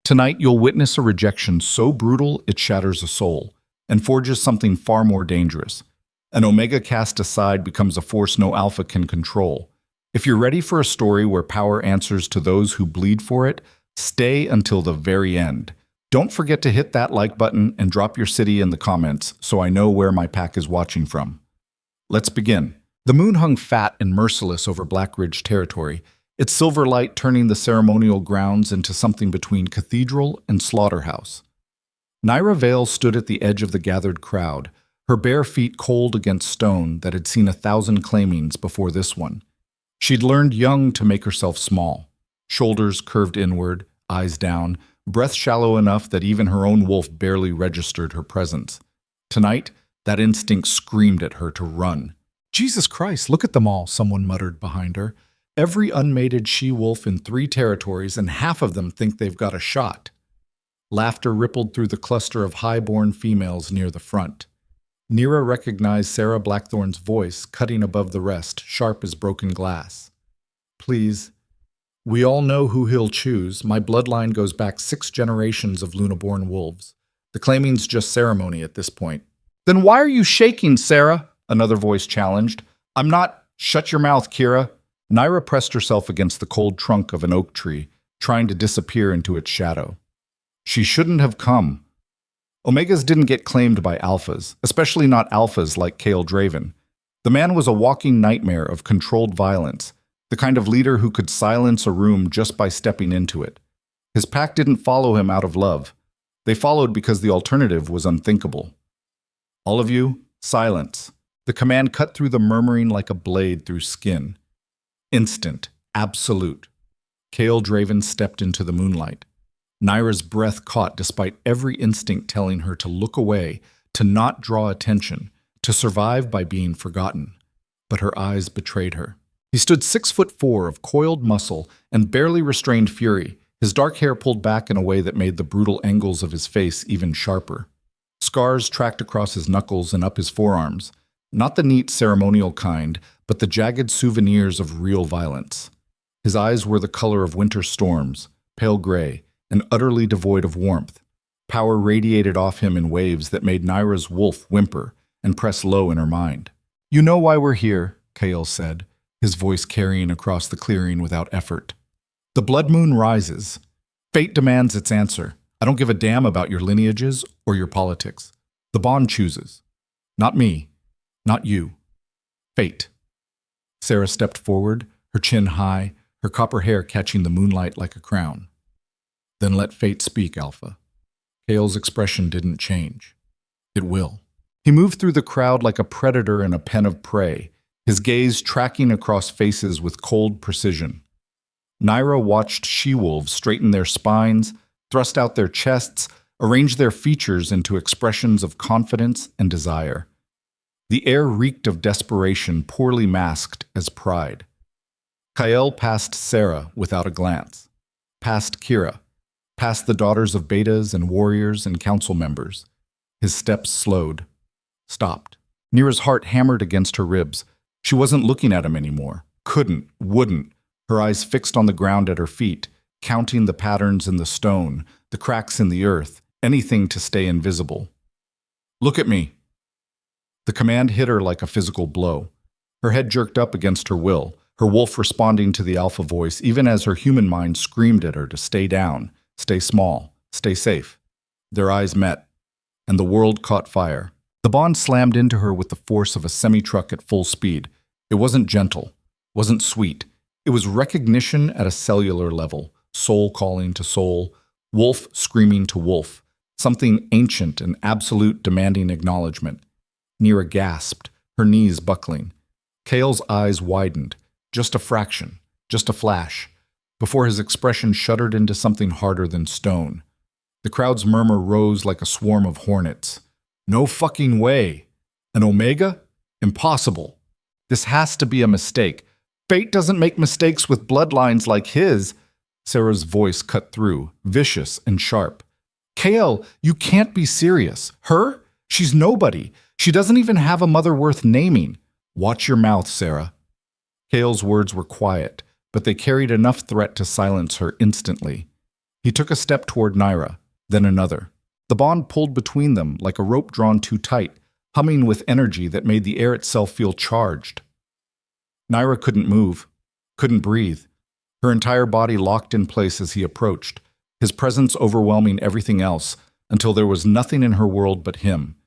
Tonight, you'll witness a rejection so brutal it shatters a soul and forges something far more dangerous. An omega cast aside becomes a force no alpha can control. If you're ready for a story where power answers to those who bleed for it, stay until the very end. Don't forget to hit that like button and drop your city in the comments so I know where my pack is watching from. Let's begin. The moon hung fat and merciless over Black Ridge territory, its silver light turning the ceremonial grounds into something between cathedral and slaughterhouse. Nyra Vale stood at the edge of the gathered crowd, her bare feet cold against stone that had seen 1,000 claimings before this one. She'd learned young to make herself small, shoulders curved inward, eyes down, breath shallow enough that even her own wolf barely registered her presence. Tonight, that instinct screamed at her to run. "Jesus Christ, look at them all," someone muttered behind her. "Every unmated she-wolf in 3 territories, and half of them think they've got a shot." Laughter rippled through the cluster of high-born females near the front. Nyra recognized Sarah Blackthorn's voice, cutting above the rest, sharp as broken glass. "Please. We all know who he'll choose. My bloodline goes back 6 generations of Luna-born wolves. The claiming's just ceremony at this point." "Then why are you shaking, Sarah?" another voice challenged. "I'm not—" "Shut your mouth, Kira." Nyra pressed herself against the cold trunk of an oak tree, trying to disappear into its shadow. She shouldn't have come. Omegas didn't get claimed by alphas, especially not alphas like Kale Draven. The man was a walking nightmare of controlled violence, the kind of leader who could silence a room just by stepping into it. His pack didn't follow him out of love. They followed because the alternative was unthinkable. "All of you, silence." The command cut through the murmuring like a blade through skin. Instant, absolute. Kale Draven stepped into the moonlight. Nyra's breath caught despite every instinct telling her to look away, to not draw attention, to survive by being forgotten. But her eyes betrayed her. He stood 6'4" of coiled muscle and barely restrained fury, his dark hair pulled back in a way that made the brutal angles of his face even sharper. Scars tracked across his knuckles and up his forearms, not the neat ceremonial kind, but the jagged souvenirs of real violence. His eyes were the color of winter storms, pale gray, and utterly devoid of warmth. Power radiated off him in waves that made Nyra's wolf whimper and press low in her mind. "You know why we're here," Kale said, his voice carrying across the clearing without effort. "The blood moon rises. Fate demands its answer. I don't give a damn about your lineages or your politics. The bond chooses. Not me. Not you. Fate." Sarah stepped forward, her chin high, her copper hair catching the moonlight like a crown. "Then let fate speak, Alpha." Kale's expression didn't change. "It will." He moved through the crowd like a predator in a pen of prey, his gaze tracking across faces with cold precision. Nyra watched she-wolves straighten their spines, thrust out their chests, arrange their features into expressions of confidence and desire. The air reeked of desperation, poorly masked as pride. Kyle passed Sarah without a glance, past Kira, past the daughters of betas and warriors and council members. His steps slowed, stopped. Nyra's heart hammered against her ribs. She wasn't looking at him anymore. Couldn't, wouldn't. Her eyes fixed on the ground at her feet, counting the patterns in the stone, the cracks in the earth, anything to stay invisible. "Look at me." The command hit her like a physical blow. Her head jerked up against her will, her wolf responding to the alpha voice, even as her human mind screamed at her to stay down, stay small, stay safe. Their eyes met, and the world caught fire. The bond slammed into her with the force of a semi-truck at full speed. It wasn't gentle, wasn't sweet. It was recognition at a cellular level, soul calling to soul, wolf screaming to wolf, something ancient and absolute demanding acknowledgement. Nyra gasped, her knees buckling. Kale's eyes widened, just a fraction, just a flash, before his expression shuddered into something harder than stone. The crowd's murmur rose like a swarm of hornets. "No fucking way! An Omega? Impossible! This has to be a mistake. Fate doesn't make mistakes with bloodlines like his." Sarah's voice cut through, vicious and sharp. "Kale, you can't be serious. Her? She's nobody. She doesn't even have a mother worth naming. Watch your mouth, Sarah." Kale's words were quiet, but they carried enough threat to silence her instantly. He took a step toward Nyra, then another. The bond pulled between them like a rope drawn too tight, humming with energy that made the air itself feel charged. Nyra couldn't move, couldn't breathe. Her entire body locked in place as he approached, his presence overwhelming everything else, until there was nothing in her world but him.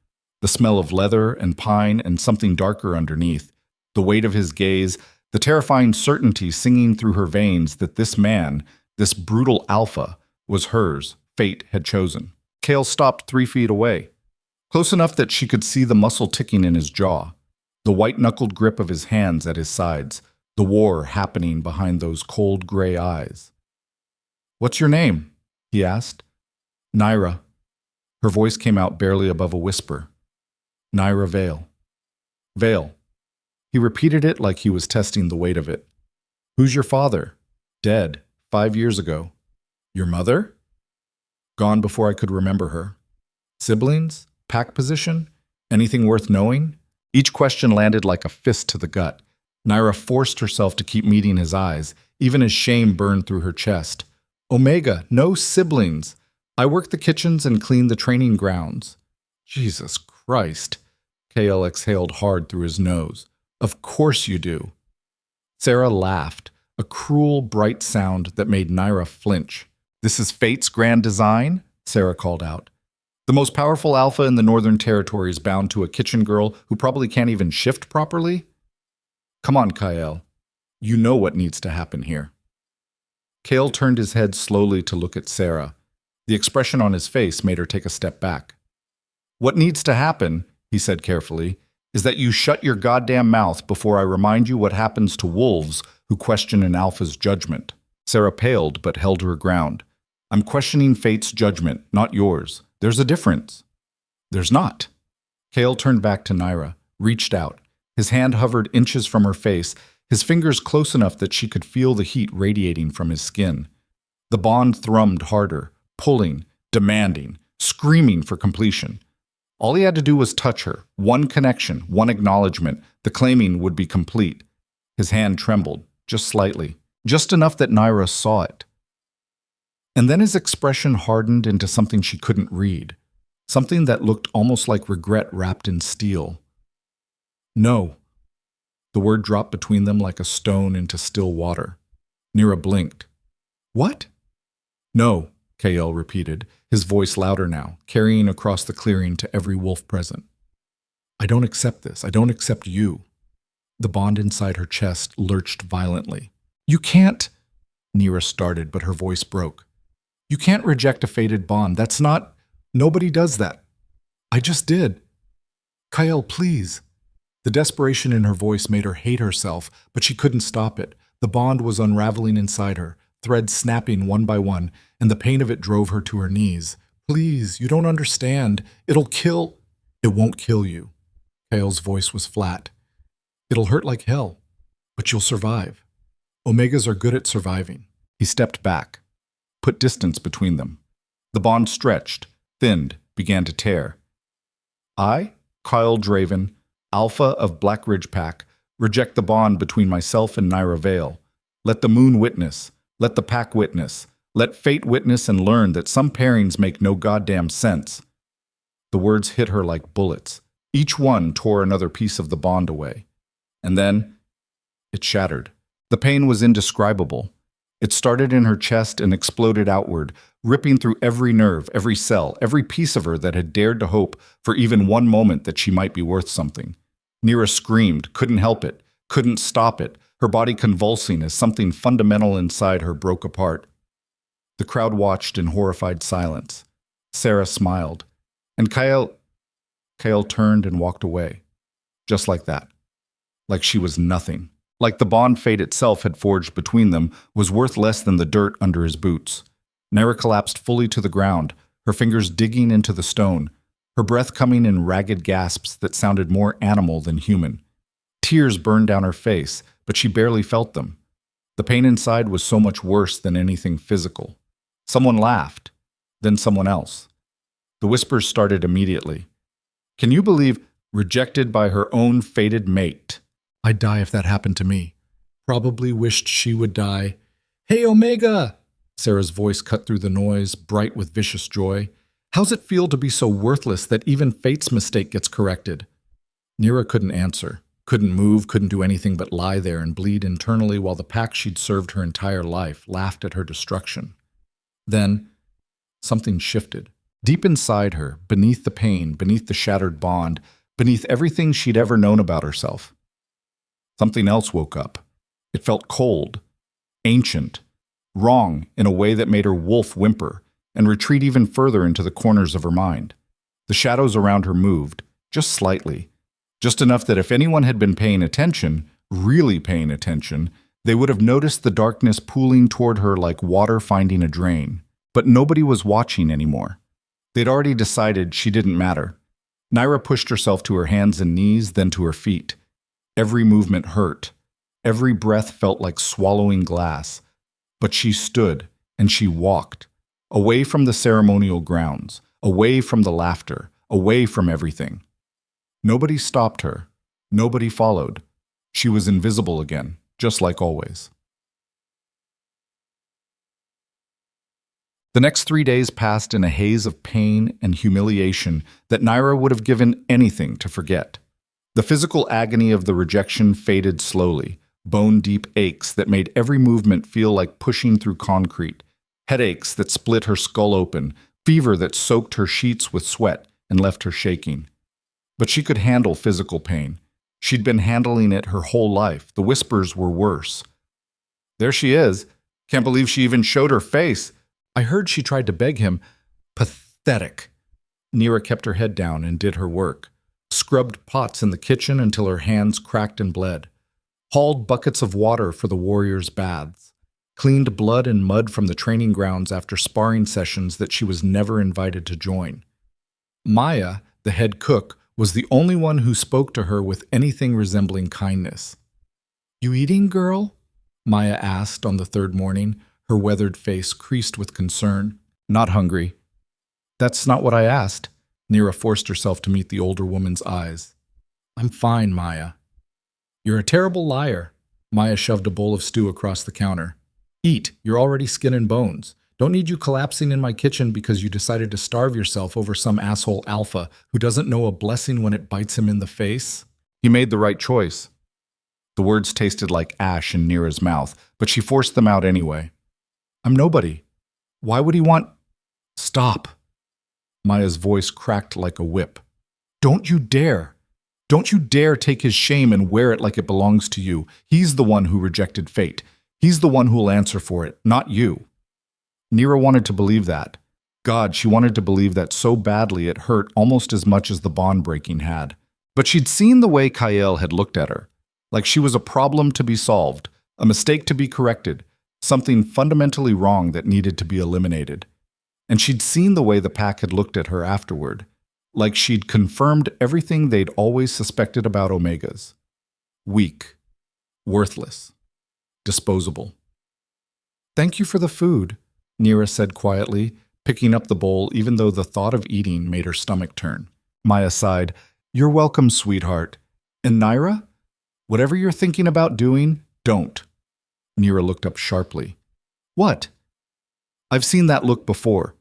The smell of leather and pine and something darker underneath, the weight of his gaze, the terrifying certainty singing through her veins that this man, this brutal alpha, was hers, fate had chosen. Kale stopped 3 feet away, close enough that she could see the muscle ticking in his jaw, the white-knuckled grip of his hands at his sides, the war happening behind those cold gray eyes. "What's your name?" he asked. "Nyra." Her voice came out barely above a whisper. "Nyra Vale." "Vale." He repeated it like he was testing the weight of it. "Who's your father?" "Dead, 5 years ago." "Your mother?" "Gone before I could remember her." "Siblings? Pack position? Anything worth knowing?" Each question landed like a fist to the gut. Nyra forced herself to keep meeting his eyes, even as shame burned through her chest. "Omega, no siblings. I work the kitchens and clean the training grounds." "Jesus Christ." Kale exhaled hard through his nose. "Of course you do." Sarah laughed, a cruel, bright sound that made Nyra flinch. "This is fate's grand design?" Sarah called out. "The most powerful alpha in the Northern Territories bound to a kitchen girl who probably can't even shift properly? Come on, Kyle. You know what needs to happen here." Kale turned his head slowly to look at Sarah. The expression on his face made her take a step back. "What needs to happen," he said carefully, "is that you shut your goddamn mouth before I remind you what happens to wolves who question an alpha's judgment." Sarah paled but held her ground. "I'm questioning fate's judgment, not yours. There's a difference." "There's not." Kale turned back to Nyra, reached out. His hand hovered inches from her face, his fingers close enough that she could feel the heat radiating from his skin. The bond thrummed harder, pulling, demanding, screaming for completion. All he had to do was touch her. One connection, one acknowledgement. The claiming would be complete. His hand trembled, just slightly, just enough that Nyra saw it. And then his expression hardened into something she couldn't read, something that looked almost like regret wrapped in steel. "No." The word dropped between them like a stone into still water. Nyra blinked. "What?" "No," Kael repeated, his voice louder now, carrying across the clearing to every wolf present. "I don't accept this. I don't accept you." The bond inside her chest lurched violently. "You can't," Nyra started, but her voice broke. "You can't reject a fated bond. That's not... Nobody does that." "I just did." "Kael, please." The desperation in her voice made her hate herself, but she couldn't stop it. The bond was unraveling inside her, threads snapping one by one, and the pain of it drove her to her knees. "Please, you don't understand. It'll kill..." "It won't kill you." Kael's voice was flat. "It'll hurt like hell, but you'll survive. Omegas are good at surviving." He stepped back, put distance between them. The bond stretched, thinned, began to tear. "I, Kyle Draven, Alpha of Black Ridge Pack, reject the bond between myself and Nyra Vale. Let the moon witness. Let the pack witness. Let fate witness and learn that some pairings make no goddamn sense." The words hit her like bullets. Each one tore another piece of the bond away. And then it shattered. The pain was indescribable. It started in her chest and exploded outward, ripping through every nerve, every cell, every piece of her that had dared to hope for even one moment that she might be worth something. Nyra screamed, couldn't help it, couldn't stop it, her body convulsing as something fundamental inside her broke apart. The crowd watched in horrified silence. Sarah smiled, and Kael turned and walked away. Just like that. Like she was nothing. Like the bond fate itself had forged between them was worth less than the dirt under his boots. Nyra collapsed fully to the ground, her fingers digging into the stone, her breath coming in ragged gasps that sounded more animal than human. Tears burned down her face, but she barely felt them. The pain inside was so much worse than anything physical. Someone laughed, then someone else. The whispers started immediately. "Can you believe rejected by her own fated mate?" "I'd die if that happened to me." "Probably wished she would die." "Hey, Omega!" Sarah's voice cut through the noise, bright with vicious joy. How's it feel to be so worthless that even fate's mistake gets corrected? Nyra couldn't answer, couldn't move, couldn't do anything but lie there and bleed internally while the pack she'd served her entire life laughed at her destruction. Then, something shifted. Deep inside her, beneath the pain, beneath the shattered bond, beneath everything she'd ever known about herself, something else woke up. It felt cold, ancient, wrong in a way that made her wolf whimper and retreat even further into the corners of her mind. The shadows around her moved, just slightly, just enough that if anyone had been paying attention, really paying attention, they would have noticed the darkness pooling toward her like water finding a drain. But nobody was watching anymore. They'd already decided she didn't matter. Nyra pushed herself to her hands and knees, then to her feet. Every movement hurt. Every breath felt like swallowing glass. But she stood, and she walked, away from the ceremonial grounds, away from the laughter, away from everything. Nobody stopped her. Nobody followed. She was invisible again, just like always. The next 3 days passed in a haze of pain and humiliation that Nyra would have given anything to forget. The physical agony of the rejection faded slowly, bone-deep aches that made every movement feel like pushing through concrete, headaches that split her skull open, fever that soaked her sheets with sweat and left her shaking. But she could handle physical pain. She'd been handling it her whole life. The whispers were worse. There she is. Can't believe she even showed her face. I heard she tried to beg him. Pathetic. Nyra kept her head down and did her work. Scrubbed pots in the kitchen until her hands cracked and bled. Hauled buckets of water for the warriors' baths. Cleaned blood and mud from the training grounds after sparring sessions that she was never invited to join. Maya, the head cook, was the only one who spoke to her with anything resembling kindness. "You eating, girl?" Maya asked on the third morning, her weathered face creased with concern. "Not hungry." "That's not what I asked." Nyra forced herself to meet the older woman's eyes. "I'm fine, Maya." "You're a terrible liar." Maya shoved a bowl of stew across the counter. "Eat, you're already skin and bones. Don't need you collapsing in my kitchen because you decided to starve yourself over some asshole alpha who doesn't know a blessing when it bites him in the face." He made the right choice. The words tasted like ash in Nyra's mouth, but she forced them out anyway. "I'm nobody. Why would he want—" "Stop." Maya's voice cracked like a whip. "Don't you dare. Don't you dare take his shame and wear it like it belongs to you. He's the one who rejected fate. He's the one who'll answer for it, not you." Nyra wanted to believe that. God, she wanted to believe that so badly it hurt almost as much as the bond breaking had. But she'd seen the way Kyle had looked at her, like she was a problem to be solved, a mistake to be corrected, something fundamentally wrong that needed to be eliminated. And she'd seen the way the pack had looked at her afterward, like she'd confirmed everything they'd always suspected about Omegas. Weak, worthless, disposable. "Thank you for the food," Nyra said quietly, picking up the bowl even though the thought of eating made her stomach turn. Maya sighed. "You're welcome, sweetheart. And Nyra? Whatever you're thinking about doing, don't." Nyra looked up sharply. "What?" "I've seen that look before.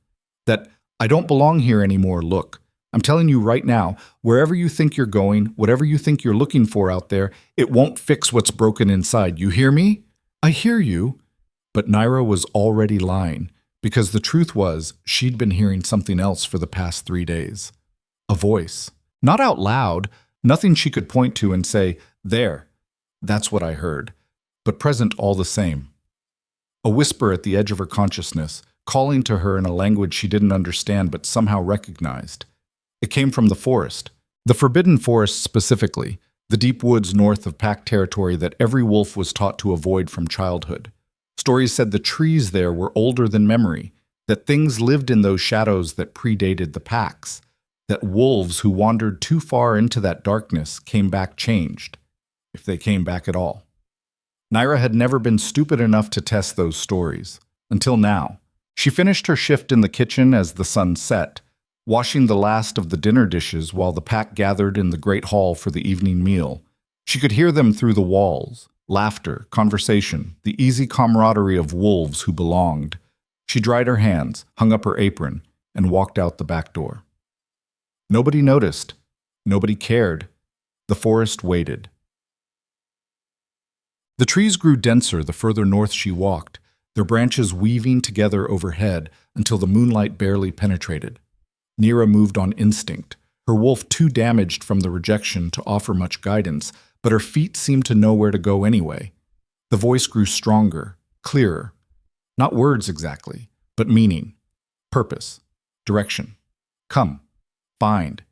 That I don't belong here anymore look. I'm telling you right now, wherever you think you're going, whatever you think you're looking for out there, it won't fix what's broken inside. You hear me?" "I hear you." But Nyra was already lying, because the truth was she'd been hearing something else for the past 3 days. A voice. Not out loud, nothing she could point to and say, "There, that's what I heard," but present all the same. A whisper at the edge of her consciousness, calling to her in a language she didn't understand but somehow recognized. It came from the forest. The forbidden forest specifically, the deep woods north of pack territory that every wolf was taught to avoid from childhood. Stories said the trees there were older than memory, that things lived in those shadows that predated the packs, that wolves who wandered too far into that darkness came back changed, if they came back at all. Nyra had never been stupid enough to test those stories, until now. She finished her shift in the kitchen as the sun set, washing the last of the dinner dishes while the pack gathered in the great hall for the evening meal. She could hear them through the walls. Laughter, conversation, the easy camaraderie of wolves who belonged. She dried her hands, hung up her apron, and walked out the back door. Nobody noticed. Nobody cared. The forest waited. The trees grew denser the further north she walked, their branches weaving together overhead until the moonlight barely penetrated. Nyra moved on instinct, her wolf too damaged from the rejection to offer much guidance, but her feet seemed to know where to go anyway. The voice grew stronger, clearer. Not words exactly, but meaning, purpose, direction. Come, find,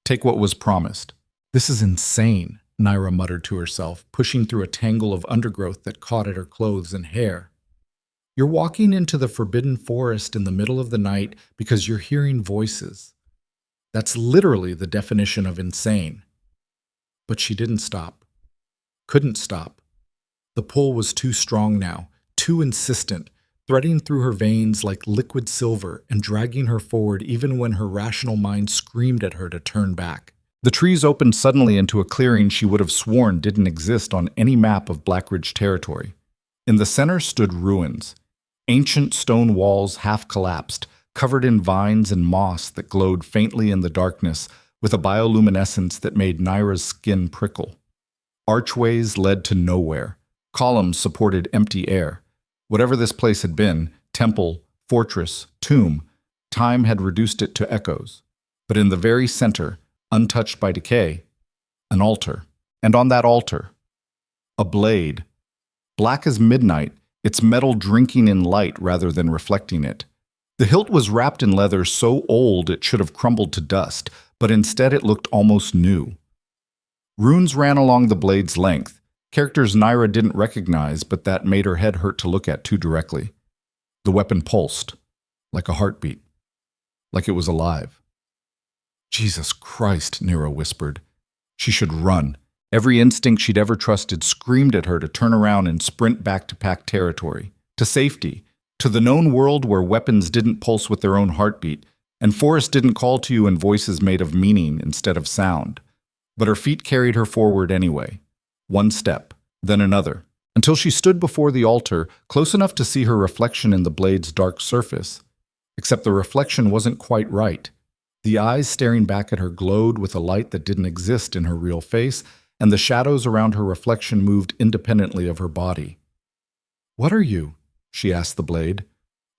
take what was promised. This is insane, Nyra muttered to herself, pushing through a tangle of undergrowth that caught at her clothes and hair. You're walking into the forbidden forest in the middle of the night because you're hearing voices. That's literally the definition of insane. But she didn't stop. Couldn't stop. The pull was too strong now, too insistent, threading through her veins like liquid silver and dragging her forward even when her rational mind screamed at her to turn back. The trees opened suddenly into a clearing she would have sworn didn't exist on any map of Blackridge territory. In the center stood ruins. Ancient stone walls half collapsed, covered in vines and moss that glowed faintly in the darkness with a bioluminescence that made Nyra's skin prickle. Archways led to nowhere. Columns supported empty air. Whatever this place had been, temple, fortress, tomb, time had reduced it to echoes. But in the very center, untouched by decay, an altar. And on that altar, a blade. Black as midnight, its metal drinking in light rather than reflecting it. The hilt was wrapped in leather so old it should have crumbled to dust, but instead it looked almost new. Runes ran along the blade's length, characters Nyra didn't recognize, but that made her head hurt to look at too directly. The weapon pulsed, like a heartbeat, like it was alive. Jesus Christ, Nyra whispered. She should run. Every instinct she'd ever trusted screamed at her to turn around and sprint back to pack territory, to safety, to the known world where weapons didn't pulse with their own heartbeat, and forests didn't call to you in voices made of meaning instead of sound. But her feet carried her forward anyway. One step, then another, until she stood before the altar, close enough to see her reflection in the blade's dark surface. Except the reflection wasn't quite right. The eyes staring back at her glowed with a light that didn't exist in her real face, and the shadows around her reflection moved independently of her body. "What are you?" she asked the blade.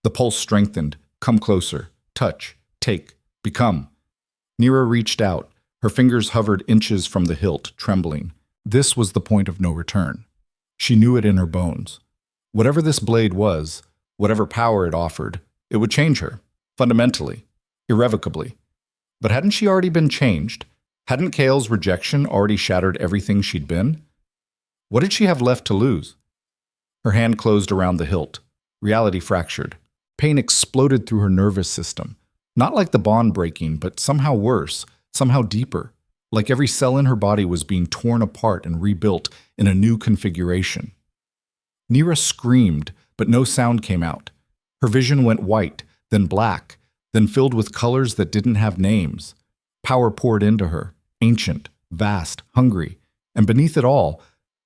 The pulse strengthened. Come closer. Touch. Take. Become. Nyra reached out. Her fingers hovered inches from the hilt, trembling. This was the point of no return. She knew it in her bones. Whatever this blade was, whatever power it offered, it would change her, fundamentally, irrevocably. But hadn't she already been changed? Hadn't Kale's rejection already shattered everything she'd been? What did she have left to lose? Her hand closed around the hilt. Reality fractured. Pain exploded through her nervous system. Not like the bond breaking, but somehow worse, somehow deeper. Like every cell in her body was being torn apart and rebuilt in a new configuration. Nyra screamed, but no sound came out. Her vision went white, then black, then filled with colors that didn't have names. Power poured into her, ancient, vast, hungry, and beneath it all,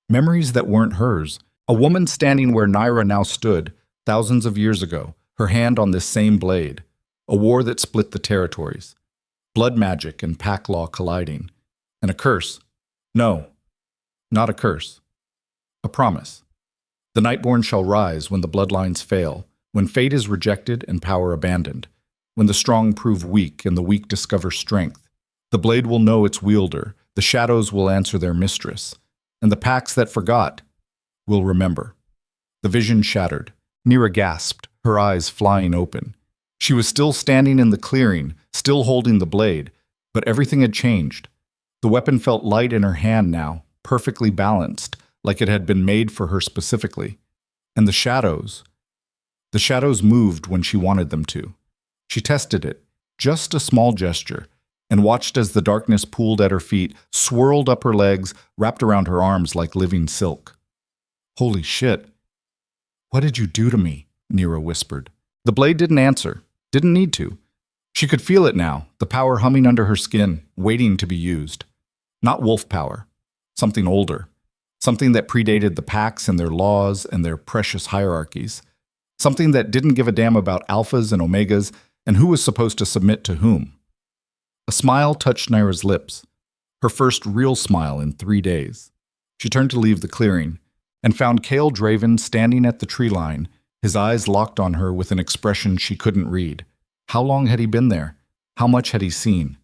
memories that weren't hers. A woman standing where Nyra now stood, thousands of years ago, her hand on this same blade. A war that split the territories. Blood magic and pack law colliding. And a curse. No, not a curse. A promise. The Nightborn shall rise when the bloodlines fail, when fate is rejected and power abandoned, when the strong prove weak and the weak discover strength. The blade will know its wielder, the shadows will answer their mistress, and the packs that forgot will remember. The vision shattered. Nyra gasped, her eyes flying open. She was still standing in the clearing, still holding the blade, but everything had changed. The weapon felt light in her hand now, perfectly balanced, like it had been made for her specifically. And the shadows moved when she wanted them to. She tested it, just a small gesture, and watched as the darkness pooled at her feet, swirled up her legs, wrapped around her arms like living silk. Holy shit. What did you do to me? Nyra whispered. The blade didn't answer, didn't need to. She could feel it now, the power humming under her skin, waiting to be used. Not wolf power, something older, something that predated the packs and their laws and their precious hierarchies, Something that didn't give a damn about alphas and omegas and who was supposed to submit to whom. A smile touched Nyra's lips, her first real smile in 3 days. She turned to leave the clearing and found Cale Draven standing at the tree line, his eyes locked on her with an expression she couldn't read. How long had he been there? How much had he seen?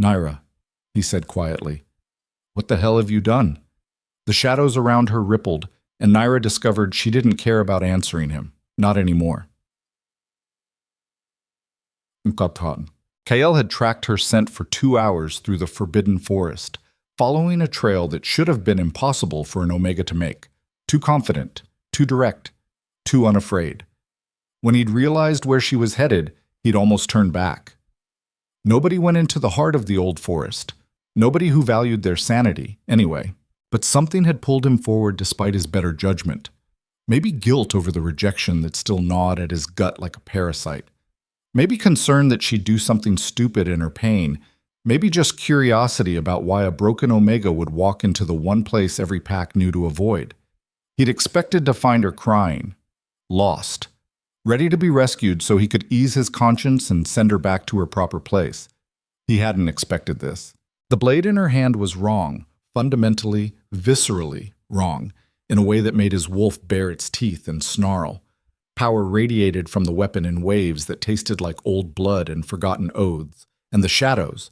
Nyra, he said quietly. What the hell have you done? The shadows around her rippled, and Nyra discovered she didn't care about answering him. Not anymore. Cale had tracked her scent for 2 hours through the forbidden forest, following a trail that should have been impossible for an Omega to make. Too confident, too direct, too unafraid. When he'd realized where she was headed, he'd almost turned back. Nobody went into the heart of the old forest. Nobody who valued their sanity, anyway. But something had pulled him forward despite his better judgment. Maybe guilt over the rejection that still gnawed at his gut like a parasite. Maybe concern that she'd do something stupid in her pain. Maybe just curiosity about why a broken Omega would walk into the one place every pack knew to avoid. He'd expected to find her crying, lost, ready to be rescued so he could ease his conscience and send her back to her proper place. He hadn't expected this. The blade in her hand was wrong, fundamentally, viscerally wrong, in a way that made his wolf bare its teeth and snarl. Power radiated from the weapon in waves that tasted like old blood and forgotten oaths. And the shadows.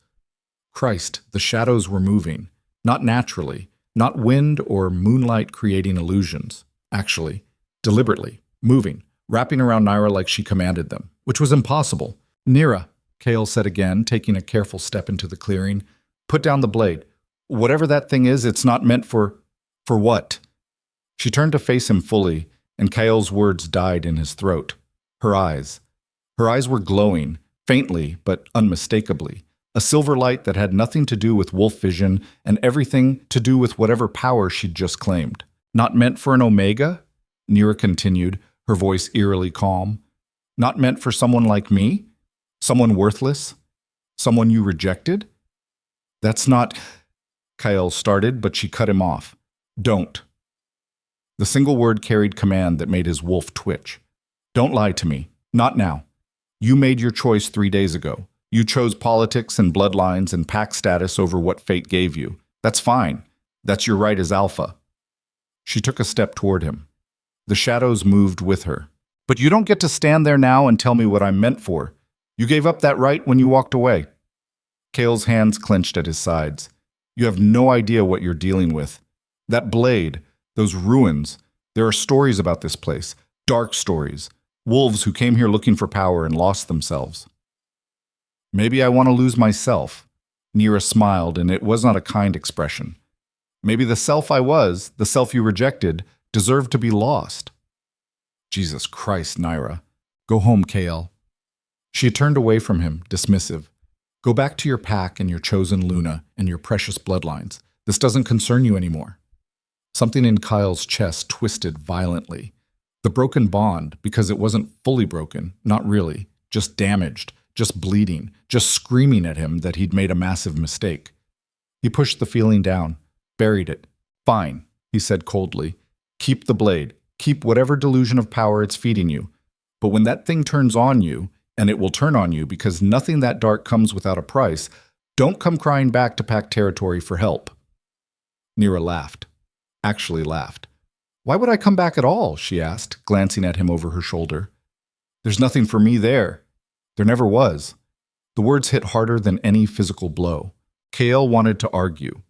Christ, the shadows were moving. Not naturally, not wind or moonlight creating illusions. Actually, deliberately, moving, wrapping around Nyra like she commanded them, which was impossible. Nyra, Cale said again, taking a careful step into the clearing. Put down the blade. Whatever that thing is, it's not meant for what? She turned to face him fully, and Cale's words died in his throat. Her eyes. Her eyes were glowing, faintly but unmistakably. A silver light that had nothing to do with wolf vision and everything to do with whatever power she'd just claimed. Not meant for an Omega? Nyra continued, her voice eerily calm. Not meant for someone like me? Someone worthless? Someone you rejected? That's not... Cale started, but she cut him off. Don't. The single word carried command that made his wolf twitch. Don't lie to me. Not now. You made your choice 3 days ago. You chose politics and bloodlines and pack status over what fate gave you. That's fine. That's your right as alpha. She took a step toward him. The shadows moved with her. But you don't get to stand there now and tell me what I'm meant for. You gave up that right when you walked away. Cale's hands clenched at his sides. You have no idea what you're dealing with. That blade, those ruins, there are stories about this place, dark stories, wolves who came here looking for power and lost themselves. Maybe I want to lose myself. Nyra smiled, and it was not a kind expression. Maybe the self I was, the self you rejected, deserved to be lost. Jesus Christ, Nyra. Go home, Cale. She had turned away from him, dismissive. Go back to your pack and your chosen Luna and your precious bloodlines. This doesn't concern you anymore. Something in Kyle's chest twisted violently. The broken bond, because it wasn't fully broken, not really, just damaged, just bleeding, just screaming at him that he'd made a massive mistake. He pushed the feeling down, buried it. Fine, he said coldly. Keep the blade. Keep whatever delusion of power it's feeding you. But when that thing turns on you, and it will turn on you because nothing that dark comes without a price, don't come crying back to pack territory for help. Nyra laughed. Actually laughed. Why would I come back at all? She asked, glancing at him over her shoulder. There's nothing for me there. There never was. The words hit harder than any physical blow. Cale wanted to argue.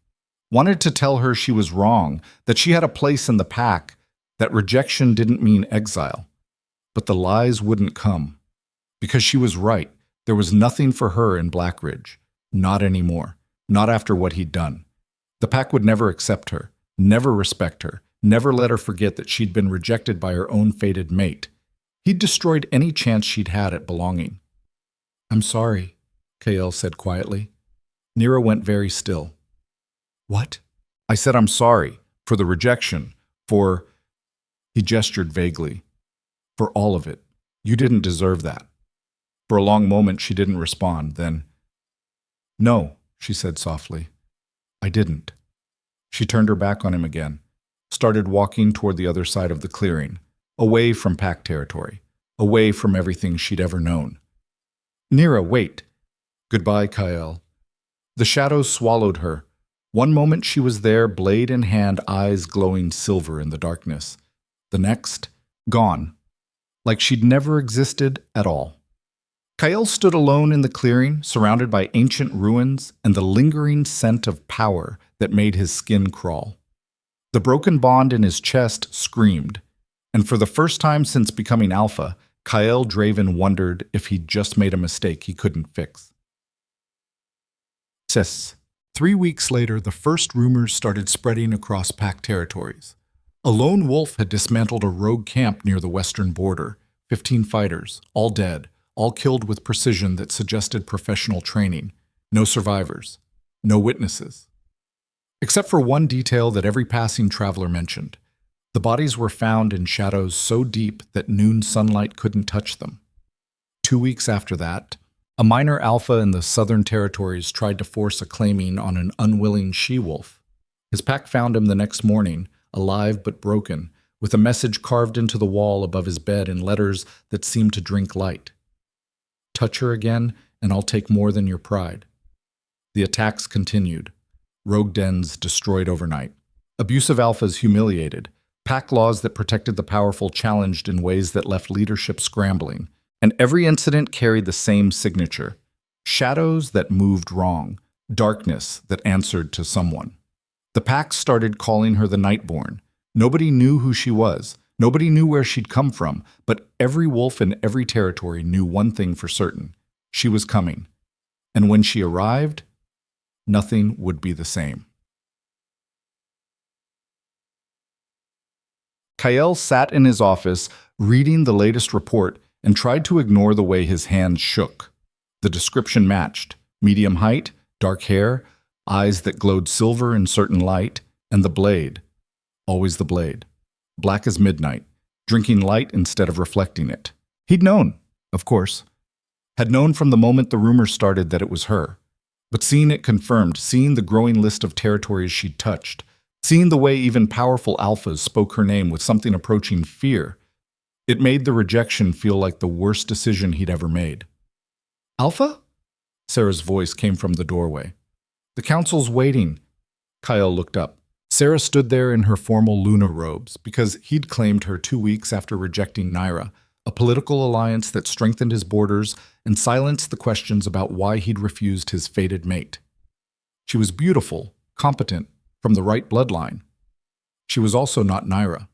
Wanted to tell her she was wrong, that she had a place in the pack, that rejection didn't mean exile. But the lies wouldn't come. Because she was right. There was nothing for her in Blackridge. Not anymore. Not after what he'd done. The pack would never accept her, never respect her, never let her forget that she'd been rejected by her own fated mate. He'd destroyed any chance she'd had at belonging. I'm sorry, Cale said quietly. Nyra went very still. What? I said I'm sorry for the rejection, for... He gestured vaguely. For all of it. You didn't deserve that. For a long moment, she didn't respond. Then, no, she said softly. I didn't. She turned her back on him again, started walking toward the other side of the clearing, away from pack territory, away from everything she'd ever known. Nyra, wait. Goodbye, Kael. The shadows swallowed her. One moment she was there, blade in hand, eyes glowing silver in the darkness. The next, gone, like she'd never existed at all. Kael stood alone in the clearing, surrounded by ancient ruins and the lingering scent of power that made his skin crawl. The broken bond in his chest screamed, and for the first time since becoming Alpha, Kael Draven wondered if he'd just made a mistake he couldn't fix. Sis. 3 weeks later, the first rumors started spreading across pack territories. A lone wolf had dismantled a rogue camp near the western border. 15 fighters, all dead, all killed with precision that suggested professional training. No survivors, no witnesses. Except for one detail that every passing traveler mentioned. The bodies were found in shadows so deep that noon sunlight couldn't touch them. 2 weeks after that, a minor alpha in the southern territories tried to force a claiming on an unwilling she-wolf. His pack found him the next morning, alive but broken, with a message carved into the wall above his bed in letters that seemed to drink light. Touch her again, and I'll take more than your pride. The attacks continued. Rogue dens destroyed overnight. Abusive alphas humiliated. Pack laws that protected the powerful challenged in ways that left leadership scrambling. And every incident carried the same signature. Shadows that moved wrong. Darkness that answered to someone. The pack started calling her the Nightborn. Nobody knew who she was. Nobody knew where she'd come from. But every wolf in every territory knew one thing for certain. She was coming. And when she arrived, nothing would be the same. Kael sat in his office, reading the latest report, and tried to ignore the way his hands shook. The description matched: medium height, dark hair, eyes that glowed silver in certain light, and the blade. Always the blade. Black as midnight, drinking light instead of reflecting it. He'd known, of course. Had known from the moment the rumors started that it was her. But seeing it confirmed, seeing the growing list of territories she'd touched, seeing the way even powerful alphas spoke her name with something approaching fear, it made the rejection feel like the worst decision he'd ever made. Alpha? Sarah's voice came from the doorway. The council's waiting. Kael looked up. Sarah stood there in her formal Luna robes because he'd claimed her 2 weeks after rejecting Nyra, a political alliance that strengthened his borders and silenced the questions about why he'd refused his fated mate. She was beautiful, competent, from the right bloodline. She was also not Nyra,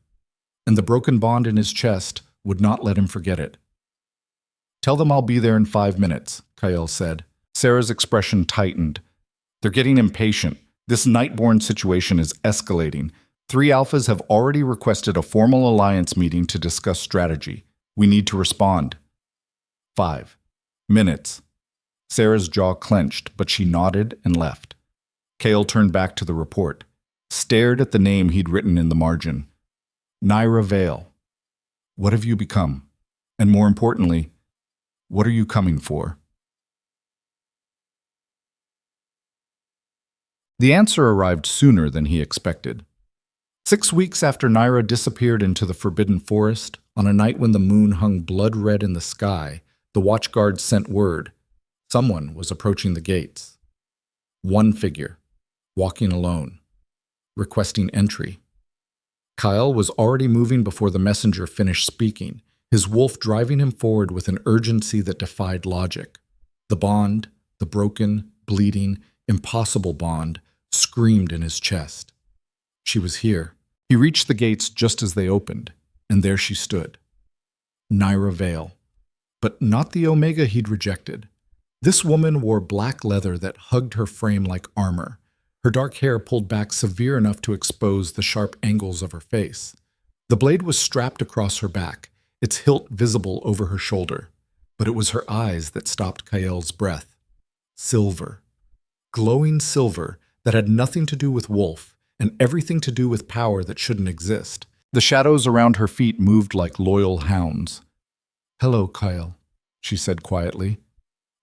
and the broken bond in his chest would not let him forget it. Tell them I'll be there in 5 minutes, Kael said. Sarah's expression tightened. They're getting impatient. This Nightborn situation is escalating. 3 alphas have already requested a formal alliance meeting to discuss strategy. We need to respond. 5 minutes. Sarah's jaw clenched, but she nodded and left. Kael turned back to the report, stared at the name he'd written in the margin. Nyra Vale. What have you become? And more importantly, what are you coming for? The answer arrived sooner than he expected. 6 weeks after Nyra disappeared into the Forbidden Forest, on a night when the moon hung blood-red in the sky, the watchguard sent word. Someone was approaching the gates. One figure, walking alone, requesting entry. Kael was already moving before the messenger finished speaking, his wolf driving him forward with an urgency that defied logic. The bond, the broken, bleeding, impossible bond, screamed in his chest. She was here. He reached the gates just as they opened, and there she stood. Nyra Vale. But not the Omega he'd rejected. This woman wore black leather that hugged her frame like armor, her dark hair pulled back severe enough to expose the sharp angles of her face. The blade was strapped across her back, its hilt visible over her shoulder. But it was her eyes that stopped Kael's breath. Silver. Glowing silver that had nothing to do with wolf and everything to do with power that shouldn't exist. The shadows around her feet moved like loyal hounds. "Hello, Kael," she said quietly.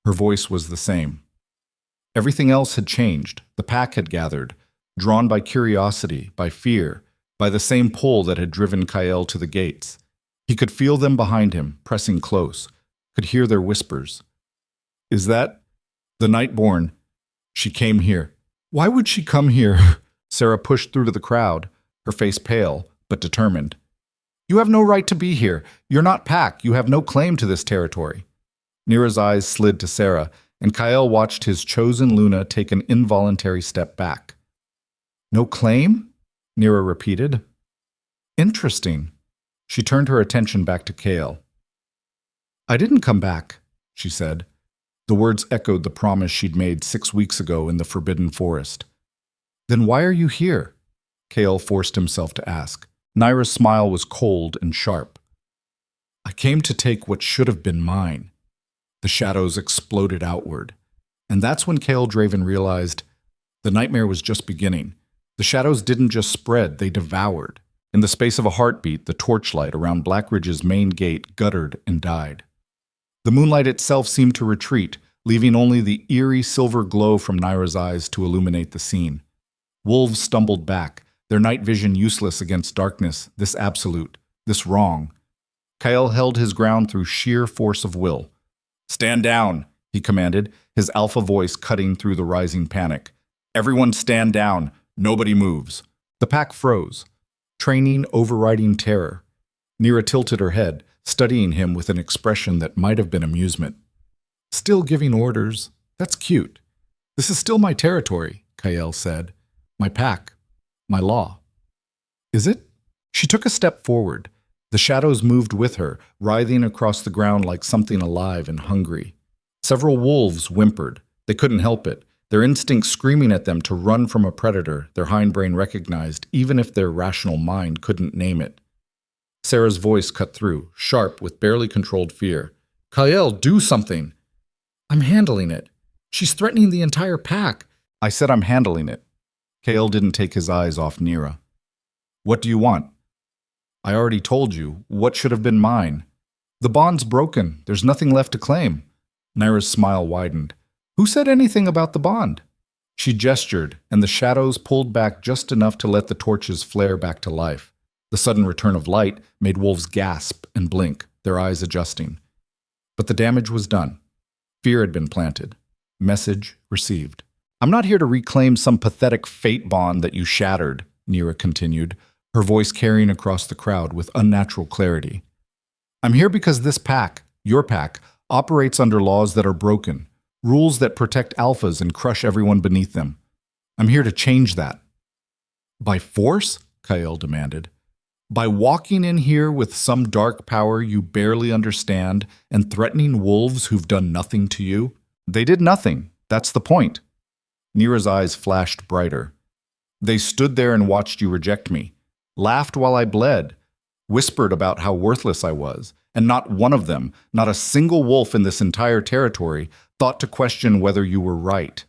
Her voice was the same. Everything else had changed. The pack had gathered, drawn by curiosity, by fear, by the same pull that had driven Kael to the gates. He could feel them behind him, pressing close, could hear their whispers. Is that the Nightborn? She came here. Why would she come here? Sarah pushed through to the crowd, her face pale, but determined. You have no right to be here. You're not Pack. You have no claim to this territory. Nyra's eyes slid to Sarah, and Kael watched his chosen Luna take an involuntary step back. No claim? Nyra repeated. Interesting. She turned her attention back to Kael. I didn't come back, she said. The words echoed the promise she'd made 6 weeks ago in the Forbidden Forest. Then why are you here? Kael forced himself to ask. Nyra's smile was cold and sharp. I came to take what should have been mine. The shadows exploded outward. And that's when Kael Draven realized the nightmare was just beginning. The shadows didn't just spread, they devoured. In the space of a heartbeat, the torchlight around Blackridge's main gate guttered and died. The moonlight itself seemed to retreat, leaving only the eerie silver glow from Nyra's eyes to illuminate the scene. Wolves stumbled back, their night vision useless against darkness, this absolute, this wrong. Kael held his ground through sheer force of will. Stand down, he commanded, his alpha voice cutting through the rising panic. Everyone stand down, nobody moves. The pack froze, training overriding terror. Nyra tilted her head, studying him with an expression that might have been amusement. Still giving orders, that's cute. This is still my territory, Kael said. My pack, my law. Is it? She took a step forward. The shadows moved with her, writhing across the ground like something alive and hungry. Several wolves whimpered. They couldn't help it, their instincts screaming at them to run from a predator their hindbrain recognized, even if their rational mind couldn't name it. Sarah's voice cut through, sharp with barely controlled fear. Kael, do something! I'm handling it. She's threatening the entire pack. I said I'm handling it. Kael didn't take his eyes off Nyra. What do you want? I already told you. What should have been mine? The bond's broken. There's nothing left to claim. Nyra's smile widened. Who said anything about the bond? She gestured, and the shadows pulled back just enough to let the torches flare back to life. The sudden return of light made wolves gasp and blink, their eyes adjusting. But the damage was done. Fear had been planted. Message received. I'm not here to reclaim some pathetic fate bond that you shattered, Nyra continued, her voice carrying across the crowd with unnatural clarity. I'm here because this pack, your pack, operates under laws that are broken, rules that protect alphas and crush everyone beneath them. I'm here to change that. By force? Kael demanded. By walking in here with some dark power you barely understand and threatening wolves who've done nothing to you? They did nothing. That's the point. Nyra's eyes flashed brighter. They stood there and watched you reject me, laughed while I bled, whispered about how worthless I was, and not one of them, not a single wolf in this entire territory, thought to question whether you were right.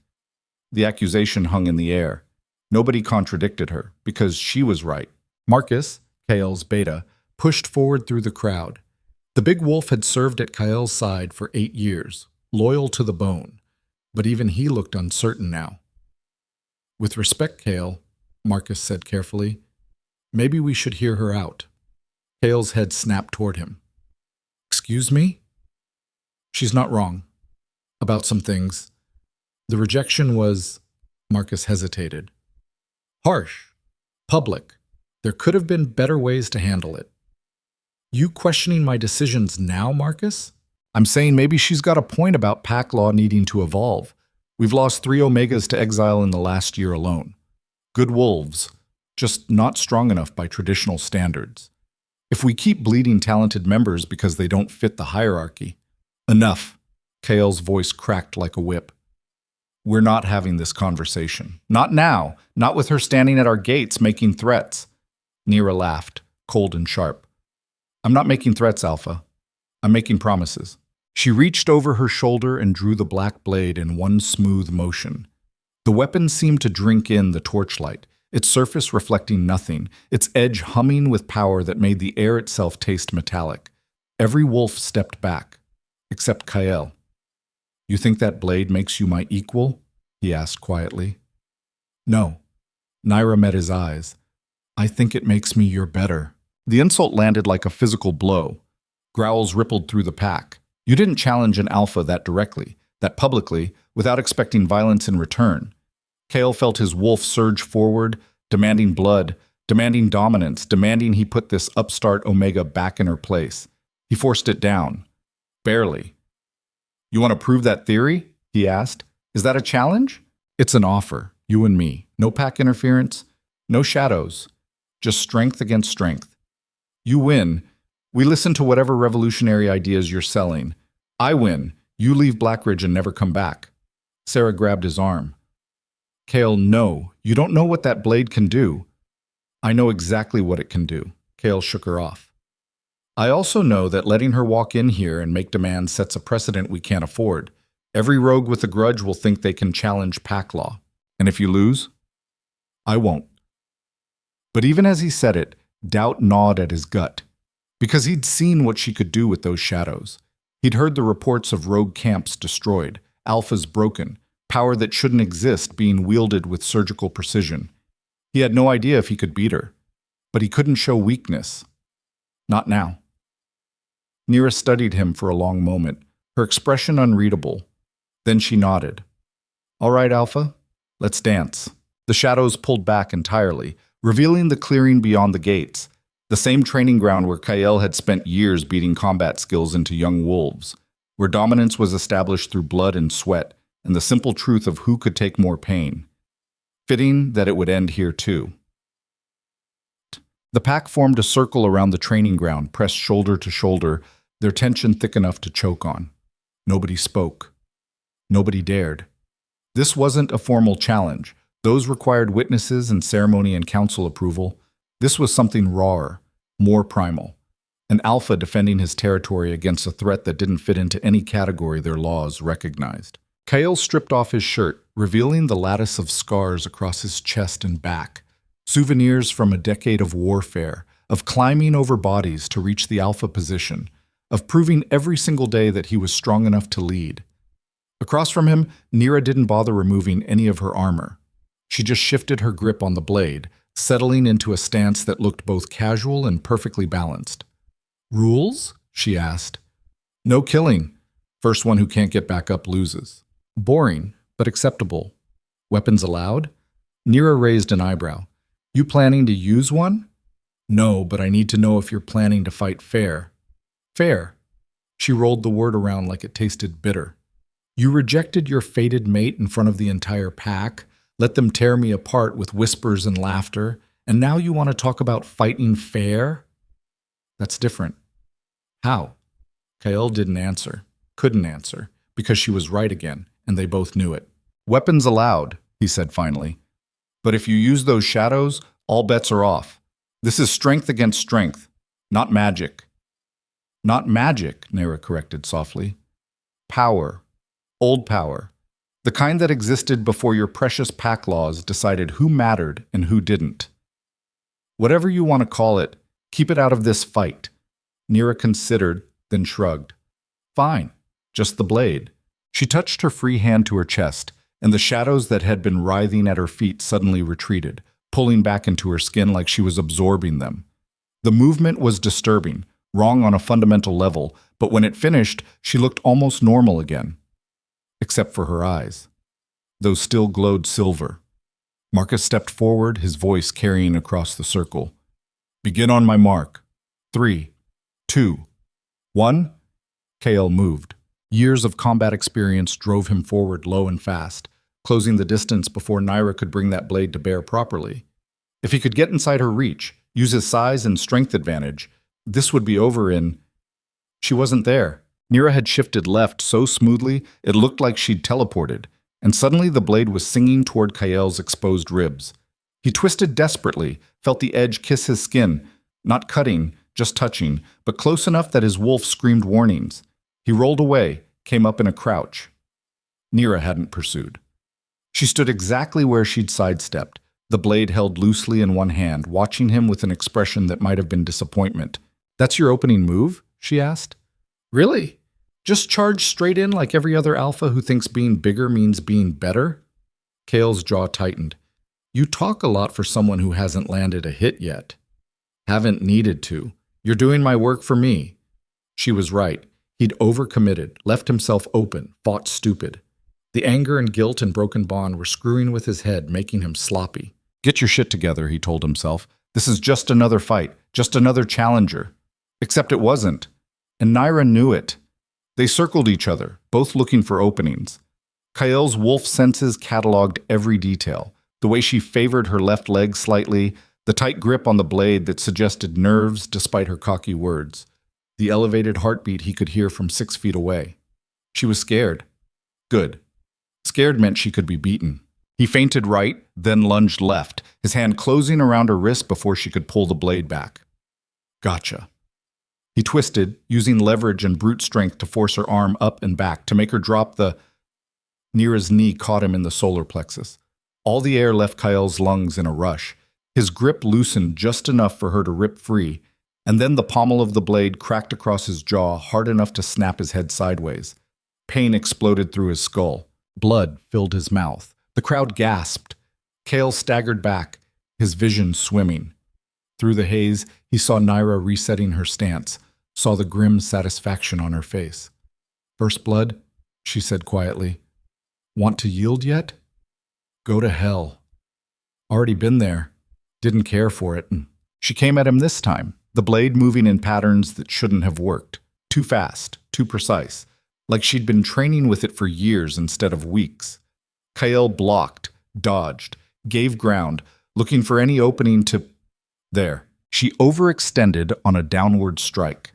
The accusation hung in the air. Nobody contradicted her, because she was right. Marcus, Kael's beta, pushed forward through the crowd. The big wolf had served at Kael's side for 8 years, loyal to the bone, but even he looked uncertain now. With respect, Kael, Marcus said carefully, maybe we should hear her out. Kael's head snapped toward him. Excuse me? She's not wrong. About some things. The rejection was, Marcus hesitated, harsh, public. There could have been better ways to handle it. You questioning my decisions now, Marcus? I'm saying maybe she's got a point about pack law needing to evolve. We've lost 3 Omegas to exile in the last year alone. Good wolves, just not strong enough by traditional standards. If we keep bleeding talented members because they don't fit the hierarchy. Enough. Kael's voice cracked like a whip. We're not having this conversation. Not now. Not with her standing at our gates making threats. Nyra laughed, cold and sharp. I'm not making threats, Alpha. I'm making promises. She reached over her shoulder and drew the black blade in one smooth motion. The weapon seemed to drink in the torchlight, its surface reflecting nothing, its edge humming with power that made the air itself taste metallic. Every wolf stepped back, except Kael. You think that blade makes you my equal? He asked quietly. No. Nyra met his eyes. I think it makes me your better. The insult landed like a physical blow. Growls rippled through the pack. You didn't challenge an alpha that directly, that publicly, without expecting violence in return. Kale felt his wolf surge forward, demanding blood, demanding dominance, demanding he put this upstart Omega back in her place. He forced it down. Barely. You want to prove that theory? He asked. Is that a challenge? It's an offer, you and me. No pack interference, no shadows, just strength against strength. You win. We listen to whatever revolutionary ideas you're selling. I win. You leave Blackridge and never come back. Sarah grabbed his arm. Kale, no. You don't know what that blade can do. I know exactly what it can do. Kale shook her off. I also know that letting her walk in here and make demands sets a precedent we can't afford. Every rogue with a grudge will think they can challenge pack law. And if you lose, I won't. But even as he said it, doubt gnawed at his gut. Because he'd seen what she could do with those shadows. He'd heard the reports of rogue camps destroyed, alphas broken, power that shouldn't exist being wielded with surgical precision. He had no idea if he could beat her. But he couldn't show weakness. Not now. Nyra studied him for a long moment, her expression unreadable. Then she nodded. All right, Alpha, let's dance. The shadows pulled back entirely, revealing the clearing beyond the gates, the same training ground where Kael had spent years beating combat skills into young wolves, where dominance was established through blood and sweat, and the simple truth of who could take more pain. Fitting that it would end here too. The pack formed a circle around the training ground, pressed shoulder to shoulder, their tension thick enough to choke on. Nobody spoke. Nobody dared. This wasn't a formal challenge. Those required witnesses and ceremony and council approval. This was something rawer, more primal. An alpha defending his territory against a threat that didn't fit into any category their laws recognized. Kael stripped off his shirt, revealing the lattice of scars across his chest and back. Souvenirs from a decade of warfare, of climbing over bodies to reach the alpha position, of proving every single day that he was strong enough to lead. Across from him, Nyra didn't bother removing any of her armor. She just shifted her grip on the blade, settling into a stance that looked both casual and perfectly balanced. Rules? She asked. No killing. First one who can't get back up loses. Boring, but acceptable. Weapons allowed? Nyra raised an eyebrow. You planning to use one? No, but I need to know if you're planning to fight fair. Fair. She rolled the word around like it tasted bitter. You rejected your fated mate in front of the entire pack, let them tear me apart with whispers and laughter, and now you want to talk about fighting fair? That's different. How? Kael didn't answer, couldn't answer, because she was right again, and they both knew it. Weapons allowed, he said finally. But if you use those shadows, all bets are off. This is strength against strength, not magic. Not magic, Nyra corrected softly. Power. Old power. The kind that existed before your precious pack laws decided who mattered and who didn't. Whatever you want to call it, keep it out of this fight. Nyra considered, then shrugged. Fine, just the blade. She touched her free hand to her chest, and the shadows that had been writhing at her feet suddenly retreated, pulling back into her skin like she was absorbing them. The movement was disturbing, wrong on a fundamental level, but when it finished, she looked almost normal again. Except for her eyes. Those still glowed silver. Marcus stepped forward, his voice carrying across the circle. Begin on my mark. 3, 2, 1. Kael moved. Years of combat experience drove him forward low and fast, closing the distance before Nyra could bring that blade to bear properly. If he could get inside her reach, use his size and strength advantage, this would be over in... She wasn't there. Nyra had shifted left so smoothly it looked like she'd teleported, and suddenly the blade was singing toward Kael's exposed ribs. He twisted desperately, felt the edge kiss his skin, not cutting, just touching, but close enough that his wolf screamed warnings. He rolled away, came up in a crouch. Nyra hadn't pursued. She stood exactly where she'd sidestepped, the blade held loosely in one hand, watching him with an expression that might have been disappointment. That's your opening move? She asked. Really? Just charge straight in like every other alpha who thinks being bigger means being better? Kael's jaw tightened. You talk a lot for someone who hasn't landed a hit yet. Haven't needed to. You're doing my work for me. She was right. He'd overcommitted, left himself open, fought stupid. The anger and guilt and broken bond were screwing with his head, making him sloppy. Get your shit together, he told himself. This is just another fight, just another challenger. Except it wasn't. And Nyra knew it. They circled each other, both looking for openings. Kyle wolf senses cataloged every detail. The way she favored her left leg slightly, the tight grip on the blade that suggested nerves despite her cocky words. The elevated heartbeat he could hear from 6 feet away. She was scared. Good. Scared meant she could be beaten. He feinted right, then lunged left, his hand closing around her wrist before she could pull the blade back. Gotcha. He twisted, using leverage and brute strength to force her arm up and back, to make her drop the... Nyra's knee caught him in the solar plexus. All the air left Kyle's lungs in a rush. His grip loosened just enough for her to rip free, and then the pommel of the blade cracked across his jaw hard enough to snap his head sideways. Pain exploded through his skull. Blood filled his mouth. The crowd gasped. Kale staggered back, his vision swimming. Through the haze, he saw Nyra resetting her stance, saw the grim satisfaction on her face. First blood, she said quietly. Want to yield yet? Go to hell. Already been there. Didn't care for it. And she came at him this time, the blade moving in patterns that shouldn't have worked. Too fast, too precise. Like she'd been training with it for years instead of weeks. Kyle blocked, dodged, gave ground, looking for any opening to... There. She overextended on a downward strike.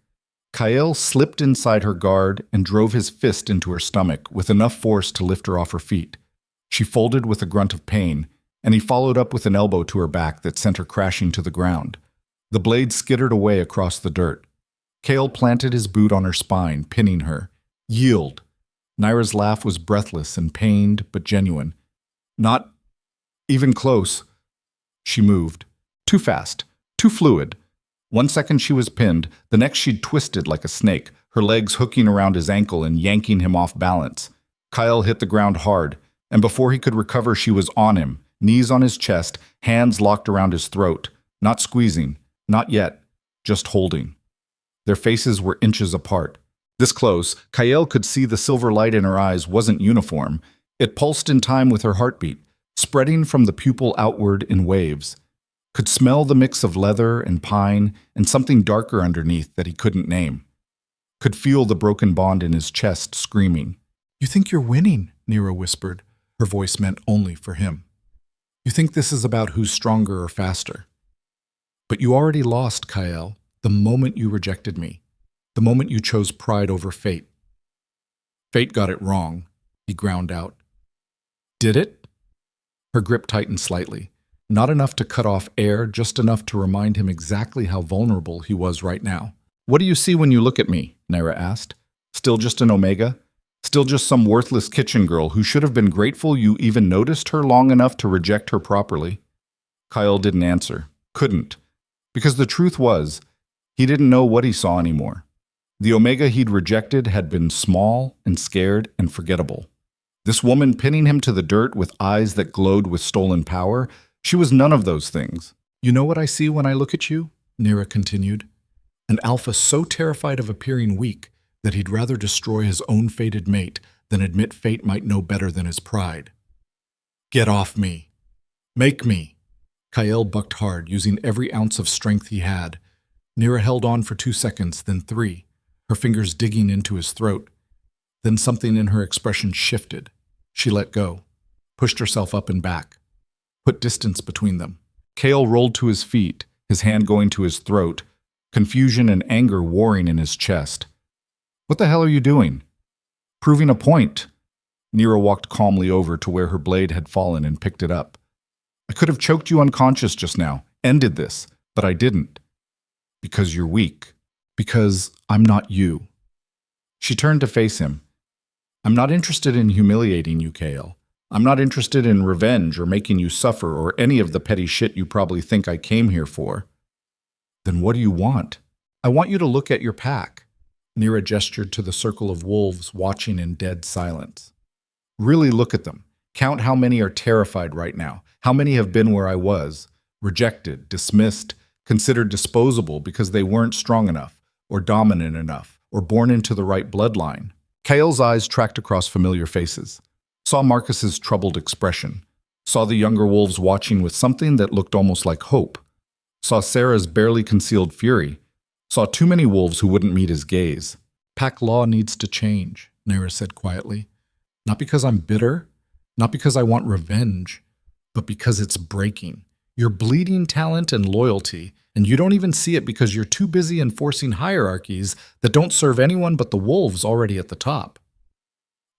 Kyle slipped inside her guard and drove his fist into her stomach with enough force to lift her off her feet. She folded with a grunt of pain, and he followed up with an elbow to her back that sent her crashing to the ground. The blade skittered away across the dirt. Kale planted his boot on her spine, pinning her. Yield. Nyra's laugh was breathless and pained, but genuine. Not even close. She moved. Too fast. Too fluid. 1 second she was pinned, the next she'd twisted like a snake, her legs hooking around his ankle and yanking him off balance. Kyle hit the ground hard, and before he could recover she was on him, knees on his chest, hands locked around his throat. Not squeezing. Not yet. Just holding. Their faces were inches apart. This close, Kyle could see the silver light in her eyes wasn't uniform. It pulsed in time with her heartbeat, spreading from the pupil outward in waves. Could smell the mix of leather and pine and something darker underneath that he couldn't name. Could feel the broken bond in his chest screaming. You think you're winning, Nyra whispered. Her voice meant only for him. You think this is about who's stronger or faster. But you already lost, Kyle, the moment you rejected me. The moment you chose pride over fate. Fate got it wrong, he ground out. Did it? Her grip tightened slightly. Not enough to cut off air, just enough to remind him exactly how vulnerable he was right now. What do you see when you look at me? Nyra asked. Still just an Omega? Still just some worthless kitchen girl who should have been grateful you even noticed her long enough to reject her properly? Kyle didn't answer. Couldn't. Because the truth was, he didn't know what he saw anymore. The Omega he'd rejected had been small and scared and forgettable. This woman pinning him to the dirt with eyes that glowed with stolen power, she was none of those things. You know what I see when I look at you? Nyra continued. An alpha so terrified of appearing weak that he'd rather destroy his own fated mate than admit fate might know better than his pride. Get off me. Make me. Kyle bucked hard, using every ounce of strength he had. Nyra held on for 2 seconds, then 3. Her fingers digging into his throat. Then something in her expression shifted. She let go, pushed herself up and back, put distance between them. Kale rolled to his feet, his hand going to his throat, confusion and anger warring in his chest. What the hell are you doing? Proving a point. Nyra walked calmly over to where her blade had fallen and picked it up. I could have choked you unconscious just now, ended this, but I didn't. Because you're weak. Because I'm not you. She turned to face him. I'm not interested in humiliating you, Kale. I'm not interested in revenge or making you suffer or any of the petty shit you probably think I came here for. Then what do you want? I want you to look at your pack. Nyra gestured to the circle of wolves watching in dead silence. Really look at them. Count how many are terrified right now. How many have been where I was. Rejected, dismissed, considered disposable because they weren't strong enough, or dominant enough, or born into the right bloodline. Kael's eyes tracked across familiar faces, saw Marcus's troubled expression, saw the younger wolves watching with something that looked almost like hope, saw Sarah's barely concealed fury, saw too many wolves who wouldn't meet his gaze. Pack law needs to change, Nyra said quietly. Not because I'm bitter, not because I want revenge, but because it's breaking. You're bleeding talent and loyalty, and you don't even see it because you're too busy enforcing hierarchies that don't serve anyone but the wolves already at the top.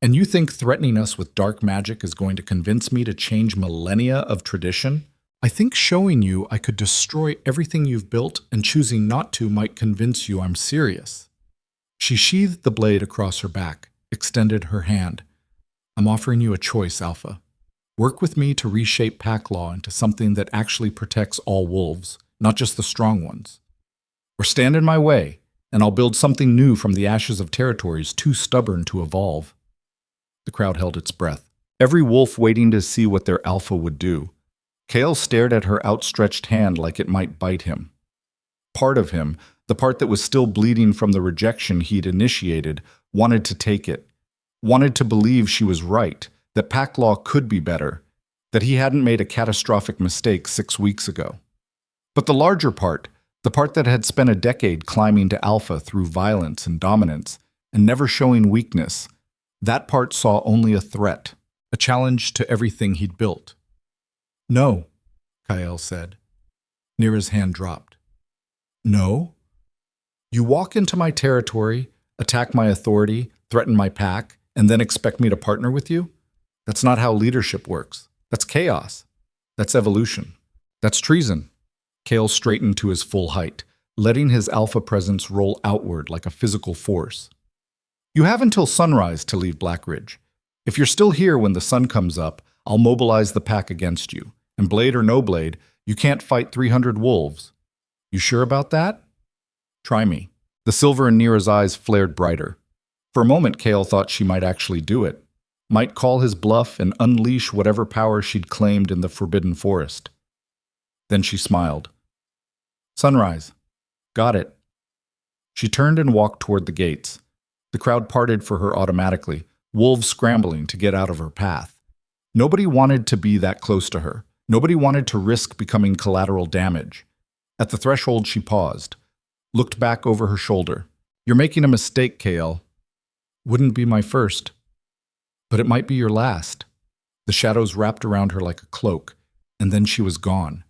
And you think threatening us with dark magic is going to convince me to change millennia of tradition? I think showing you I could destroy everything you've built and choosing not to might convince you I'm serious. She sheathed the blade across her back, extended her hand. I'm offering you a choice, Alpha. Work with me to reshape pack law into something that actually protects all wolves, not just the strong ones. Or stand in my way, and I'll build something new from the ashes of territories too stubborn to evolve. The crowd held its breath, every wolf waiting to see what their alpha would do. Kael stared at her outstretched hand like it might bite him. Part of him, the part that was still bleeding from the rejection he'd initiated, wanted to take it, wanted to believe she was right, that pack law could be better, that he hadn't made a catastrophic mistake 6 weeks ago. But the larger part, the part that had spent a decade climbing to alpha through violence and dominance, and never showing weakness, that part saw only a threat, a challenge to everything he'd built. No, Kael said. Nyra's hand dropped. No? You walk into my territory, attack my authority, threaten my pack, and then expect me to partner with you? That's not how leadership works. That's chaos. That's evolution. That's treason. Kael straightened to his full height, letting his alpha presence roll outward like a physical force. You have until sunrise to leave Blackridge. If you're still here when the sun comes up, I'll mobilize the pack against you. And blade or no blade, you can't fight 300 wolves. You sure about that? Try me. The silver in Nyra's eyes flared brighter. For a moment, Kael thought she might actually do it, might call his bluff and unleash whatever power she'd claimed in the Forbidden Forest. Then she smiled. Sunrise. Got it. She turned and walked toward the gates. The crowd parted for her automatically, wolves scrambling to get out of her path. Nobody wanted to be that close to her. Nobody wanted to risk becoming collateral damage. At the threshold, she paused, looked back over her shoulder. You're making a mistake, Kael. Wouldn't be my first, but it might be your last. The shadows wrapped around her like a cloak, and then she was gone,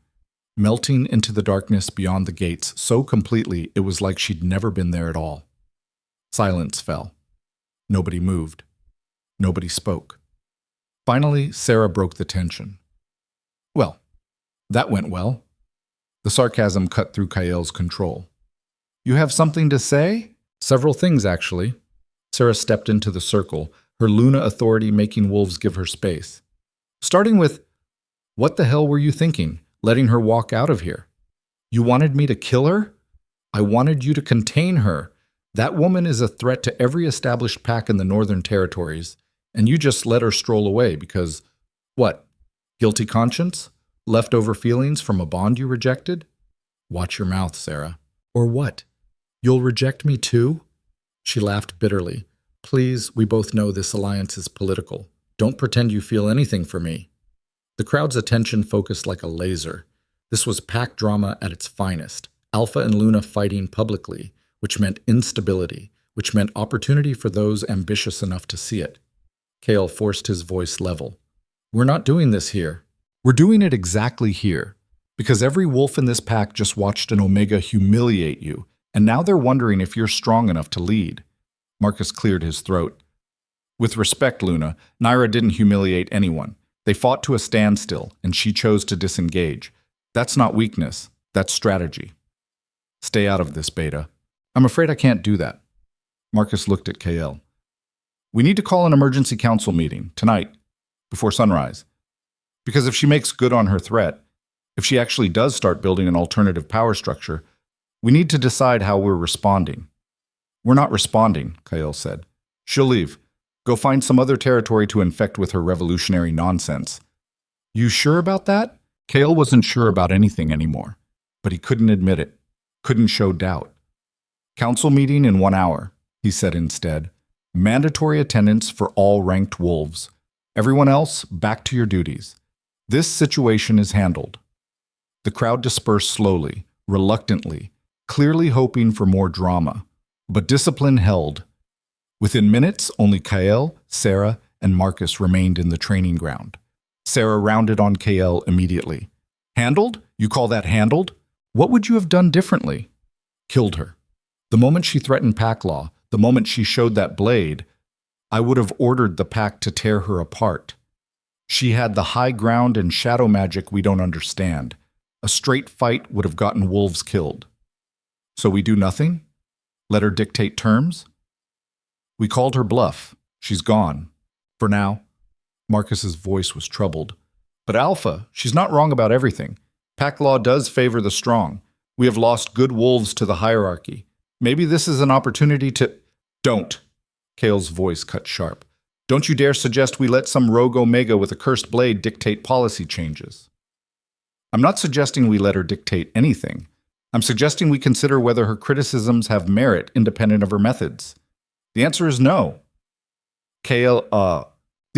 melting into the darkness beyond the gates so completely it was like she'd never been there at all. Silence fell. Nobody moved. Nobody spoke. Finally, Sarah broke the tension. Well, that went well. The sarcasm cut through Kael's control. You have something to say? Several things, actually. Sarah stepped into the circle, her Luna authority making wolves give her space. Starting with, what the hell were you thinking, letting her walk out of here? You wanted me to kill her? I wanted you to contain her. That woman is a threat to every established pack in the Northern Territories, and you just let her stroll away because, what, guilty conscience? Leftover feelings from a bond you rejected? Watch your mouth, Sarah. Or what? You'll reject me too? She laughed bitterly. Please, we both know this alliance is political. Don't pretend you feel anything for me. The crowd's attention focused like a laser. This was pack drama at its finest. Alpha and Luna fighting publicly, which meant instability, which meant opportunity for those ambitious enough to see it. Kael forced his voice level. We're not doing this here. We're doing it exactly here, because every wolf in this pack just watched an Omega humiliate you, and now they're wondering if you're strong enough to lead. Marcus cleared his throat. With respect, Luna, Nyra didn't humiliate anyone. They fought to a standstill, and she chose to disengage. That's not weakness, that's strategy. Stay out of this, Beta. I'm afraid I can't do that. Marcus looked at Kael. We need to call an emergency council meeting, tonight, before sunrise. Because if she makes good on her threat, if she actually does start building an alternative power structure, we need to decide how we're responding. We're not responding, Kael said. She'll leave. Go find some other territory to infect with her revolutionary nonsense. You sure about that? Kael wasn't sure about anything anymore. but he couldn't admit it, couldn't show doubt. Council meeting in 1 hour, he said instead. Mandatory attendance for all ranked wolves. Everyone else, back to your duties. This situation is handled. The crowd dispersed slowly, reluctantly, clearly hoping for more drama. But discipline held. Within minutes, only Kael, Sarah, and Marcus remained in the training ground. Sarah rounded on Kael immediately. Handled? You call that handled? What would you have done differently? Killed her. The moment she threatened pack law, the moment she showed that blade, I would have ordered the pack to tear her apart. She had the high ground and shadow magic we don't understand. A straight fight would have gotten wolves killed. So we do nothing? Let her dictate terms? We called her bluff. She's gone. For now. Marcus's voice was troubled. But Alpha, she's not wrong about everything. Pack law does favor the strong. We have lost good wolves to the hierarchy. Maybe this is an opportunity to— Don't. Kael's voice cut sharp. Don't you dare suggest we let some rogue Omega with a cursed blade dictate policy changes. I'm not suggesting we let her dictate anything. I'm suggesting we consider whether her criticisms have merit independent of her methods. The answer is no. The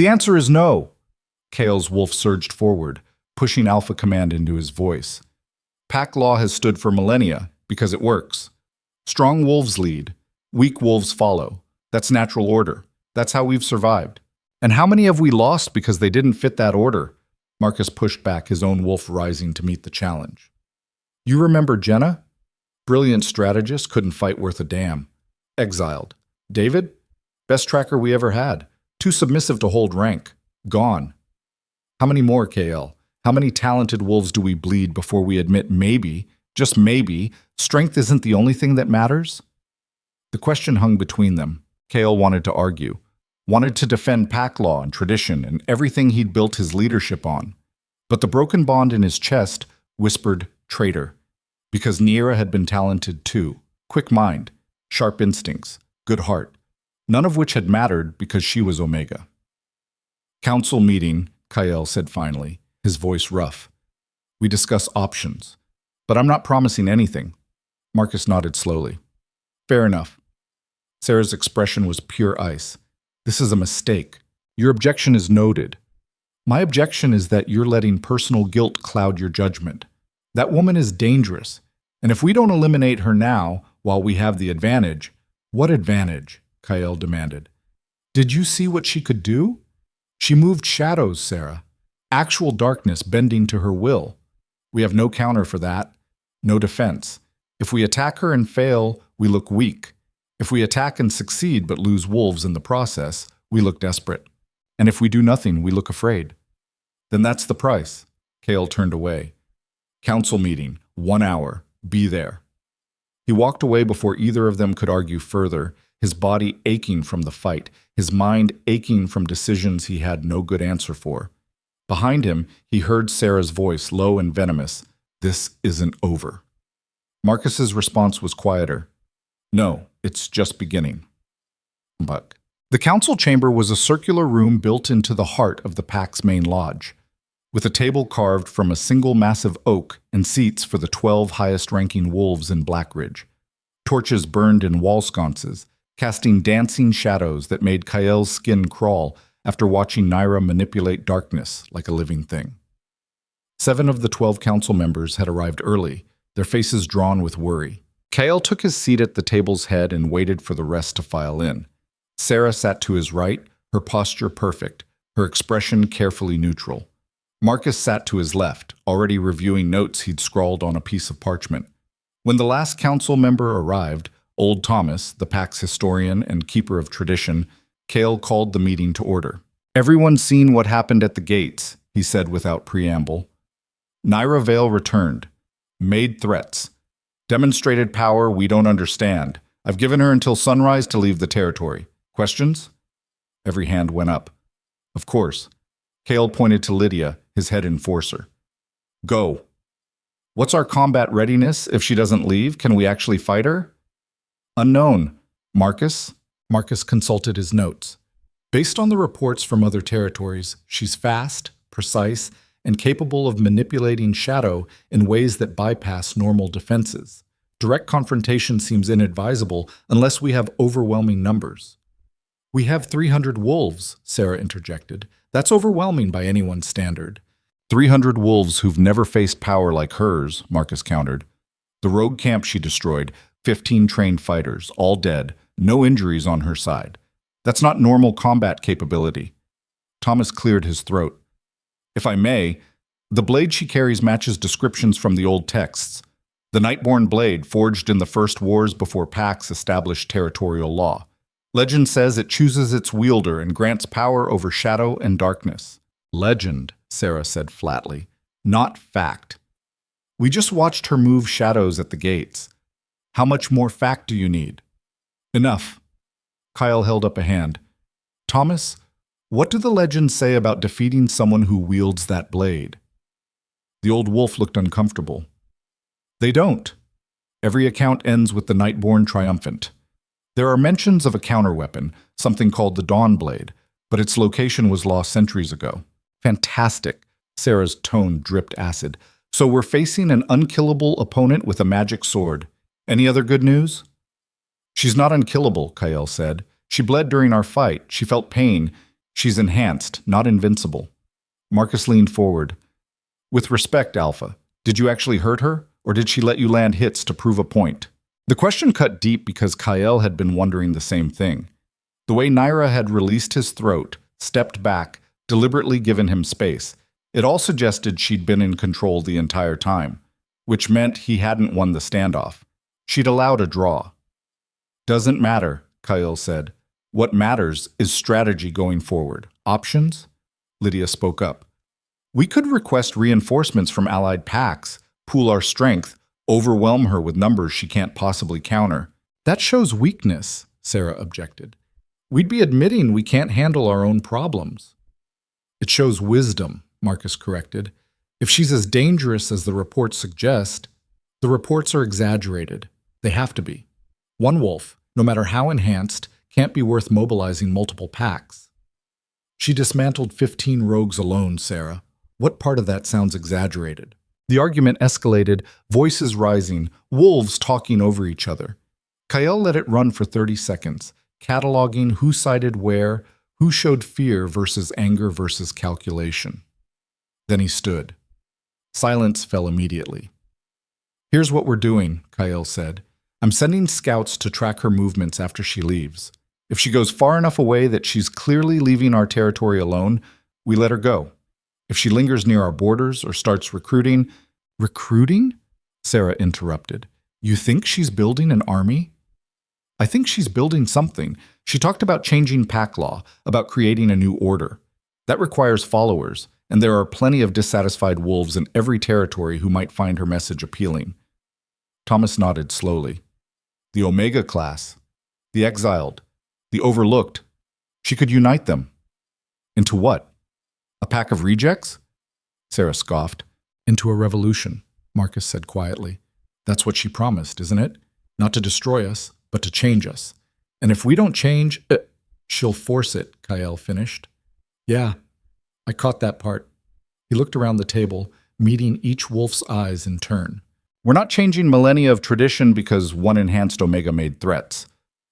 answer is no. Kael's wolf surged forward, pushing Alpha Command into his voice. Pack law has stood for millennia because it works. Strong wolves lead. Weak wolves follow. That's natural order. That's how we've survived. And how many have we lost because they didn't fit that order? Marcus pushed back, his own wolf rising to meet the challenge. You remember Jenna? Brilliant strategist, couldn't fight worth a damn. Exiled. David? Best tracker we ever had. Too submissive to hold rank. Gone. How many more, KL? How many talented wolves do we bleed before we admit maybe, just maybe, strength isn't the only thing that matters? The question hung between them. KL wanted to argue, wanted to defend pack law and tradition and everything he'd built his leadership on. But the broken bond in his chest whispered traitor, because Nyra had been talented too. Quick mind, sharp instincts, good heart, none of which had mattered because she was Omega. Council meeting, Kael said finally, his voice rough. We discuss options, but I'm not promising anything. Marcus nodded slowly. Fair enough. Sarah's expression was pure ice. This is a mistake. Your objection is noted. My objection is that you're letting personal guilt cloud your judgment. That woman is dangerous, and if we don't eliminate her now, while we have the advantage— What advantage? Kael demanded. Did you see what she could do? She moved shadows, Sarah. Actual darkness bending to her will. We have no counter for that. No defense. If we attack her and fail, we look weak. If we attack and succeed but lose wolves in the process, we look desperate. And if we do nothing, we look afraid. Then that's the price. Kael turned away. Council meeting, 1 hour. Be there. He walked away before either of them could argue further, his body aching from the fight, his mind aching from decisions he had no good answer for. Behind him, he heard Sarah's voice, low and venomous. This isn't over. Marcus's response was quieter. No, it's just beginning. But the council chamber was a circular room built into the heart of the pack's main lodge, with a table carved from a single massive oak and seats for the 12 highest-ranking wolves in Blackridge. Torches burned in wall sconces, casting dancing shadows that made Kael's skin crawl after watching Nyra manipulate darkness like a living thing. 7 of the 12 council members had arrived early, their faces drawn with worry. Kael took his seat at the table's head and waited for the rest to file in. Sarah sat to his right, her posture perfect, her expression carefully neutral. Marcus sat to his left, already reviewing notes he'd scrawled on a piece of parchment. When the last council member arrived, Old Thomas, the pack's historian and keeper of tradition, Kael called the meeting to order. Everyone's seen what happened at the gates, he said without preamble. Nyra Vale returned, made threats, demonstrated power we don't understand. I've given her until sunrise to leave the territory. Questions? Every hand went up. Of course. Kael pointed to Lydia, his head enforcer. Go. What's our combat readiness if she doesn't leave? Can we actually fight her? Unknown. Marcus? Marcus consulted his notes. Based on the reports from other territories, she's fast, precise, and capable of manipulating shadow in ways that bypass normal defenses. Direct confrontation seems inadvisable unless we have overwhelming numbers. We have 300 wolves, Sarah interjected. That's overwhelming by anyone's standard. 300 wolves who've never faced power like hers, Marcus countered. The rogue camp she destroyed, 15 trained fighters, all dead, no injuries on her side. That's not normal combat capability. Thomas cleared his throat. If I may, the blade she carries matches descriptions from the old texts. The Nightborn blade, forged in the first wars before Pax established territorial law. Legend says it chooses its wielder and grants power over shadow and darkness. Legend, Sarah said flatly, not fact. We just watched her move shadows at the gates. How much more fact do you need? Enough. Kyle held up a hand. Thomas, what do the legends say about defeating someone who wields that blade? The old wolf looked uncomfortable. They don't. Every account ends with the Nightborn triumphant. There are mentions of a counterweapon, something called the Dawn Blade, but its location was lost centuries ago. Fantastic. Sarah's tone dripped acid. So we're facing an unkillable opponent with a magic sword. Any other good news? She's not unkillable, Kyle said. She bled during our fight. She felt pain. She's enhanced, not invincible. Marcus leaned forward. With respect, Alpha, did you actually hurt her, or did she let you land hits to prove a point? The question cut deep because Kyle had been wondering the same thing. The way Nyra had released his throat, stepped back, deliberately given him space, it all suggested she'd been in control the entire time, which meant he hadn't won the standoff. She'd allowed a draw. Doesn't matter, Kyle said. What matters is strategy going forward. Options? Lydia spoke up. We could request reinforcements from allied packs, pool our strength, overwhelm her with numbers she can't possibly counter. That shows weakness, Sarah objected. We'd be admitting we can't handle our own problems. It shows wisdom, Marcus corrected. If she's as dangerous as the reports suggest, the reports are exaggerated. They have to be. One wolf, no matter how enhanced, can't be worth mobilizing multiple packs. She dismantled 15 rogues alone, Sarah. What part of that sounds exaggerated? The argument escalated, voices rising, wolves talking over each other. Kyle let it run for 30 seconds, cataloging who sided where, who showed fear versus anger versus calculation. Then he stood. Silence fell immediately. Here's what we're doing, Kyle said. I'm sending scouts to track her movements after she leaves. If she goes far enough away that she's clearly leaving our territory alone, we let her go. If she lingers near our borders or starts recruiting... Recruiting? Sarah interrupted. You think she's building an army? I think she's building something. She talked about changing pack law, about creating a new order. That requires followers, and there are plenty of dissatisfied wolves in every territory who might find her message appealing. Thomas nodded slowly. The Omega class, the exiled, the overlooked. She could unite them. Into what? A pack of rejects? Sarah scoffed. Into a revolution, Marcus said quietly. That's what she promised, isn't it? Not to destroy us, but to change us. And if we don't change, she'll force it, Kyle finished. Yeah, I caught that part. He looked around the table, meeting each wolf's eyes in turn. We're not changing millennia of tradition because one enhanced Omega made threats.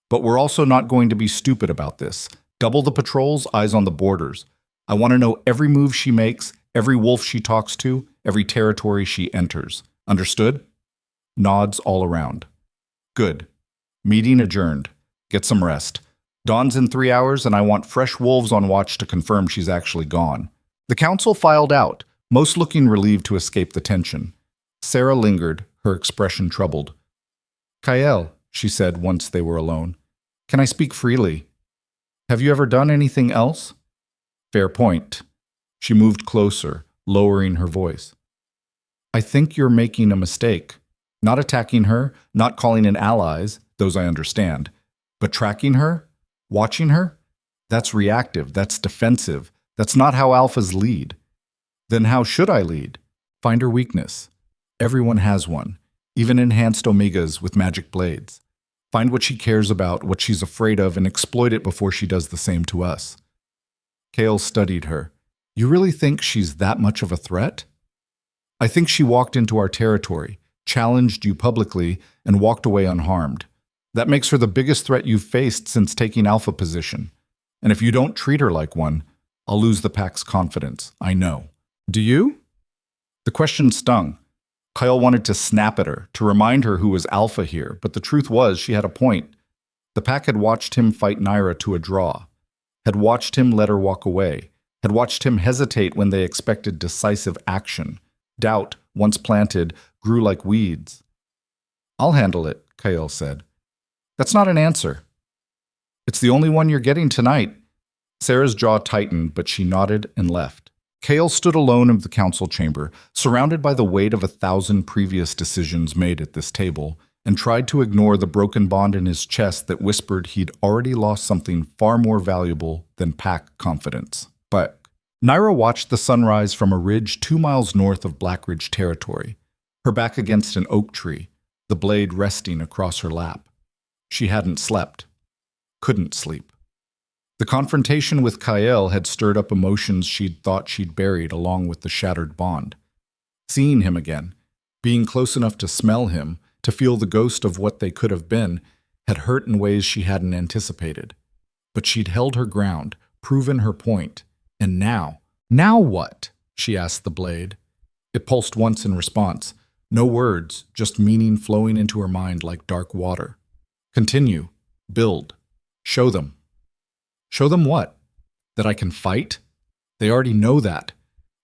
But we're also not going to be stupid about this. Double the patrols, eyes on the borders. I want to know every move she makes, every wolf she talks to, every territory she enters. Understood? Nods all around. Good. Meeting adjourned. Get some rest. Dawn's in 3 hours, and I want fresh wolves on watch to confirm she's actually gone. The council filed out, most looking relieved to escape the tension. Sarah lingered, her expression troubled. Kyle, she said once they were alone, can I speak freely? Have you ever done anything else? Fair point. She moved closer, lowering her voice. I think you're making a mistake. Not attacking her, not calling in allies, those I understand, but tracking her, watching her, that's reactive, that's defensive, that's not how alphas lead. Then how should I lead? Find her weakness. Everyone has one, even enhanced omegas with magic blades. Find what she cares about, what she's afraid of, and exploit it before she does the same to us. Kale studied her. You really think she's that much of a threat? I think she walked into our territory, challenged you publicly, and walked away unharmed. That makes her the biggest threat you've faced since taking alpha position. And if you don't treat her like one, I'll lose the pack's confidence. I know. Do you? The question stung. Kyle wanted to snap at her, to remind her who was alpha here, but the truth was she had a point. The pack had watched him fight Nyra to a draw, had watched him let her walk away, had watched him hesitate when they expected decisive action. Doubt, once planted, grew like weeds. I'll handle it, Kyle said. That's not an answer. It's the only one you're getting tonight. Sarah's jaw tightened, but she nodded and left. Kale stood alone in the council chamber, surrounded by the weight of 1,000 previous decisions made at this table, and tried to ignore the broken bond in his chest that whispered he'd already lost something far more valuable than pack confidence. But Nyra watched the sunrise from a ridge 2 miles north of Black Ridge territory, her back against an oak tree, the blade resting across her lap. She hadn't slept. Couldn't sleep. The confrontation with Kyle had stirred up emotions she'd thought she'd buried along with the shattered bond. Seeing him again, being close enough to smell him, to feel the ghost of what they could have been, had hurt in ways she hadn't anticipated. But she'd held her ground, proven her point. And now what? She asked the blade. It pulsed once in response. No words, just meaning flowing into her mind like dark water. Continue. Build. Show them. Show them what? That I can fight? They already know that.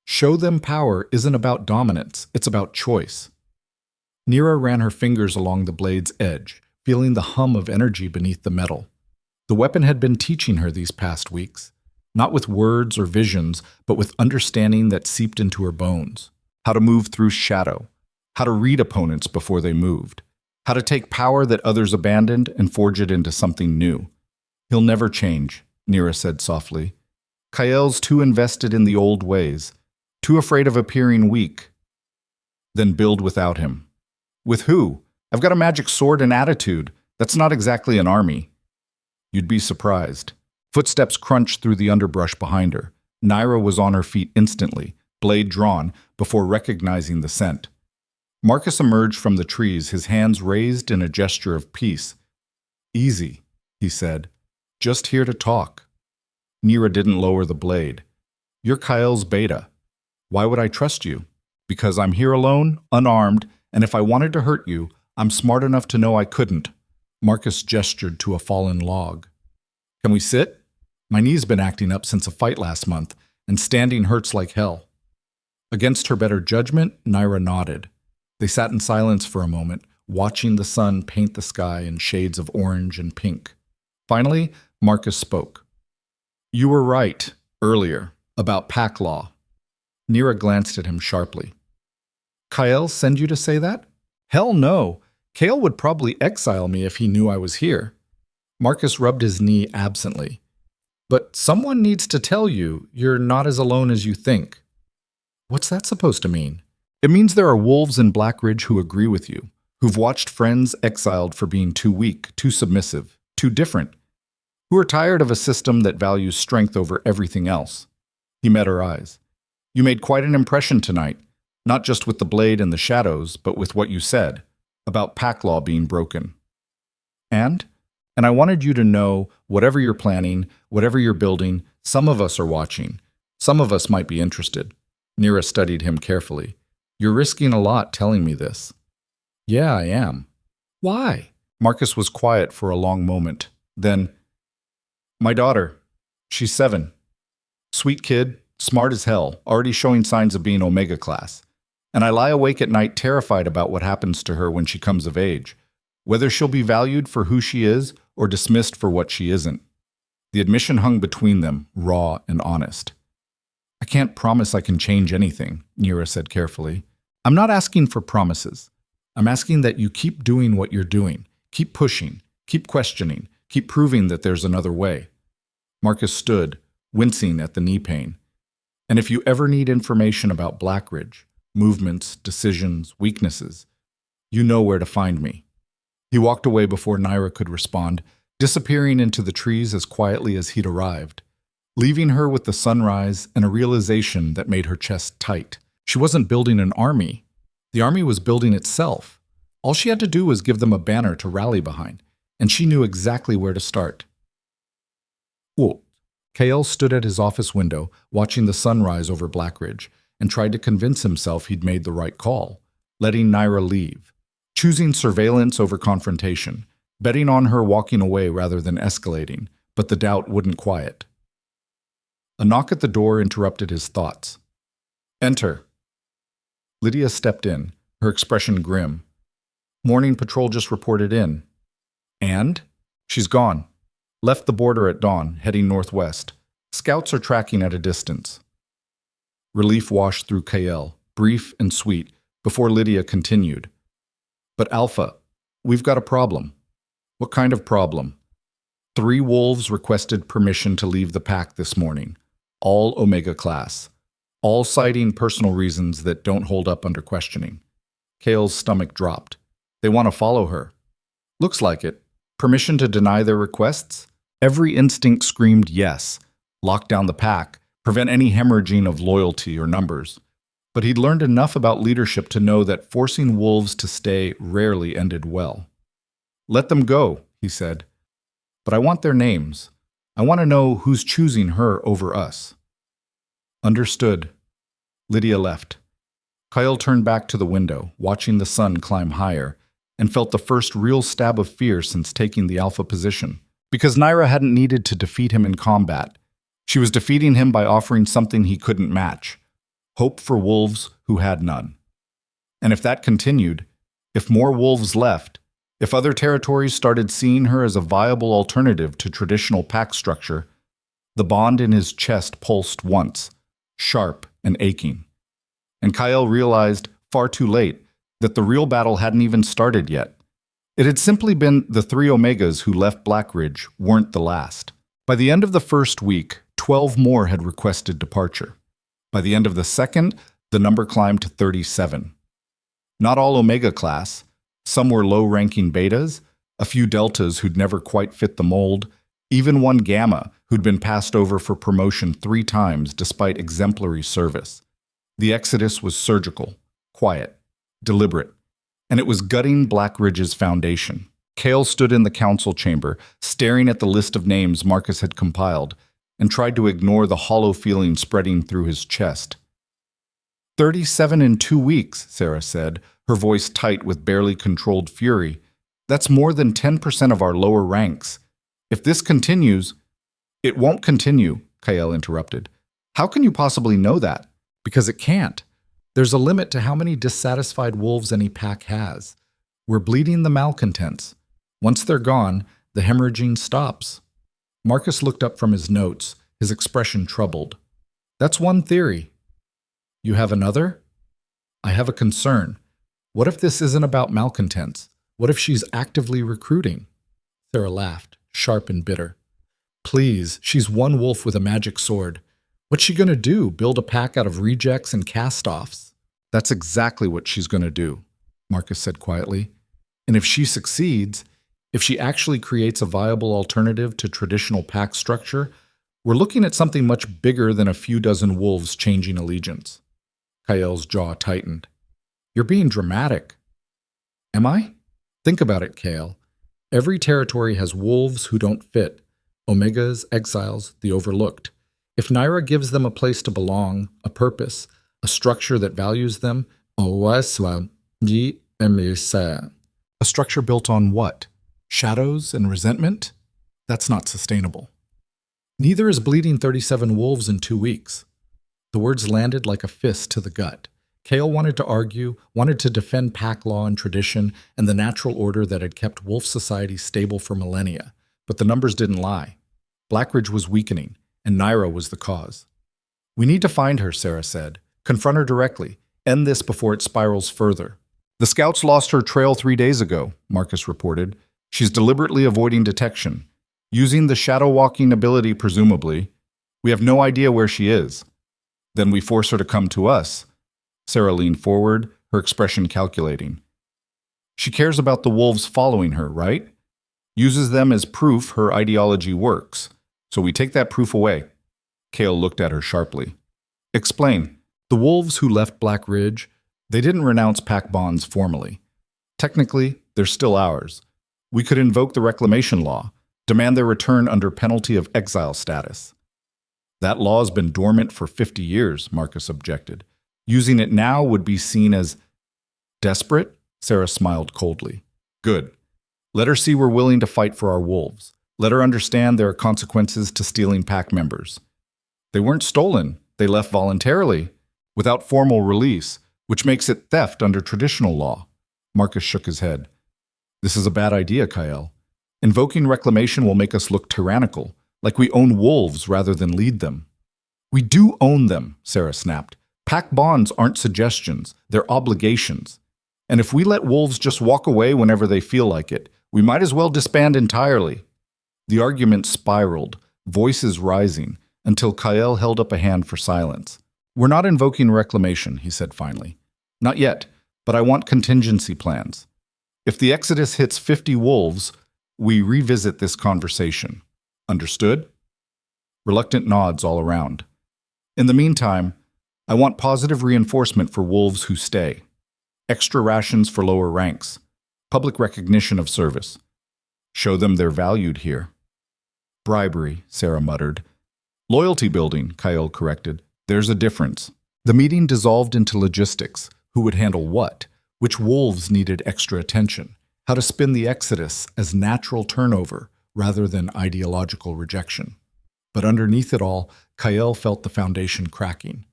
Show them power isn't about dominance, it's about choice. Nyra ran her fingers along the blade's edge, feeling the hum of energy beneath the metal. The weapon had been teaching her these past weeks, not with words or visions, but with understanding that seeped into her bones. How to move through shadow, how to read opponents before they moved, how to take power that others abandoned and forge it into something new. He'll never change, Nyra said softly. Kyle's too invested in the old ways, too afraid of appearing weak. Then build without him. With who? I've got a magic sword and attitude. That's not exactly an army. You'd be surprised. Footsteps crunched through the underbrush behind her. Nyra was on her feet instantly, blade drawn, before recognizing the scent. Marcus emerged from the trees, his hands raised in a gesture of peace. Easy, he said. Just here to talk. Nyra didn't lower the blade. You're Kyle's beta. Why would I trust you? Because I'm here alone, unarmed, and if I wanted to hurt you, I'm smart enough to know I couldn't. Marcus gestured to a fallen log. Can we sit? My knee's been acting up since a fight last month, and standing hurts like hell. Against her better judgment, Nyra nodded. They sat in silence for a moment, watching the sun paint the sky in shades of orange and pink. Finally, Marcus spoke. You were right, earlier, about pack law. Nyra glanced at him sharply. Kyle send you to say that? Hell no. Kale would probably exile me if he knew I was here. Marcus rubbed his knee absently. But someone needs to tell you you're not as alone as you think. What's that supposed to mean? It means there are wolves in Black Ridge who agree with you, who've watched friends exiled for being too weak, too submissive, too different, who are tired of a system that values strength over everything else. He met her eyes. You made quite an impression tonight, not just with the blade and the shadows, but with what you said, about pack law being broken. And I wanted you to know, whatever you're planning, whatever you're building, some of us are watching. Some of us might be interested. Nyra studied him carefully. You're risking a lot telling me this. Yeah, I am. Why? Marcus was quiet for a long moment. Then, my daughter, she's 7. Sweet kid, smart as hell, already showing signs of being Omega class. And I lie awake at night terrified about what happens to her when she comes of age, whether she'll be valued for who she is or dismissed for what she isn't. The admission hung between them, raw and honest. I can't promise I can change anything, Nyra said carefully. I'm not asking for promises. I'm asking that you keep doing what you're doing. Keep pushing. Keep questioning. Keep proving that there's another way. Marcus stood, wincing at the knee pain. And if you ever need information about Black Ridge, movements, decisions, weaknesses, you know where to find me. He walked away before Nyra could respond, disappearing into the trees as quietly as he'd arrived. leaving her with the sunrise and a realization that made her chest tight. She wasn't building an army. The army was building itself. All she had to do was give them a banner to rally behind, and she knew exactly where to start. Whoa. Kael stood at his office window, watching the sunrise over Blackridge, and tried to convince himself he'd made the right call, letting Nyra leave, choosing surveillance over confrontation, betting on her walking away rather than escalating, but the doubt wouldn't quiet. A knock at the door interrupted his thoughts. "Enter." Lydia stepped in, her expression grim. "Morning patrol just reported in." "And?" "She's gone. Left the border at dawn, heading northwest. Scouts are tracking at a distance." Relief washed through Kael, brief and sweet, before Lydia continued. "But Alpha, we've got a problem." "What kind of problem?" 3 wolves requested permission to leave the pack this morning, all Omega class, all citing personal reasons that don't hold up under questioning. Kael's stomach dropped. "They want to follow her." "Looks like it. Permission to deny their requests?" Every instinct screamed yes. Lock down the pack, prevent any hemorrhaging of loyalty or numbers. But he'd learned enough about leadership to know that forcing wolves to stay rarely ended well. "Let them go," he said. "But I want their names. I want to know who's choosing her over us." "Understood." Lydia left. Kyle turned back to the window, watching the sun climb higher, and felt the first real stab of fear since taking the alpha position. Because Nyra hadn't needed to defeat him in combat. She was defeating him by offering something he couldn't match: hope for wolves who had none. And if that continued, if more wolves left, if other territories started seeing her as a viable alternative to traditional pack structure, the bond in his chest pulsed once, sharp and aching. And Kyle realized, far too late, that the real battle hadn't even started yet. It had simply been the 3 Omegas who left Blackridge weren't the last. By the end of the first week, 12 more had requested departure. By the end of the second, the number climbed to 37. Not all Omega class. Some were low-ranking betas, a few deltas who'd never quite fit the mold, even one gamma who'd been passed over for promotion 3 times despite exemplary service. The exodus was surgical, quiet, deliberate, and it was gutting Blackridge's foundation. Kael stood in the council chamber, staring at the list of names Marcus had compiled, and tried to ignore the hollow feeling spreading through his chest. 37 in 2 weeks, Sarah said, her voice tight with barely controlled fury. "That's more than 10% of our lower ranks. If this continues—" "It won't continue," Kael interrupted. "How can you possibly know that?" "Because it can't. There's a limit to how many dissatisfied wolves any pack has. We're bleeding the malcontents. Once they're gone, the hemorrhaging stops." Marcus looked up from his notes, his expression troubled. "That's one theory." "You have another?" "I have a concern. What if this isn't about malcontents? What if she's actively recruiting?" Sarah laughed, sharp and bitter. "Please, she's one wolf with a magic sword. What's she going to do, build a pack out of rejects and cast-offs?" "That's exactly what she's going to do," Marcus said quietly. "And if she succeeds, if she actually creates a viable alternative to traditional pack structure, we're looking at something much bigger than a few dozen wolves changing allegiance." Kael's jaw tightened. "You're being dramatic." "Am I? Think about it, Kael. Every territory has wolves who don't fit. Omegas, exiles, the overlooked. If Nyra gives them a place to belong, a purpose, a structure that values them, a structure built on what? Shadows and resentment? That's not sustainable. Neither is bleeding 37 wolves in 2 weeks. The words landed like a fist to the gut. Kael wanted to argue, wanted to defend pack law and tradition and the natural order that had kept wolf society stable for millennia. But the numbers didn't lie. Blackridge was weakening, and Nyra was the cause. "We need to find her," Sarah said. "Confront her directly. End this before it spirals further." "The scouts lost her trail 3 days ago," Marcus reported. "She's deliberately avoiding detection. Using the shadow-walking ability, presumably. We have no idea where she is. Then we force her to come to us." Sarah leaned forward, her expression calculating. "She cares about the wolves following her, right? Uses them as proof her ideology works. So we take that proof away. Kale looked at her sharply. Explain. The wolves who left Black Ridge, they didn't renounce pack bonds formally. Technically, they're still ours. We could invoke the reclamation law, demand their return under penalty of exile status. That law's been dormant for 50 years, Marcus objected. Using it now would be seen as desperate, Sarah smiled coldly. Good. Let her see we're willing to fight for our wolves. Let her understand there are consequences to stealing pack members. They weren't stolen. They left voluntarily, without formal release, which makes it theft under traditional law. Marcus shook his head. This is a bad idea, Kyle. Invoking reclamation will make us look tyrannical, like we own wolves rather than lead them. We do own them, Sarah snapped. Pack bonds aren't suggestions, they're obligations. And if we let wolves just walk away whenever they feel like it, we might as well disband entirely. The argument spiraled, voices rising, until Kyle held up a hand for silence. We're not invoking reclamation, he said finally. Not yet, but I want contingency plans. If the Exodus hits 50 wolves, we revisit this conversation. Understood? Reluctant nods all around. In the meantime, I want positive reinforcement for wolves who stay. Extra rations for lower ranks. Public recognition of service. Show them they're valued here. Bribery, Sarah muttered. Loyalty building, Kyle corrected. There's a difference. The meeting dissolved into logistics. Who would handle what? Which wolves needed extra attention? How to spin the Exodus as natural turnover rather than ideological rejection. But underneath it all, Kyle felt the foundation cracking,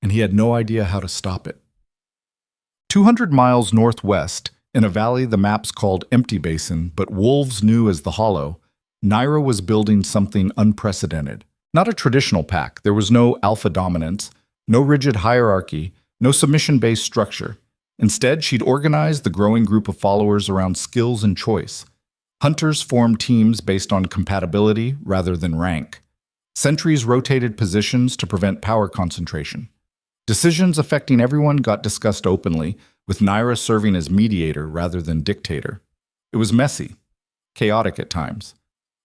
and he had no idea how to stop it. 200 miles northwest, in a valley the maps called Empty Basin, but wolves knew as the Hollow, Nyra was building something unprecedented. Not a traditional pack. There was no alpha dominance, no rigid hierarchy, no submission-based structure. Instead, she'd organized the growing group of followers around skills and choice. Hunters formed teams based on compatibility rather than rank. Sentries rotated positions to prevent power concentration. Decisions affecting everyone got discussed openly, with Nyra serving as mediator rather than dictator. It was messy, chaotic at times,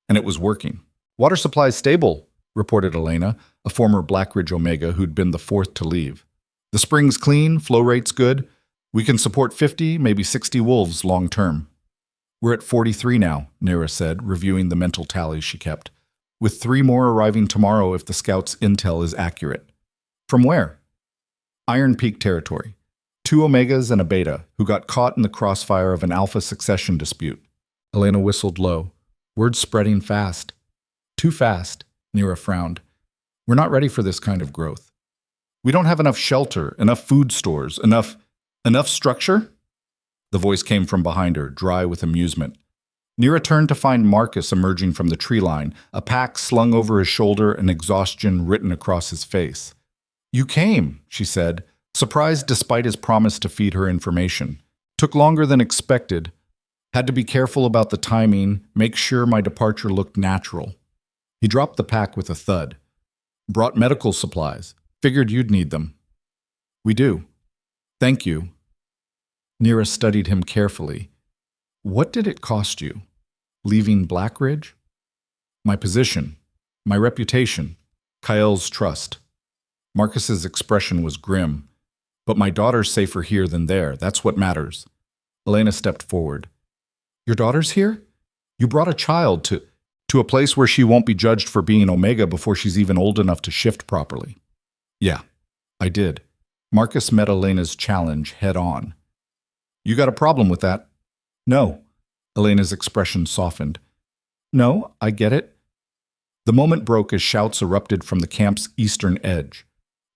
and it was working. Water supply's stable, reported Elena, a former Blackridge Omega who'd been the fourth to leave. The spring's clean, flow rate's good. We can support 50, maybe 60 wolves long term. We're at 43 now, Nyra said, reviewing the mental tallies she kept, with 3 more arriving tomorrow if the scouts' intel is accurate. From where? Iron Peak territory. 2 Omegas and a Beta, who got caught in the crossfire of an Alpha succession dispute. Elena whistled low. Word's spreading fast. Too fast, Nyra frowned. We're not ready for this kind of growth. We don't have enough shelter, enough food stores, enough structure? The voice came from behind her, dry with amusement. Nyra turned to find Marcus emerging from the tree line, a pack slung over his shoulder and exhaustion written across his face. You came, she said, surprised despite his promise to feed her information. Took longer than expected. Had to be careful about the timing, make sure my departure looked natural. He dropped the pack with a thud. Brought medical supplies. Figured you'd need them. We do. Thank you. Nyra studied him carefully. What did it cost you? Leaving Blackridge? My position. My reputation. Kyle's trust. Marcus's expression was grim. But my daughter's safer here than there. That's what matters. Elena stepped forward. Your daughter's here? You brought a child to a place where she won't be judged for being Omega before she's even old enough to shift properly. Yeah, I did. Marcus met Elena's challenge head on. You got a problem with that? No. Elena's expression softened. No, I get it. The moment broke as shouts erupted from the camp's eastern edge.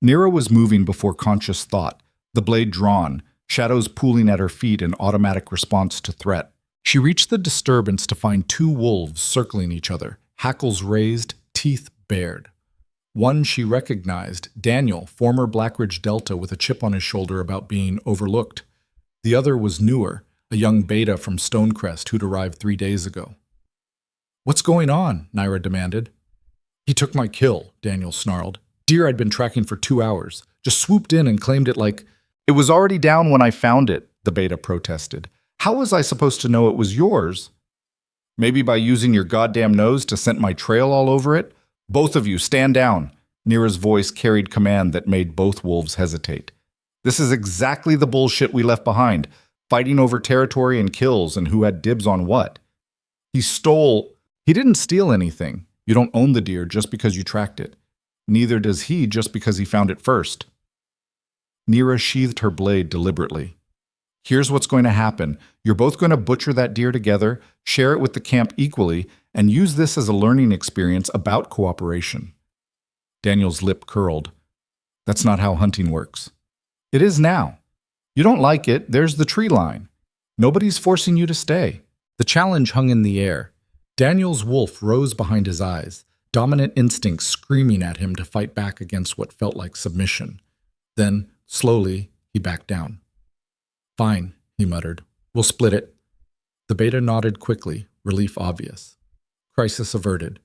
Nyra was moving before conscious thought, the blade drawn, shadows pooling at her feet in automatic response to threat. She reached the disturbance to find 2 wolves circling each other, hackles raised, teeth bared. One she recognized, Daniel, former Blackridge Delta with a chip on his shoulder about being overlooked. The other was newer, a young Beta from Stonecrest who'd arrived 3 days ago. What's going on? Nyra demanded. He took my kill, Daniel snarled. Deer I'd been tracking for 2 hours. Just swooped in and claimed it like... It was already down when I found it, the Beta protested. How was I supposed to know it was yours? Maybe by using your goddamn nose to scent my trail all over it? Both of you, stand down. Nyra's voice carried command that made both wolves hesitate. This is exactly the bullshit we left behind, fighting over territory and kills and who had dibs on what. He didn't steal anything. You don't own the deer just because you tracked it. Neither does he just because he found it first. Nyra sheathed her blade deliberately. Here's what's going to happen. You're both going to butcher that deer together, share it with the camp equally, and use this as a learning experience about cooperation. Daniel's lip curled. That's not how hunting works. It is now. You don't like it, there's the tree line. Nobody's forcing you to stay. The challenge hung in the air. Daniel's wolf rose behind his eyes, dominant instincts screaming at him to fight back against what felt like submission. Then, slowly, he backed down. Fine, he muttered. We'll split it. The beta nodded quickly, relief obvious. Crisis averted.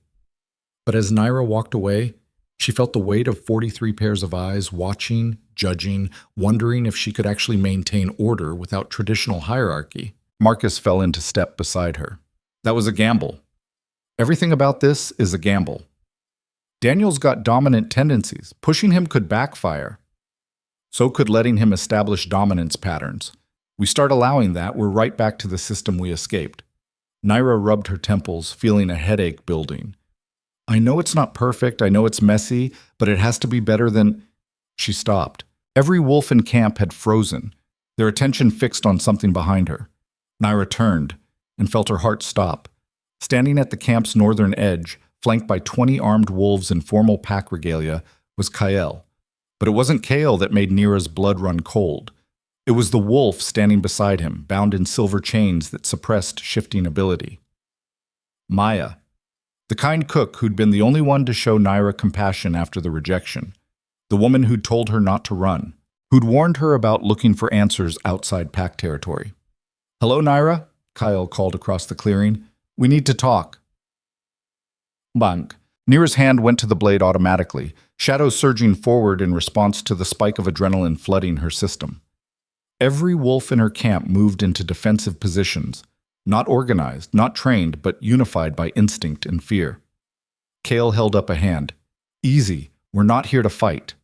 But as Nyra walked away, she felt the weight of 43 pairs of eyes watching, judging, wondering if she could actually maintain order without traditional hierarchy. Marcus fell into step beside her. That was a gamble. Everything about this is a gamble. Daniel's got dominant tendencies. Pushing him could backfire. So could letting him establish dominance patterns. We start allowing that, we're right back to the system we escaped. Nyra rubbed her temples, feeling a headache building. I know it's not perfect, I know it's messy, but it has to be better than... She stopped. Every wolf in camp had frozen, their attention fixed on something behind her. Nyra turned and felt her heart stop. Standing at the camp's northern edge, flanked by 20 armed wolves in formal pack regalia, was Kael. But it wasn't Kael that made Nyra's blood run cold. It was the wolf standing beside him, bound in silver chains that suppressed shifting ability. Maya, the kind cook who'd been the only one to show Nyra compassion after the rejection. The woman who'd told her not to run, who'd warned her about looking for answers outside pack territory. Hello, Nyra, Kael called across the clearing. We need to talk. Bunk. Nyra's hand went to the blade automatically, shadows surging forward in response to the spike of adrenaline flooding her system. Every wolf in her camp moved into defensive positions, not organized, not trained, but unified by instinct and fear. Kael held up a hand. Easy, we're not here to fight.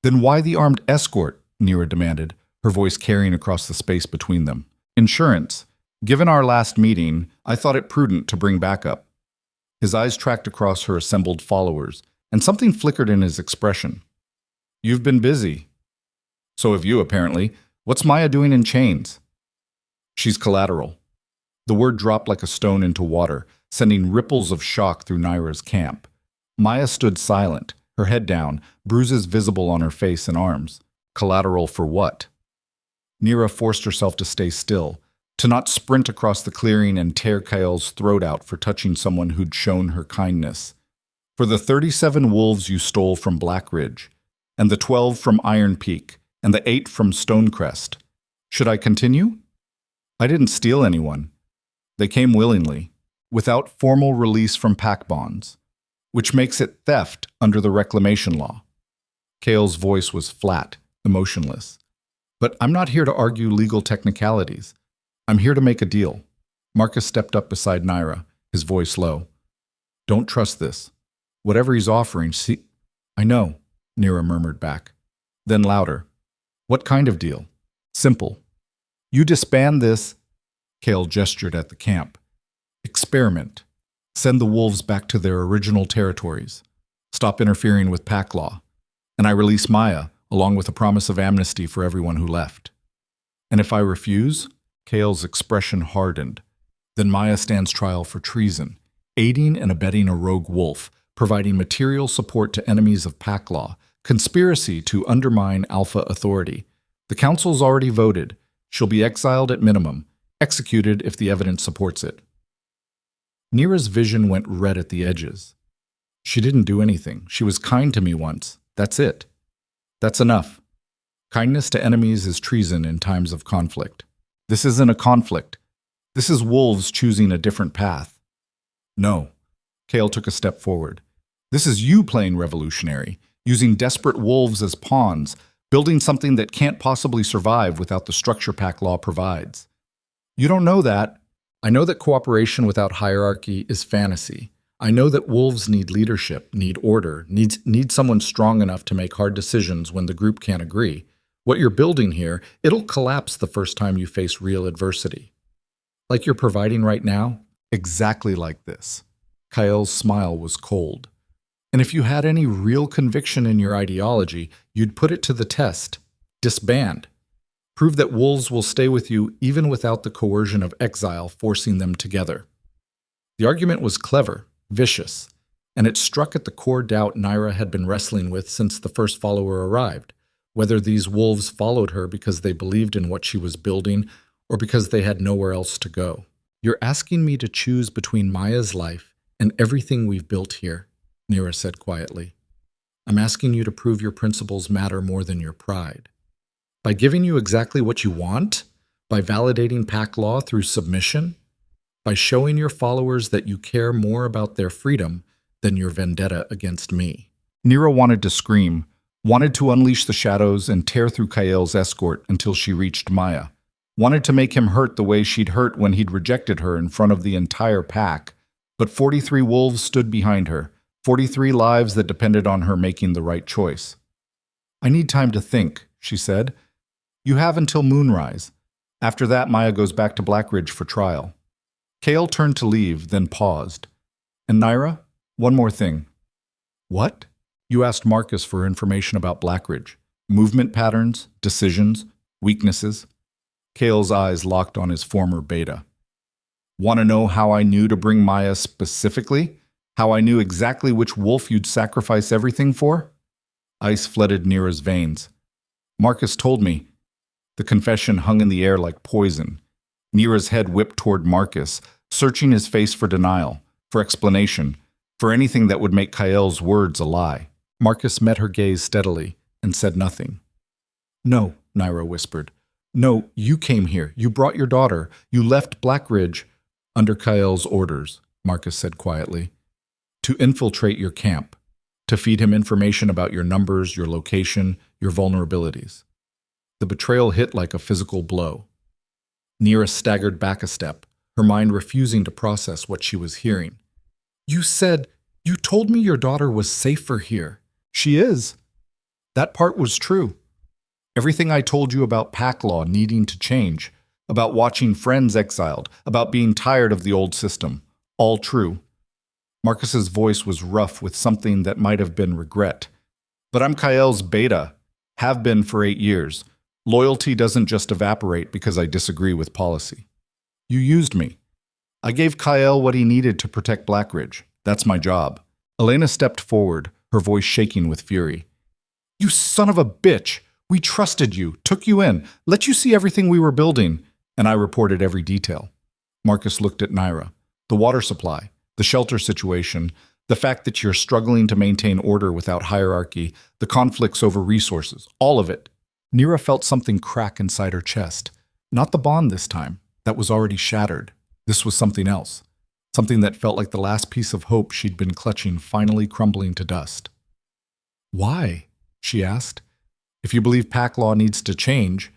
Then why the armed escort? Nyra demanded, her voice carrying across the space between them. Insurance. Given our last meeting, I thought it prudent to bring backup. His eyes tracked across her assembled followers, and something flickered in his expression. You've been busy. So have you, apparently. What's Maya doing in chains? She's collateral. The word dropped like a stone into water, sending ripples of shock through Nyra's camp. Maya stood silent, her head down, bruises visible on her face and arms. Collateral for what? Nyra forced herself to stay still, to not sprint across the clearing and tear Kael's throat out for touching someone who'd shown her kindness. For the 37 wolves you stole from Black Ridge, and the 12 from Iron Peak, and the 8 from Stonecrest. Should I continue? I didn't steal anyone. They came willingly, without formal release from pack bonds, which makes it theft under the reclamation law. Kael's voice was flat, emotionless. But I'm not here to argue legal technicalities. I'm here to make a deal. Marcus stepped up beside Nyra, his voice low. Don't trust this. Whatever he's offering, see... I know, Nyra murmured back. Then louder. What kind of deal? Simple. You disband this... Kael gestured at the camp. Experiment. Send the wolves back to their original territories. Stop interfering with pack law. And I release Maya, along with a promise of amnesty for everyone who left. And if I refuse... Kael's expression hardened. Then Maya stands trial for treason, aiding and abetting a rogue wolf, providing material support to enemies of pack law, conspiracy to undermine alpha authority. The council's already voted. She'll be exiled at minimum, executed if the evidence supports it. Nyra's vision went red at the edges. She didn't do anything. She was kind to me once. That's it. That's enough. Kindness to enemies is treason in times of conflict. This isn't a conflict. This is wolves choosing a different path. No. Kael took a step forward. This is you playing revolutionary, using desperate wolves as pawns, building something that can't possibly survive without the structure pack law provides. You don't know that. I know that cooperation without hierarchy is fantasy. I know that wolves need leadership, need order, need someone strong enough to make hard decisions when the group can't agree. What you're building here, it'll collapse the first time you face real adversity. Like you're providing right now? Exactly like this. Kael's smile was cold. And if you had any real conviction in your ideology, you'd put it to the test. Disband. Prove that wolves will stay with you even without the coercion of exile forcing them together. The argument was clever, vicious, and it struck at the core doubt Nyra had been wrestling with since the first follower arrived, whether these wolves followed her because they believed in what she was building or because they had nowhere else to go. You're asking me to choose between Maya's life and everything we've built here, Nyra said quietly. I'm asking you to prove your principles matter more than your pride. By giving you exactly what you want? By validating pack law through submission? By showing your followers that you care more about their freedom than your vendetta against me. Nyra wanted to scream, wanted to unleash the shadows and tear through Kael's escort until she reached Maya. Wanted to make him hurt the way she'd hurt when he'd rejected her in front of the entire pack. But 43 wolves stood behind her, 43 lives that depended on her making the right choice. I need time to think, she said. You have until moonrise. After that, Maya goes back to Blackridge for trial. Kael turned to leave, then paused. And Nyra, one more thing. What? You asked Marcus for information about Blackridge. Movement patterns, decisions, weaknesses. Kael's eyes locked on his former beta. Want to know how I knew to bring Maya specifically? How I knew exactly which wolf you'd sacrifice everything for? Ice flooded Nyra's veins. Marcus told me. The confession hung in the air like poison. Nyra's head whipped toward Marcus, searching his face for denial, for explanation, for anything that would make Kael's words a lie. Marcus met her gaze steadily and said nothing. No, Nyra whispered. No, you came here. You brought your daughter. You left Blackridge under Kael's orders, Marcus said quietly. To infiltrate your camp, to feed him information about your numbers, your location, your vulnerabilities. The betrayal hit like a physical blow. Nyra staggered back a step, her mind refusing to process what she was hearing. You told me your daughter was safer here. She is. That part was true. Everything I told you about pack law needing to change, about watching friends exiled, about being tired of the old system, all true. Marcus's voice was rough with something that might have been regret. But I'm Kael's beta, have been for 8 years. Loyalty doesn't just evaporate because I disagree with policy. You used me. I gave Kael what he needed to protect Blackridge. That's my job. Elena stepped forward, her voice shaking with fury. You son of a bitch! We trusted you, took you in, let you see everything we were building, and I reported every detail. Marcus looked at Nyra. The water supply, the shelter situation, the fact that you're struggling to maintain order without hierarchy, the conflicts over resources, all of it. Nyra felt something crack inside her chest. Not the bond this time. That was already shattered. This was something else. Something that felt like the last piece of hope she'd been clutching finally crumbling to dust. Why? She asked. If you believe pack law needs to change,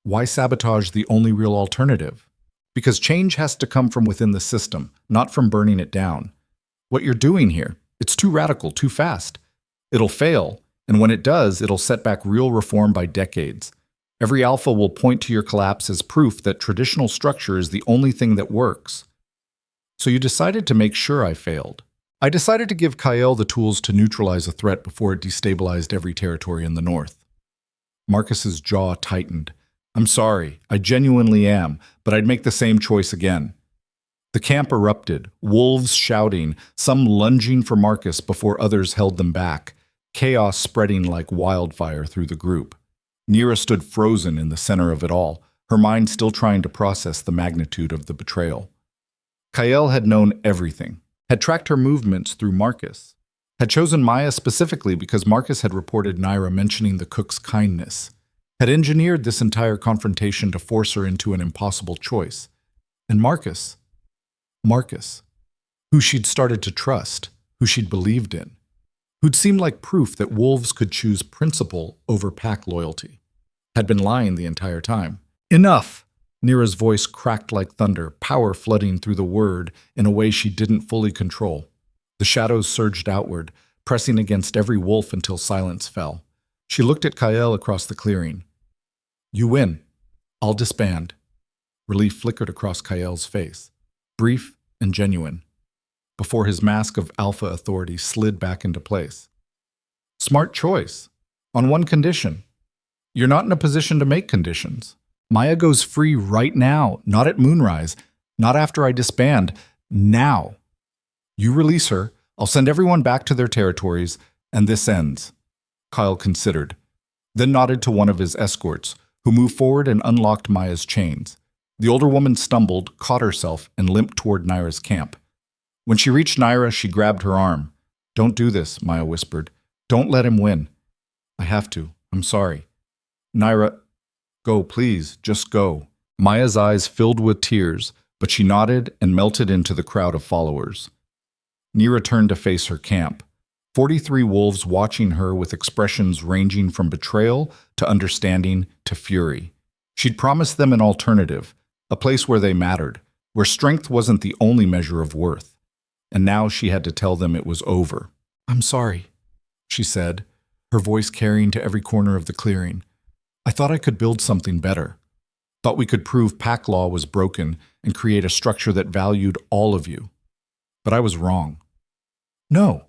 why sabotage the only real alternative? Because change has to come from within the system, not from burning it down. What you're doing here, it's too radical, too fast. It'll fail. And when it does, it'll set back real reform by decades. Every alpha will point to your collapse as proof that traditional structure is the only thing that works. So you decided to make sure I failed. I decided to give Kael the tools to neutralize a threat before it destabilized every territory in the north. Marcus's jaw tightened. I'm sorry, I genuinely am, but I'd make the same choice again. The camp erupted, wolves shouting, some lunging for Marcus before others held them back. Chaos spreading like wildfire through the group. Nyra stood frozen in the center of it all, her mind still trying to process the magnitude of the betrayal. Kael had known everything, had tracked her movements through Marcus, had chosen Maya specifically because Marcus had reported Nyra mentioning the cook's kindness, had engineered this entire confrontation to force her into an impossible choice. And Marcus, who she'd started to trust, who she'd believed in, who'd seemed like proof that wolves could choose principle over pack loyalty, had been lying the entire time. Enough! Nyra's voice cracked like thunder, power flooding through the word in a way she didn't fully control. The shadows surged outward, pressing against every wolf until silence fell. She looked at Kael across the clearing. You win. I'll disband. Relief flickered across Kael's face, brief and genuine, before his mask of alpha authority slid back into place. Smart choice. On one condition. You're not in a position to make conditions. Maya goes free right now, not at moonrise, not after I disband, now. You release her, I'll send everyone back to their territories, and this ends. Kyle considered, then nodded to one of his escorts, who moved forward and unlocked Maya's chains. The older woman stumbled, caught herself, and limped toward Nyra's camp. When she reached Nyra, she grabbed her arm. Don't do this, Maya whispered. Don't let him win. I have to. I'm sorry. Nyra, go, please, just go. Maya's eyes filled with tears, but she nodded and melted into the crowd of followers. Nyra turned to face her camp, 43 wolves watching her with expressions ranging from betrayal to understanding to fury. She'd promised them an alternative, a place where they mattered, where strength wasn't the only measure of worth. And now she had to tell them it was over. I'm sorry, she said, her voice carrying to every corner of the clearing. I thought I could build something better. Thought we could prove pack law was broken and create a structure that valued all of you. But I was wrong. No,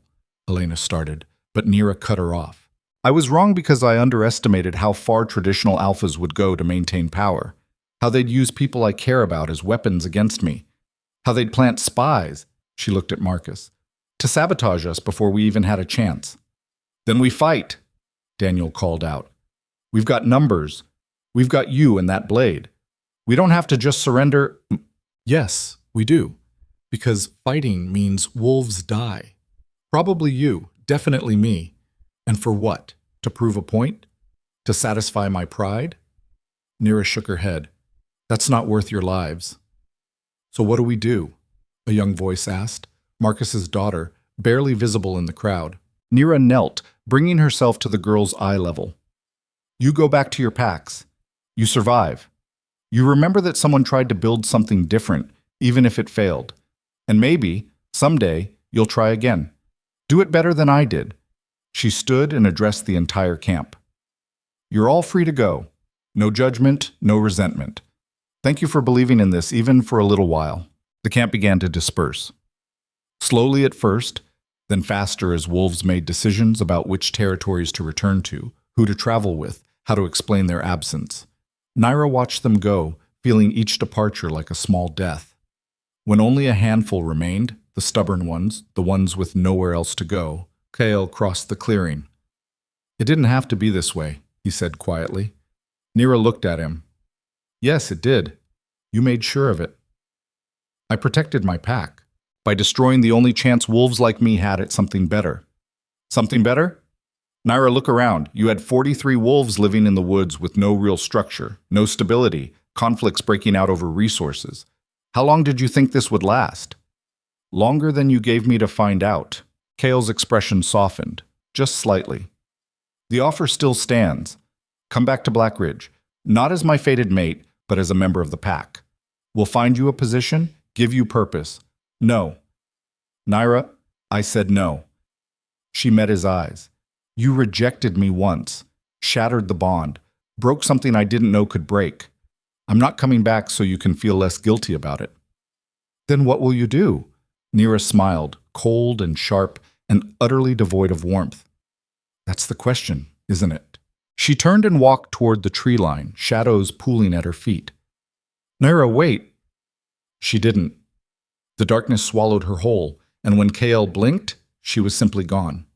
Elena started, but Nyra cut her off. I was wrong because I underestimated how far traditional alphas would go to maintain power, how they'd use people I care about as weapons against me, how they'd plant spies, she looked at Marcus, to sabotage us before we even had a chance. Then we fight, Daniel called out. We've got numbers. We've got you and that blade. We don't have to just surrender. Yes, we do. Because fighting means wolves die. Probably you, definitely me. And for what? To prove a point? To satisfy my pride? Nyra shook her head. That's not worth your lives. So what do we do? A young voice asked, Marcus's daughter, barely visible in the crowd. Nyra knelt, bringing herself to the girl's eye level. You go back to your packs. You survive. You remember that someone tried to build something different, even if it failed. And maybe, someday, you'll try again. Do it better than I did. She stood and addressed the entire camp. You're all free to go. No judgment, no resentment. Thank you for believing in this, even for a little while. The camp began to disperse. Slowly at first, then faster as wolves made decisions about which territories to return to, who to travel with, how to explain their absence. Nyra watched them go, feeling each departure like a small death. When only a handful remained, the stubborn ones, the ones with nowhere else to go, Kael crossed the clearing. It didn't have to be this way, he said quietly. Nyra looked at him. Yes, it did. You made sure of it. I protected my pack by destroying the only chance wolves like me had at something better. Something better? Nyra, look around. You had 43 wolves living in the woods with no real structure, no stability, conflicts breaking out over resources. How long did you think this would last? Longer than you gave me to find out. Kael's expression softened, just slightly. The offer still stands. Come back to Black Ridge, not as my fated mate, but as a member of the pack. We'll find you a position, give you purpose. No. Nyra, I said no. She met his eyes. You rejected me once, shattered the bond, broke something I didn't know could break. I'm not coming back so you can feel less guilty about it. Then what will you do? Nyra smiled, cold and sharp and utterly devoid of warmth. That's the question, isn't it? She turned and walked toward the tree line, shadows pooling at her feet. Nyra, wait. She didn't. The darkness swallowed her whole, and when Kael blinked, she was simply gone,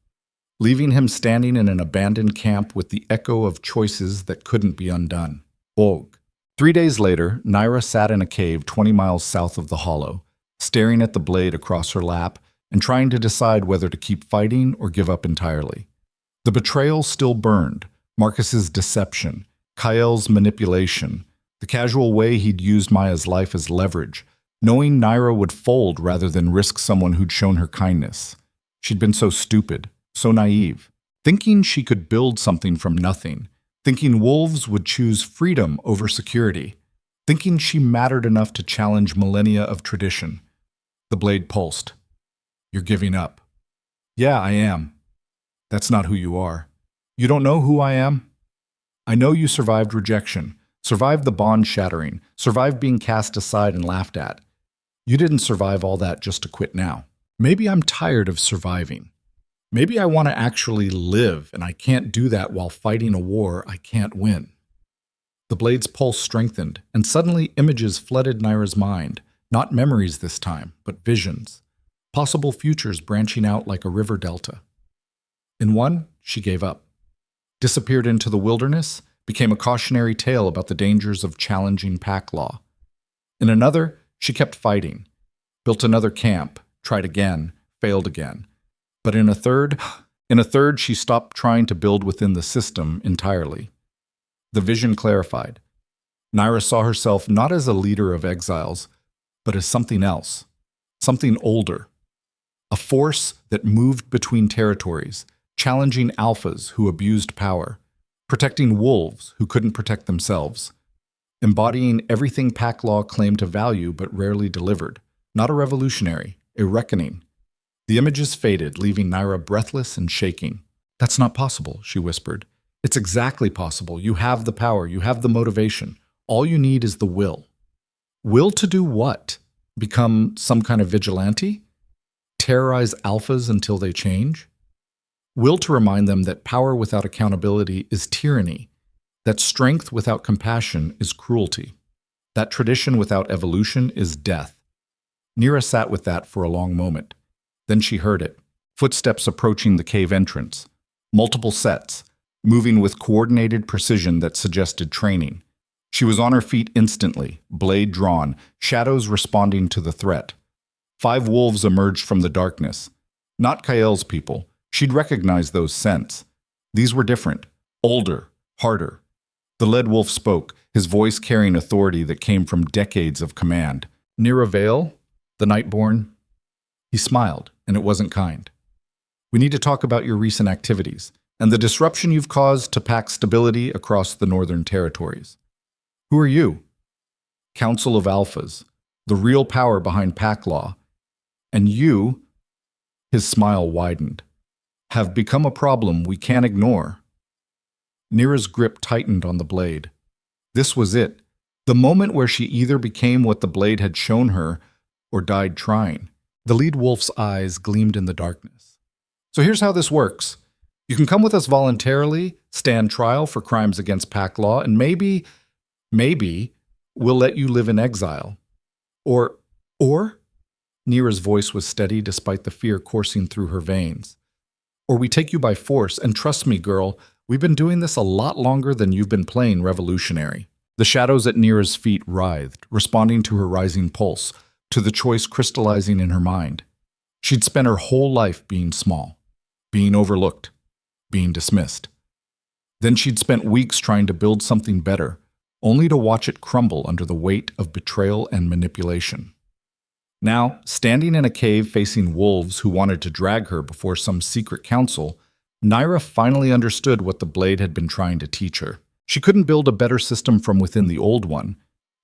leaving him standing in an abandoned camp with the echo of choices that couldn't be undone. Og. 3 days later, Nyra sat in a cave 20 miles south of the hollow, staring at the blade across her lap and trying to decide whether to keep fighting or give up entirely. The betrayal still burned, Marcus's deception, Kael's manipulation, the casual way he'd used Maya's life as leverage, knowing Nyra would fold rather than risk someone who'd shown her kindness. She'd been so stupid, so naive, thinking she could build something from nothing, thinking wolves would choose freedom over security, thinking she mattered enough to challenge millennia of tradition. The blade pulsed. You're giving up. Yeah, I am. That's not who you are. You don't know who I am? I know you survived rejection, survived the bond shattering, survived being cast aside and laughed at. You didn't survive all that just to quit now. Maybe I'm tired of surviving. Maybe I want to actually live, and I can't do that while fighting a war I can't win. The blade's pulse strengthened, and suddenly images flooded Nyra's mind. Not memories this time, but visions. Possible futures branching out like a river delta. In one, she gave up. Disappeared into the wilderness, became a cautionary tale about the dangers of challenging pack law. In another, she kept fighting. Built another camp, tried again, failed again. But in a third, she stopped trying to build within the system entirely. The vision clarified. Nyra saw herself not as a leader of exiles, but as something else, something older. A force that moved between territories, challenging alphas who abused power, protecting wolves who couldn't protect themselves, embodying everything pack law claimed to value but rarely delivered. Not a revolutionary, a reckoning. The images faded, leaving Nyra breathless and shaking. That's not possible, she whispered. It's exactly possible. You have the power. You have the motivation. All you need is the will. Will to do what? Become some kind of vigilante? Terrorize alphas until they change? Will to remind them that power without accountability is tyranny, that strength without compassion is cruelty, that tradition without evolution is death. Nyra sat with that for a long moment. Then she heard it. Footsteps approaching the cave entrance. Multiple sets, moving with coordinated precision that suggested training. She was on her feet instantly, blade drawn, shadows responding to the threat. 5 wolves emerged from the darkness. Not Kael's people. She'd recognized those scents. These were different, older, harder. The lead wolf spoke, his voice carrying authority that came from decades of command. Nyra Vale, the Nightborn. He smiled, and it wasn't kind. We need to talk about your recent activities and the disruption you've caused to pack stability across the northern territories. Who are you? Council of Alphas, the real power behind pack law. And you, his smile widened, have become a problem we can't ignore. Nyra's grip tightened on the blade. This was it, the moment where she either became what the blade had shown her or died trying. The lead wolf's eyes gleamed in the darkness. So here's how this works. You can come with us voluntarily, stand trial for crimes against pack law, and maybe we'll let you live in exile. Or? Nyra's voice was steady despite the fear coursing through her veins. Or we take you by force, and trust me, girl, we've been doing this a lot longer than you've been playing revolutionary. The shadows at Nyra's feet writhed, responding to her rising pulse, to the choice crystallizing in her mind. She'd spent her whole life being small, being overlooked, being dismissed. Then she'd spent weeks trying to build something better, only to watch it crumble under the weight of betrayal and manipulation. Now, standing in a cave facing wolves who wanted to drag her before some secret council, Nyra finally understood what the blade had been trying to teach her. She couldn't build a better system from within the old one.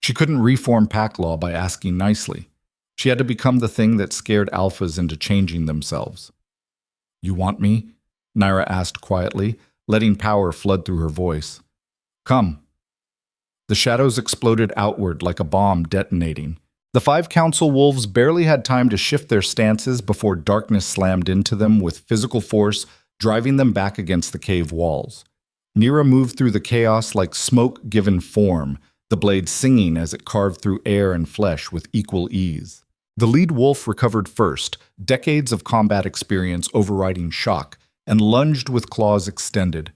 She couldn't reform pack law by asking nicely. She had to become the thing that scared alphas into changing themselves. You want me? Nyra asked quietly, letting power flood through her voice. Come. The shadows exploded outward like a bomb detonating. The 5 council wolves barely had time to shift their stances before darkness slammed into them with physical force, driving them back against the cave walls. Nyra moved through the chaos like smoke given form, the blade singing as it carved through air and flesh with equal ease. The lead wolf recovered first, decades of combat experience overriding shock, and lunged with claws extended.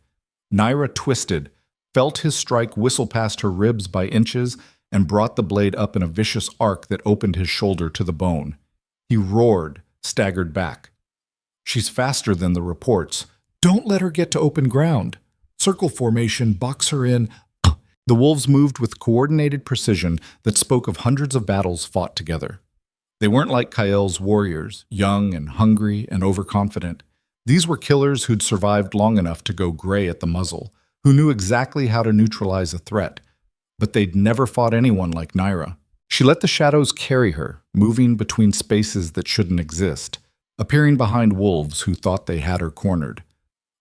Nyra twisted, felt his strike whistle past her ribs by inches, and brought the blade up in a vicious arc that opened his shoulder to the bone. He roared, staggered back. She's faster than the reports. Don't let her get to open ground. Circle formation, box her in. The wolves moved with coordinated precision that spoke of hundreds of battles fought together. They weren't like Kael's warriors, young and hungry and overconfident. These were killers who'd survived long enough to go gray at the muzzle, who knew exactly how to neutralize a threat. But they'd never fought anyone like Nyra. She let the shadows carry her, moving between spaces that shouldn't exist, appearing behind wolves who thought they had her cornered.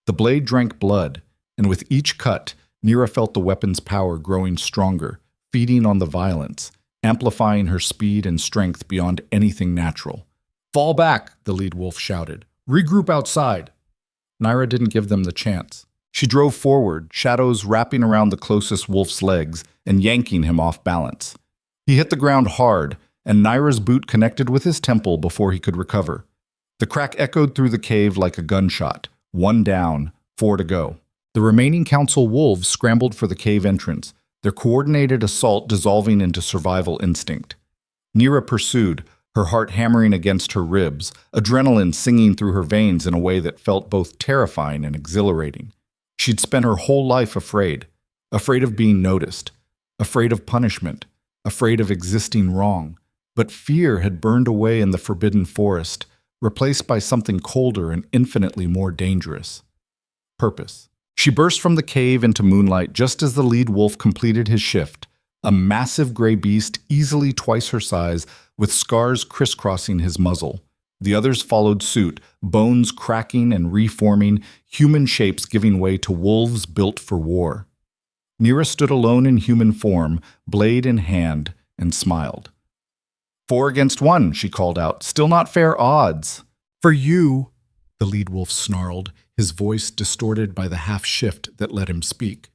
The blade drank blood, and with each cut, Nyra felt the weapon's power growing stronger, feeding on the violence, amplifying her speed and strength beyond anything natural. "Fall back," the lead wolf shouted. "Regroup outside." Nyra didn't give them the chance. She drove forward, shadows wrapping around the closest wolf's legs and yanking him off balance. He hit the ground hard, and Nyra's boot connected with his temple before he could recover. The crack echoed through the cave like a gunshot. 1 down, 4 to go. The remaining council wolves scrambled for the cave entrance, their coordinated assault dissolving into survival instinct. Nyra pursued, her heart hammering against her ribs, adrenaline singing through her veins in a way that felt both terrifying and exhilarating. She'd spent her whole life afraid of being noticed, afraid of punishment, afraid of existing wrong. But fear had burned away in the forbidden forest, replaced by something colder and infinitely more dangerous. Purpose. She burst from the cave into moonlight just as the lead wolf completed his shift, a massive gray beast easily twice her size, with scars crisscrossing his muzzle. The others followed suit, bones cracking and reforming, human shapes giving way to wolves built for war. Nyra stood alone in human form, blade in hand, and smiled. 4 against 1, she called out. "Still not fair odds." "For you," the lead wolf snarled, his voice distorted by the half-shift that let him speak.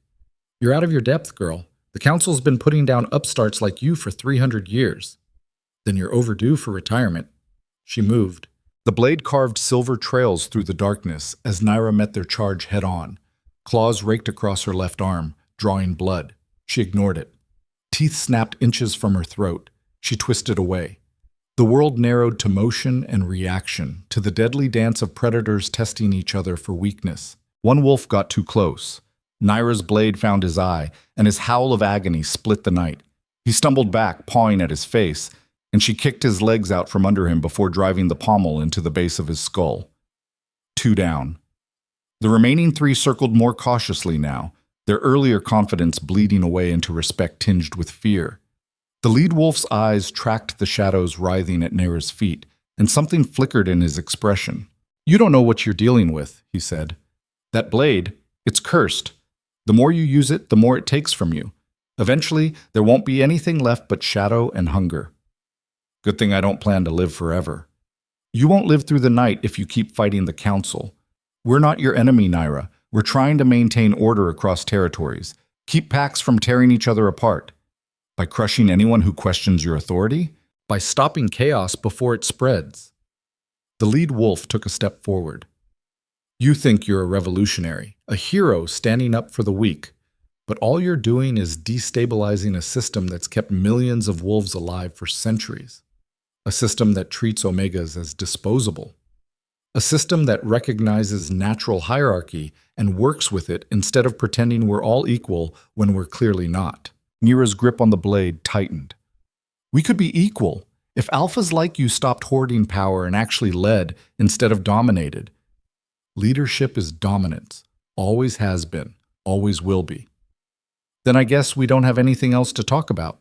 "You're out of your depth, girl. The council's been putting down upstarts like you for 300 years. Then you're overdue for retirement." She moved. The blade carved silver trails through the darkness as Nyra met their charge head-on. Claws raked across her left arm, drawing blood. She ignored it. Teeth snapped inches from her throat. She twisted away. The world narrowed to motion and reaction, to the deadly dance of predators testing each other for weakness. One wolf got too close. Nyra's blade found his eye, and his howl of agony split the night. He stumbled back, pawing at his face, and she kicked his legs out from under him before driving the pommel into the base of his skull. 2 down. The remaining 3 circled more cautiously now, their earlier confidence bleeding away into respect tinged with fear. The lead wolf's eyes tracked the shadows writhing at Nyra's feet, and something flickered in his expression. "You don't know what you're dealing with," he said. "That blade, it's cursed. The more you use it, the more it takes from you. Eventually, there won't be anything left but shadow and hunger. Good thing I don't plan to live forever. You won't live through the night if you keep fighting the council. We're not your enemy, Nyra. We're trying to maintain order across territories. Keep packs from tearing each other apart. By crushing anyone who questions your authority? By stopping chaos before it spreads." The lead wolf took a step forward. "You think you're a revolutionary, a hero standing up for the weak, but all you're doing is destabilizing a system that's kept millions of wolves alive for centuries. A system that treats omegas as disposable. A system that recognizes natural hierarchy and works with it instead of pretending we're all equal when we're clearly not." Nyra's grip on the blade tightened. "We could be equal if alphas like you stopped hoarding power and actually led instead of dominated. Leadership is dominance. Always has been. Always will be." "Then I guess we don't have anything else to talk about."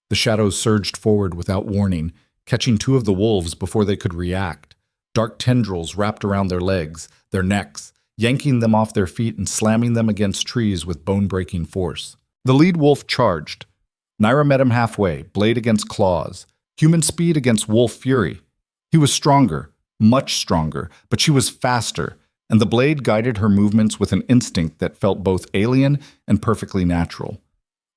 The shadows surged forward without warning, catching 2 of the wolves before they could react. Dark tendrils wrapped around their legs, their necks, yanking them off their feet and slamming them against trees with bone-breaking force. The lead wolf charged. Nyra met him halfway, blade against claws, human speed against wolf fury. He was stronger, much stronger, but she was faster, and the blade guided her movements with an instinct that felt both alien and perfectly natural.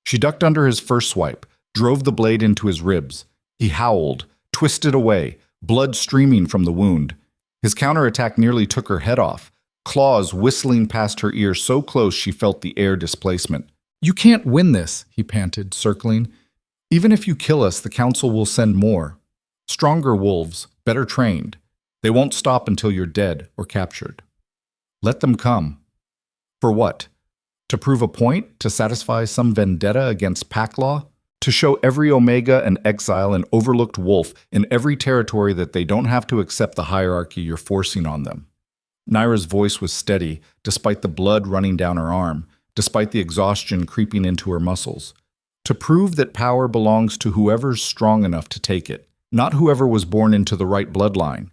She ducked under his first swipe, drove the blade into his ribs. He howled, twisted away, blood streaming from the wound. His counterattack nearly took her head off, claws whistling past her ear so close she felt the air displacement. "You can't win this," he panted, circling. "Even if you kill us, the council will send more. Stronger wolves, better trained. They won't stop until you're dead or captured. Let them come." For what? To prove a point? To satisfy some vendetta against pack law? To show every Omega an exile and overlooked wolf in every territory that they don't have to accept the hierarchy you're forcing on them? Nyra's voice was steady, despite the blood running down her arm, despite the exhaustion creeping into her muscles. To prove that power belongs to whoever's strong enough to take it, not whoever was born into the right bloodline.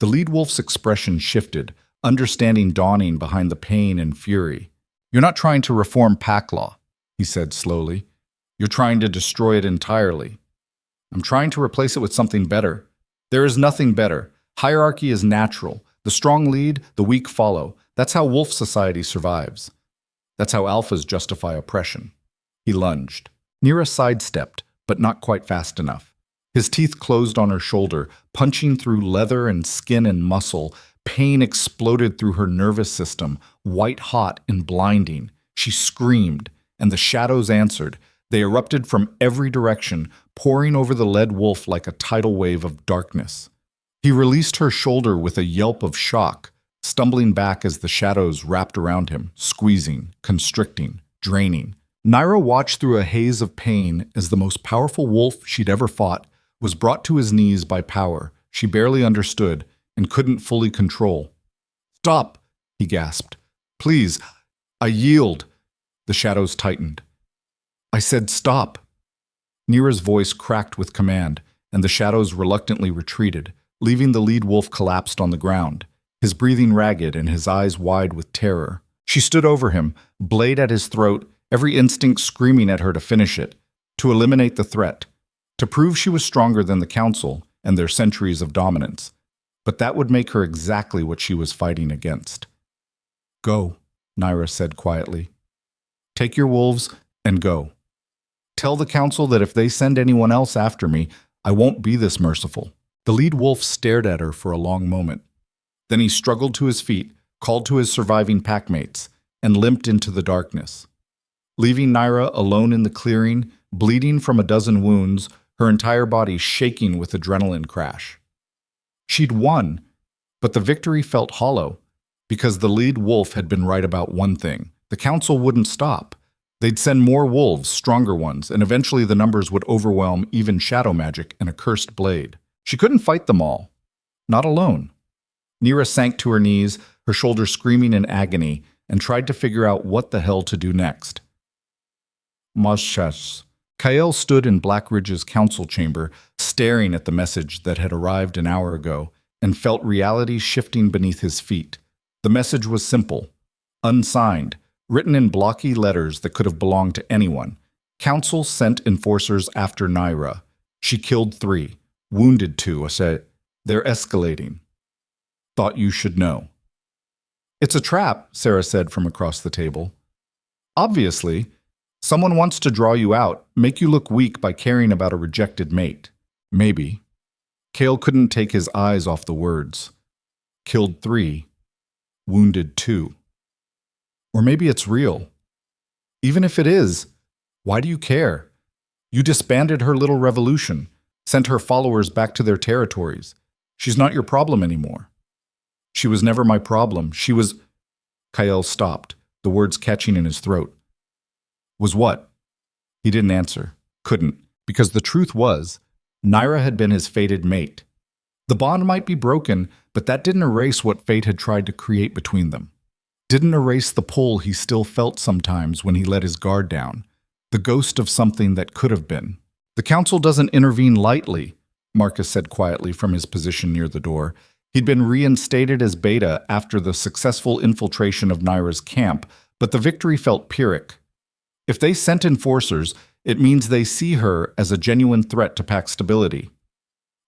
The lead wolf's expression shifted, understanding dawning behind the pain and fury. "You're not trying to reform pack law," he said slowly. "You're trying to destroy it entirely. I'm trying to replace it with something better. There is nothing better. Hierarchy is natural. The strong lead, the weak follow. That's how wolf society survives. That's how alphas justify oppression." He lunged. Nyra sidestepped, but not quite fast enough. His teeth closed on her shoulder, punching through leather and skin and muscle. Pain exploded through her nervous system, white-hot and blinding. She screamed, and the shadows answered. They erupted from every direction, pouring over the lead wolf like a tidal wave of darkness. He released her shoulder with a yelp of shock, stumbling back as the shadows wrapped around him, squeezing, constricting, draining. Nyra watched through a haze of pain as the most powerful wolf she'd ever fought was brought to his knees by power she barely understood and couldn't fully control. "Stop!" he gasped. "Please, I yield." The shadows tightened. "I said stop." Nyra's voice cracked with command, and the shadows reluctantly retreated, leaving the lead wolf collapsed on the ground, his breathing ragged and his eyes wide with terror. She stood over him, blade at his throat, every instinct screaming at her to finish it, to eliminate the threat, to prove she was stronger than the council and their centuries of dominance. But that would make her exactly what she was fighting against. "Go," Nyra said quietly. "Take your wolves and go. Tell the council that if they send anyone else after me, I won't be this merciful." The lead wolf stared at her for a long moment. Then he struggled to his feet, called to his surviving packmates, and limped into the darkness. Leaving Nyra alone in the clearing, bleeding from a dozen wounds, her entire body shaking with adrenaline crash. She'd won, but the victory felt hollow, because the lead wolf had been right about one thing. The council wouldn't stop. They'd send more wolves, stronger ones, and eventually the numbers would overwhelm even shadow magic and a cursed blade. She couldn't fight them all. Not alone. Nyra sank to her knees, her shoulders screaming in agony, and tried to figure out what the hell to do next. Mashas. Kael stood in Blackridge's council chamber, staring at the message that had arrived an hour ago, and felt reality shifting beneath his feet. The message was simple, unsigned, written in blocky letters that could have belonged to anyone. Council sent enforcers after Nyra. She killed 3, wounded 2. I said, "They're escalating. Thought you should know." "It's a trap," Sarah said from across the table. "Obviously. Someone wants to draw you out, make you look weak by caring about a rejected mate. Maybe." Kael couldn't take his eyes off the words. Killed 3, wounded 2. Or maybe it's real. Even if it is, why do you care? You disbanded her little revolution, sent her followers back to their territories. She's not your problem anymore. "She was never my problem. She was—" Kael stopped, the words catching in his throat. "Was what?" He didn't answer. Couldn't, because the truth was, Nyra had been his fated mate. The bond might be broken, but that didn't erase what fate had tried to create between them. Didn't erase the pull he still felt sometimes when he let his guard down, the ghost of something that could have been. "The council doesn't intervene lightly," Marcus said quietly from his position near the door. He'd been reinstated as Beta after the successful infiltration of Nyra's camp, but the victory felt Pyrrhic. If they sent enforcers, it means they see her as a genuine threat to pack stability.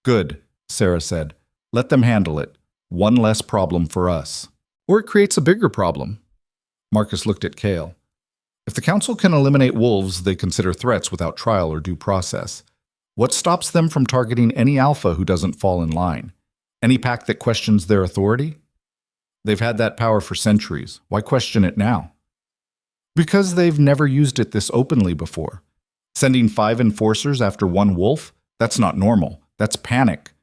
"Good," Sarah said. "Let them handle it. One less problem for us." "Or it creates a bigger problem." Marcus looked at Kael. "If the council can eliminate wolves they consider threats without trial or due process, what stops them from targeting any alpha who doesn't fall in line? Any pack that questions their authority? They've had that power for centuries. Why question it now?" "Because they've never used it this openly before. Sending 5 enforcers after 1 wolf? That's not normal. That's panic."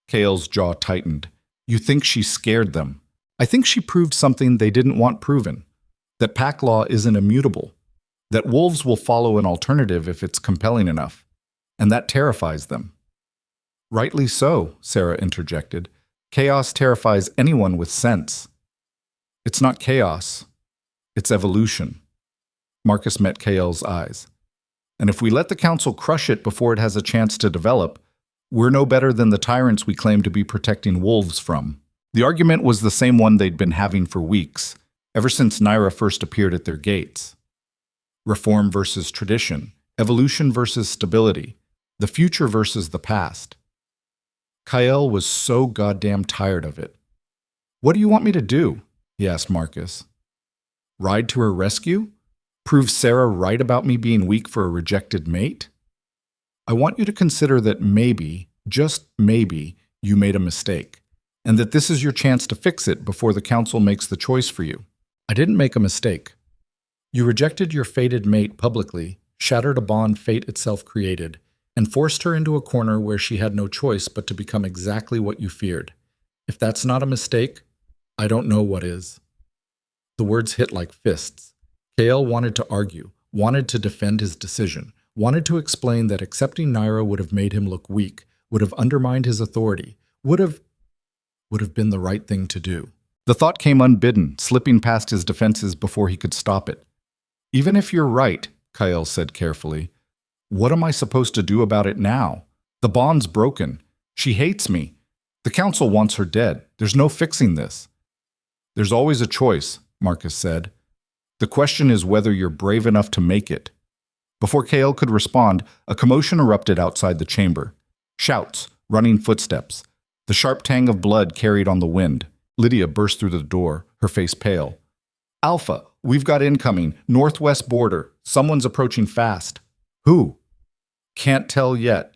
Kael's jaw tightened. "You think she scared them. I think she proved something they didn't want proven. That pack law isn't immutable. That wolves will follow an alternative if it's compelling enough. And that terrifies them." "Rightly so," Sarah interjected. "Chaos terrifies anyone with sense." "It's not chaos. It's evolution." Marcus met Kael's eyes. "And if we let the council crush it before it has a chance to develop, We're no better than the tyrants we claim to be protecting wolves from. The argument was the same one they'd been having for weeks, ever since Nyra first appeared at their gates. Reform versus tradition, evolution versus stability, the future versus the past. Kyle was so goddamn tired of it. "What do you want me to do?" he asked Marcus. "Ride to her rescue? Prove Sarah right about me being weak for a rejected mate? I want you to consider that maybe, just maybe, you made a mistake, and that this is your chance to fix it before the council makes the choice for you." "I didn't make a mistake. You rejected your fated mate publicly, shattered a bond fate itself created, and forced her into a corner where she had no choice but to become exactly what you feared. If that's not a mistake, I don't know what is." The words hit like fists. Kale wanted to argue, wanted to defend his decision, wanted to explain that accepting Nyra would have made him look weak, would have undermined his authority, would have been the right thing to do. The thought came unbidden, slipping past his defenses before he could stop it. "Even if you're right," Kyle said carefully, "what am I supposed to do about it now? The bond's broken. She hates me. The council wants her dead. There's no fixing this." "There's always a choice," Marcus said. "The question is whether you're brave enough to make it." Before Kale could respond, a commotion erupted outside the chamber. Shouts, running footsteps. The sharp tang of blood carried on the wind. Lydia burst through the door, her face pale. "Alpha, we've got incoming. Northwest border. Someone's approaching fast." "Who?" "Can't tell yet.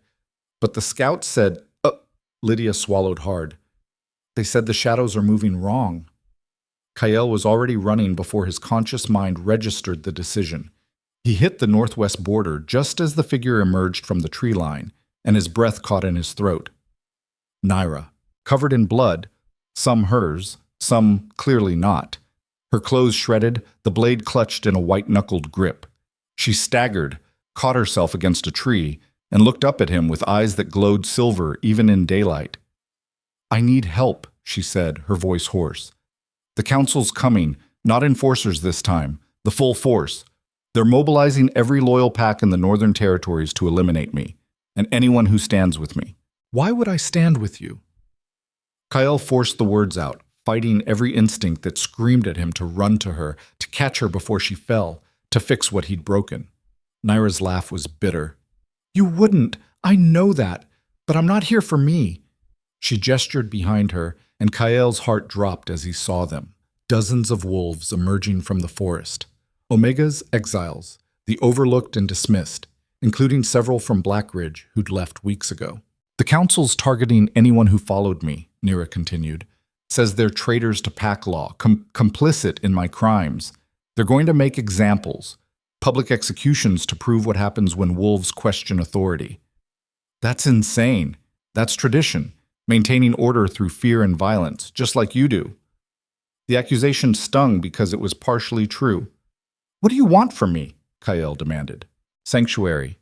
But the scouts said..." Lydia swallowed hard. "They said the shadows are moving wrong." Kyle was already running before his conscious mind registered the decision. He hit the northwest border just as the figure emerged from the tree line, and his breath caught in his throat. Nyra, covered in blood, some hers, some clearly not. Her clothes shredded, the blade clutched in a white-knuckled grip. She staggered, caught herself against a tree, and looked up at him with eyes that glowed silver even in daylight. "I need help," she said, her voice hoarse. "The council's coming, not enforcers this time, the full force. They're mobilizing every loyal pack in the Northern Territories to eliminate me, and anyone who stands with me." "Why would I stand with you?" Kyle forced the words out, fighting every instinct that screamed at him to run to her, to catch her before she fell, to fix what he'd broken. Nyra's laugh was bitter. "You wouldn't, I know that, but I'm not here for me." She gestured behind her, and Kyle's heart dropped as he saw them. Dozens of wolves emerging from the forest. Omega's exiles, the overlooked and dismissed, including several from Blackridge who'd left weeks ago. "The council's targeting anyone who followed me," Nyra continued. "Says they're traitors to pack law, complicit in my crimes. They're going to make examples, public executions to prove what happens when wolves question authority." "That's insane. That's tradition, maintaining order through fear and violence, just like you do." The accusation stung because it was partially true. "What do you want from me?" Kyle demanded. "Sanctuary.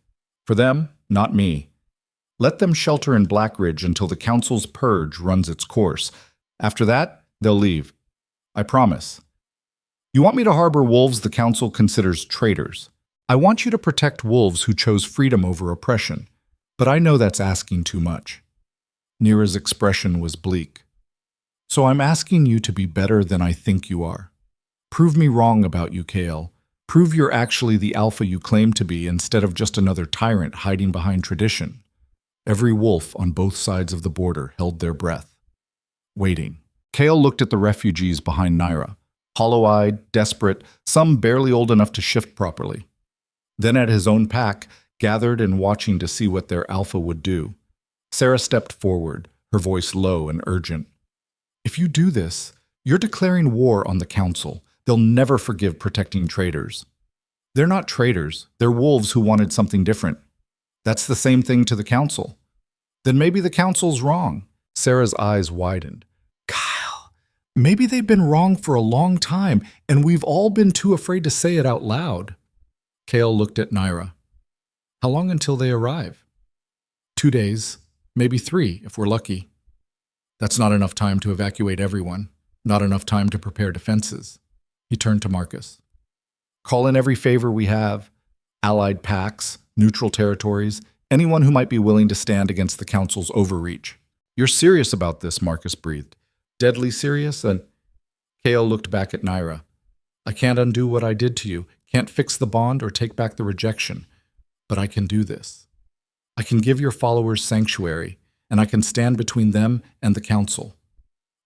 For them, not me. Let them shelter in Blackridge until the council's purge runs its course. After that, they'll leave. I promise. You want me to harbor wolves the council considers traitors. I want you to protect wolves who chose freedom over oppression, but I know that's asking too much." Nyra's expression was bleak. "So I'm asking you to be better than I think you are. Prove me wrong about you, Kale. Prove you're actually the alpha you claim to be instead of just another tyrant hiding behind tradition." Every wolf on both sides of the border held their breath, waiting. Kale looked at the refugees behind Nyra, hollow-eyed, desperate, some barely old enough to shift properly. Then at his own pack, gathered and watching to see what their alpha would do. Sarah stepped forward, her voice low and urgent. "If you do this, you're declaring war on the council. They'll never forgive protecting traitors." "They're not traitors. They're wolves who wanted something different." "That's the same thing to the council." "Then maybe the council's wrong." Sarah's eyes widened. "Kyle, maybe they've been wrong for a long time, and we've all been too afraid to say it out loud." Kale looked at Nyra. "How long until they arrive?" 2 days, maybe 3 if we're lucky. That's not enough time to evacuate everyone, not enough time to prepare defenses." He turned to Marcus. "Call in every favor we have, allied packs, neutral territories, anyone who might be willing to stand against the council's overreach. You're serious about this, Marcus breathed. Deadly serious? And Kale looked back at Nyra. I can't undo what I did to you, can't fix the bond or take back the rejection, but I can do this. I can give your followers sanctuary, and I can stand between them and the council.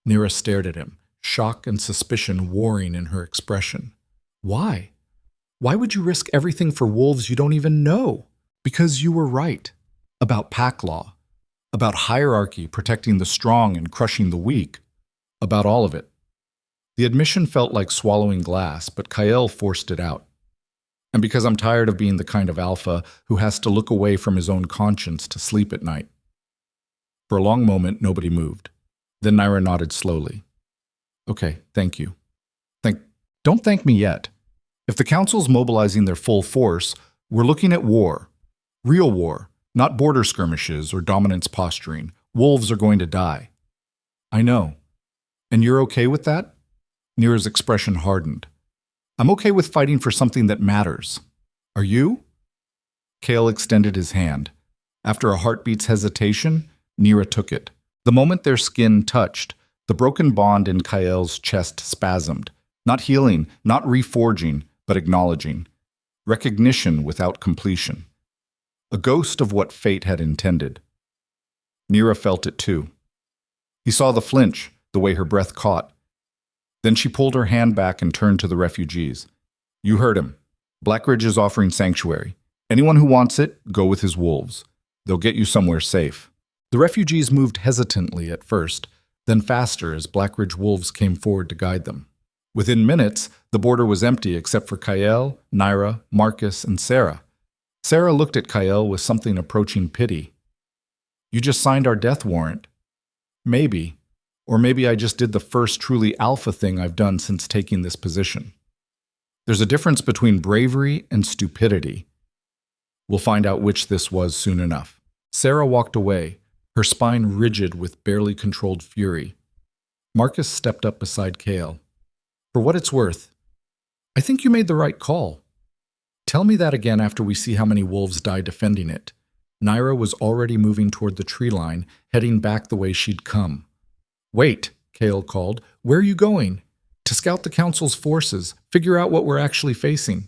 Nyra stared at him, shock and suspicion warring in her expression. Why? Why would you risk everything for wolves you don't even know? Because you were right. About pack law. About hierarchy protecting the strong and crushing the weak. About all of it. The admission felt like swallowing glass, but Kyle forced it out. And because I'm tired of being the kind of alpha who has to look away from his own conscience to sleep at night. For a long moment, nobody moved. Then Nyra nodded slowly. Okay, thank you. Don't thank me yet. If the council's mobilizing their full force, we're looking at war. Real war, not border skirmishes or dominance posturing. Wolves are going to die. I know. And you're okay with that? Nyra's expression hardened. I'm okay with fighting for something that matters. Are you? Kale extended his hand. After a heartbeat's hesitation, Nyra took it. The moment their skin touched, the broken bond in Kyle's chest spasmed. Not healing, not reforging, but acknowledging. Recognition without completion. A ghost of what fate had intended. Nyra felt it too. He saw the flinch, the way her breath caught. Then she pulled her hand back and turned to the refugees. You heard him. Blackridge is offering sanctuary. Anyone who wants it, go with his wolves. They'll get you somewhere safe. The refugees moved hesitantly at first, then faster as Blackridge wolves came forward to guide them. Within minutes, the border was empty except for Kyle, Nyra, Marcus, and Sarah. Sarah looked at Kyle with something approaching pity. You just signed our death warrant. Maybe. Or maybe I just did the first truly alpha thing I've done since taking this position. There's a difference between bravery and stupidity. We'll find out which this was soon enough. Sarah walked away, her spine rigid with barely controlled fury. Marcus stepped up beside Kale. For what it's worth, I think you made the right call. Tell me that again after we see how many wolves die defending it. Nyra was already moving toward the tree line, heading back the way she'd come. Wait, Kale called. Where are you going? To scout the council's forces, figure out what we're actually facing.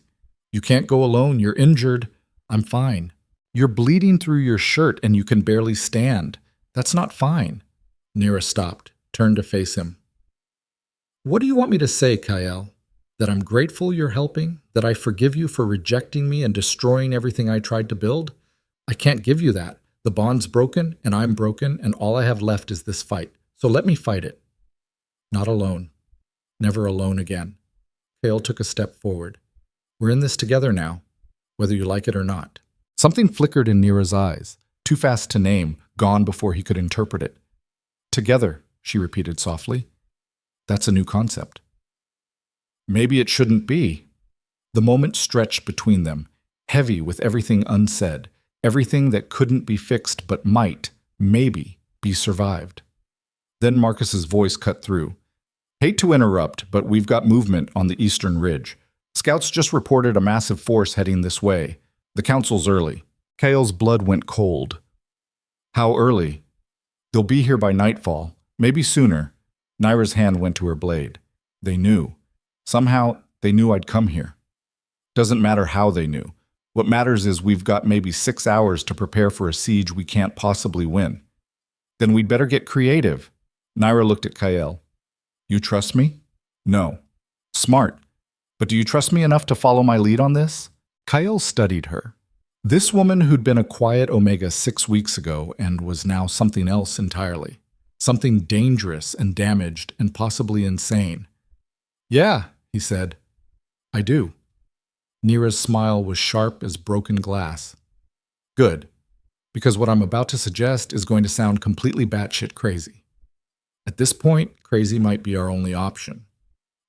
You can't go alone, you're injured. I'm fine. You're bleeding through your shirt and you can barely stand. That's not fine. Nyra stopped, turned to face him. What do you want me to say, Kyle? That I'm grateful you're helping? That I forgive you for rejecting me and destroying everything I tried to build? I can't give you that. The bond's broken and I'm broken and all I have left is this fight. So let me fight it. Not alone. Never alone again. Kale took a step forward. We're in this together now, whether you like it or not. Something flickered in Nyra's eyes, too fast to name, gone before he could interpret it. Together, she repeated softly. That's a new concept. Maybe it shouldn't be. The moment stretched between them, heavy with everything unsaid, everything that couldn't be fixed but might, maybe, be survived. Then Marcus's voice cut through. Hate to interrupt, but we've got movement on the eastern ridge. Scouts just reported a massive force heading this way. The council's early. Kale's blood went cold. How early? They'll be here by nightfall, maybe sooner. Nyra's hand went to her blade. They knew. Somehow, they knew I'd come here. Doesn't matter how they knew. What matters is we've got maybe 6 hours to prepare for a siege we can't possibly win. Then we'd better get creative. Nyra looked at Kyle. You trust me? No. Smart. But do you trust me enough to follow my lead on this? Kyle studied her. This woman who'd been a quiet Omega 6 weeks ago and was now something else entirely. Something dangerous and damaged and possibly insane. Yeah, he said. I do. Nyra's smile was sharp as broken glass. Good. Because what I'm about to suggest is going to sound completely batshit crazy. At this point, crazy might be our only option.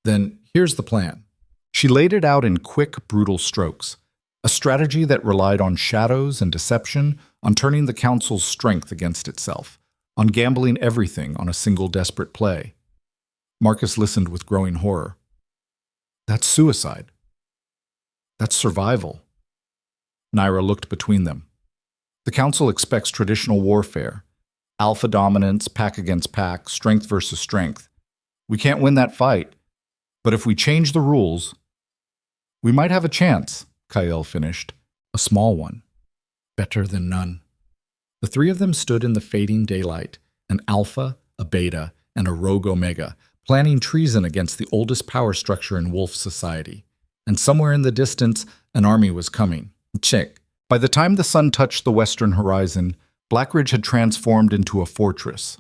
Then here's the plan. She laid it out in quick, brutal strokes. A strategy that relied on shadows and deception, on turning the council's strength against itself, on gambling everything on a single desperate play. Marcus listened with growing horror. That's suicide. That's survival. Nyra looked between them. The Council expects traditional warfare. Alpha dominance, pack against pack, strength versus strength. We can't win that fight. But if we change the rules, we might have a chance, Kyle finished. A small one. Better than none. The three of them stood in the fading daylight, an alpha, a beta, and a rogue omega, planning treason against the oldest power structure in wolf society. And somewhere in the distance, an army was coming. Check. By the time the sun touched the western horizon, Blackridge had transformed into a fortress.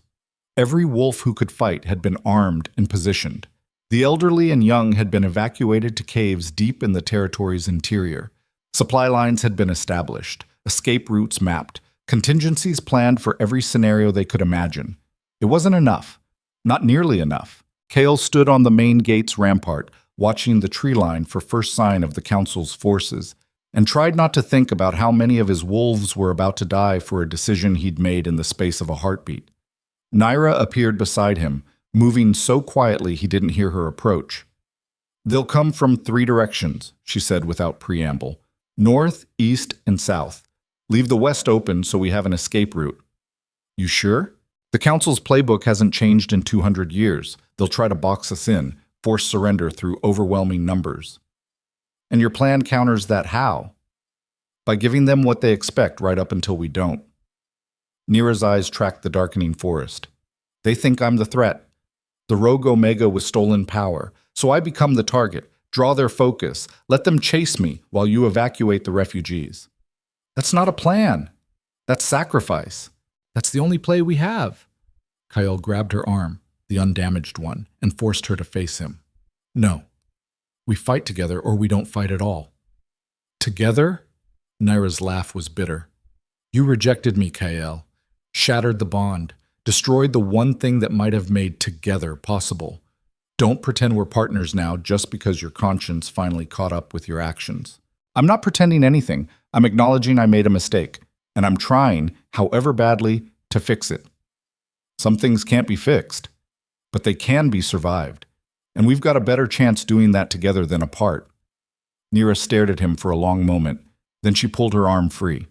Every wolf who could fight had been armed and positioned. The elderly and young had been evacuated to caves deep in the territory's interior. Supply lines had been established, escape routes mapped, contingencies planned for every scenario they could imagine. It wasn't enough. Not nearly enough. Kale stood on the main gate's rampart, watching the tree line for first sign of the Council's forces, and tried not to think about how many of his wolves were about to die for a decision he'd made in the space of a heartbeat. Nyra appeared beside him, moving so quietly he didn't hear her approach. "They'll come from 3 directions," she said without preamble. "North, east, and south. Leave the west open so we have an escape route." "You sure?" "The Council's playbook hasn't changed in 200 years. They'll try to box us in, force surrender through overwhelming numbers." "And your plan counters that how?" "By giving them what they expect right up until we don't." Nyra's eyes tracked the darkening forest. "They think I'm the threat. The rogue Omega with stolen power, so I become the target, draw their focus, let them chase me while you evacuate the refugees." "That's not a plan. That's sacrifice. That's the only play we have." Kyle grabbed her arm, the undamaged one, and forced her to face him. "No. We fight together or we don't fight at all." "Together?" Nyra's laugh was bitter. "You rejected me, Kyle. Shattered the bond. Destroyed the one thing that might have made together possible. Don't pretend we're partners now just because your conscience finally caught up with your actions." "I'm not pretending anything. I'm acknowledging I made a mistake, and I'm trying, however badly, to fix it. Some things can't be fixed, but they can be survived, and we've got a better chance doing that together than apart." Nyra stared at him for a long moment, then she pulled her arm free.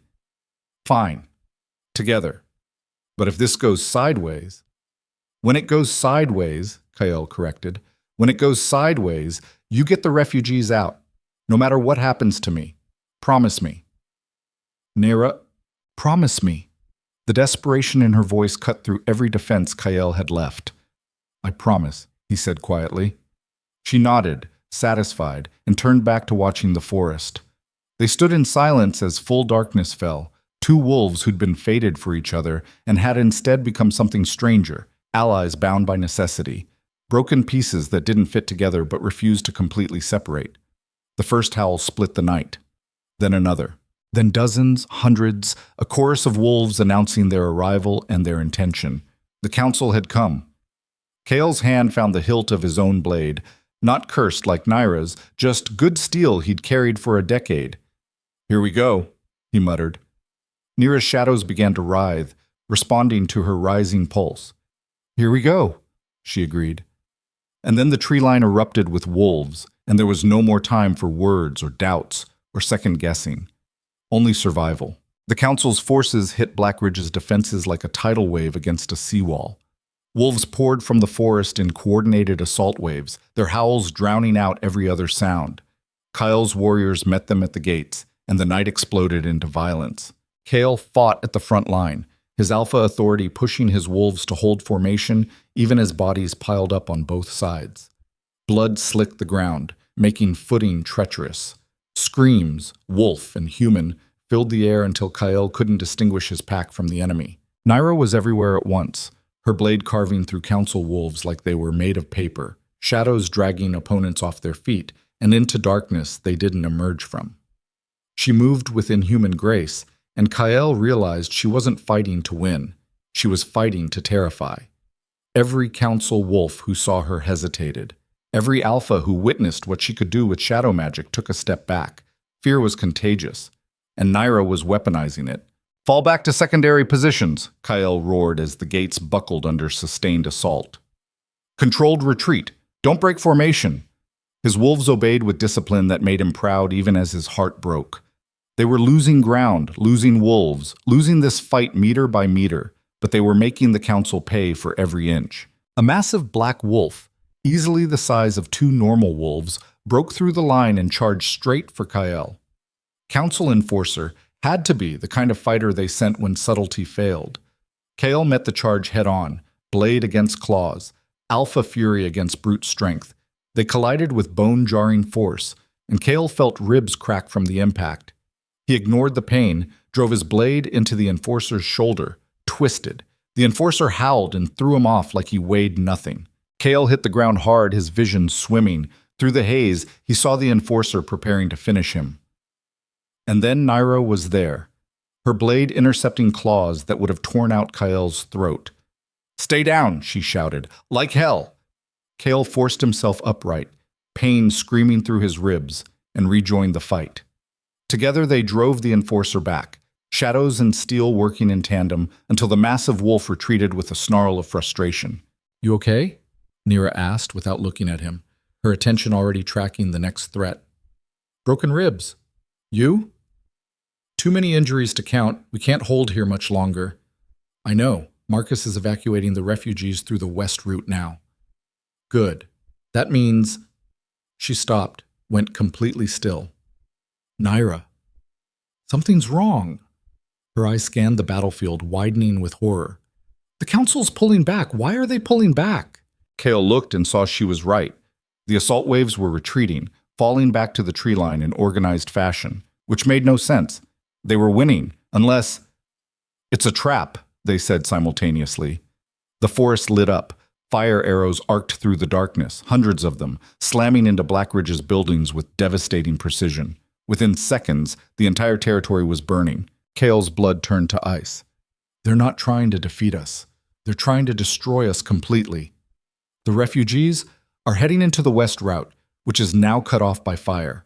"Fine. Together. But if this goes sideways—" "When it goes sideways," Kyle corrected, "when it goes sideways, you get the refugees out, no matter what happens to me. Promise me." "Nyra, promise me." The desperation in her voice cut through every defense Kyle had left. "I promise," he said quietly. She nodded, satisfied, and turned back to watching the forest. They stood in silence as full darkness fell, 2 wolves who'd been fated for each other and had instead become something stranger, allies bound by necessity, broken pieces that didn't fit together but refused to completely separate. The first howl split the night, then another, then dozens, hundreds, a chorus of wolves announcing their arrival and their intention. The Council had come. Kale's hand found the hilt of his own blade, not cursed like Nyra's, just good steel he'd carried for a decade. "Here we go," he muttered. Nyra's shadows began to writhe, responding to her rising pulse. "Here we go," she agreed. And then the tree line erupted with wolves, and there was no more time for words or doubts or second-guessing. Only survival. The Council's forces hit Blackridge's defenses like a tidal wave against a seawall. Wolves poured from the forest in coordinated assault waves, their howls drowning out every other sound. Kyle's warriors met them at the gates, and the night exploded into violence. Kale fought at the front line, his alpha authority pushing his wolves to hold formation even as bodies piled up on both sides. Blood slicked the ground, making footing treacherous. Screams, wolf and human, filled the air until Kyle couldn't distinguish his pack from the enemy. Nyra was everywhere at once, her blade carving through council wolves like they were made of paper, shadows dragging opponents off their feet and into darkness they didn't emerge from. She moved with inhuman grace, and Kyle realized she wasn't fighting to win. She was fighting to terrify. Every council wolf who saw her hesitated. Every alpha who witnessed what she could do with shadow magic took a step back. Fear was contagious, and Nyra was weaponizing it. "Fall back to secondary positions," Kyle roared as the gates buckled under sustained assault. "Controlled retreat. Don't break formation." His wolves obeyed with discipline that made him proud even as his heart broke. They were losing ground, losing wolves, losing this fight meter by meter, but they were making the council pay for every inch. A massive black wolf, easily the size of two normal wolves, broke through the line and charged straight for Kyle. Council Enforcer had to be the kind of fighter they sent when subtlety failed. Kale met the charge head-on, blade against claws, alpha fury against brute strength. They collided with bone-jarring force, and Kale felt ribs crack from the impact. He ignored the pain, drove his blade into the Enforcer's shoulder, twisted. The Enforcer howled and threw him off like he weighed nothing. Kale hit the ground hard, his vision swimming. Through the haze, he saw the Enforcer preparing to finish him. And then Nyra was there, her blade intercepting claws that would have torn out Kyle's throat. "Stay down," she shouted. "Like hell!" Kale forced himself upright, pain screaming through his ribs, and rejoined the fight. Together they drove the Enforcer back, shadows and steel working in tandem until the massive wolf retreated with a snarl of frustration. "You okay?" Nyra asked without looking at him, her attention already tracking the next threat. "Broken ribs. You?" "Too many injuries to count. We can't hold here much longer." "I know. Marcus is evacuating the refugees through the west route now." "Good. That means—" She stopped, went completely still. "Nyra. Something's wrong." Her eyes scanned the battlefield, widening with horror. "The council's pulling back. Why are they pulling back?" Kale looked and saw she was right. The assault waves were retreating, falling back to the tree line in organized fashion, which made no sense. They were winning, unless— "It's a trap," they said simultaneously. The forest lit up. Fire arrows arced through the darkness, hundreds of them, slamming into Blackridge's buildings with devastating precision. Within seconds, the entire territory was burning. Kale's blood turned to ice. "They're not trying to defeat us. They're trying to destroy us completely. The refugees are heading into the west route, which is now cut off by fire."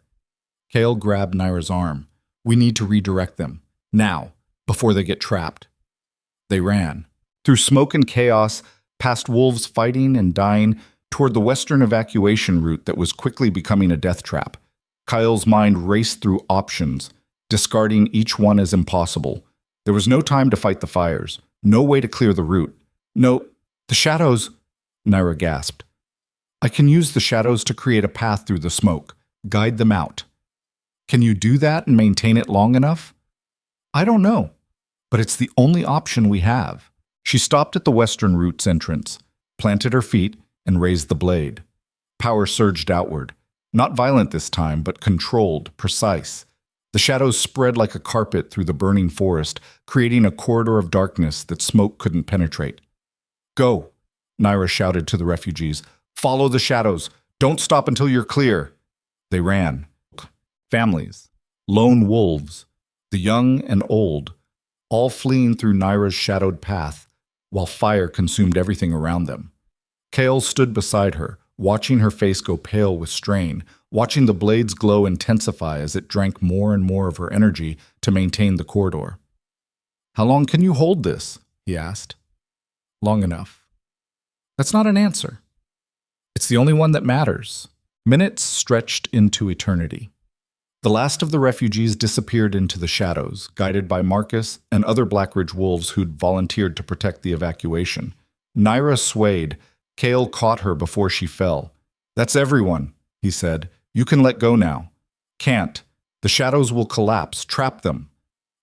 Kale grabbed Nyra's arm. "We need to redirect them. Now, before they get trapped." They ran. Through smoke and chaos, past wolves fighting and dying, toward the western evacuation route that was quickly becoming a death trap. Kyle's mind raced through options, discarding each one as impossible. There was no time to fight the fires, no way to clear the route. "No, the shadows," Nyra gasped. "I can use the shadows to create a path through the smoke, guide them out." "Can you do that and maintain it long enough?" "I don't know, but it's the only option we have." She stopped at the western route's entrance, planted her feet, and raised the blade. Power surged outward. Not violent this time, but controlled, precise. The shadows spread like a carpet through the burning forest, creating a corridor of darkness that smoke couldn't penetrate. "Go," Nyra shouted to the refugees. "Follow the shadows. Don't stop until you're clear." They ran. Families, lone wolves, the young and old, all fleeing through Nyra's shadowed path, while fire consumed everything around them. Kale stood beside her, watching her face go pale with strain, watching the blade's glow intensify as it drank more and more of her energy to maintain the corridor. "How long can you hold this?" he asked. "Long enough." That's not an answer. It's the only one that matters. Minutes stretched into eternity. The last of the refugees disappeared into the shadows, guided by Marcus and other Blackridge wolves who'd volunteered to protect the evacuation. Nyra swayed. Kale caught her before she fell. "That's everyone," he said. "You can let go now." "Can't. The shadows will collapse. Trap them."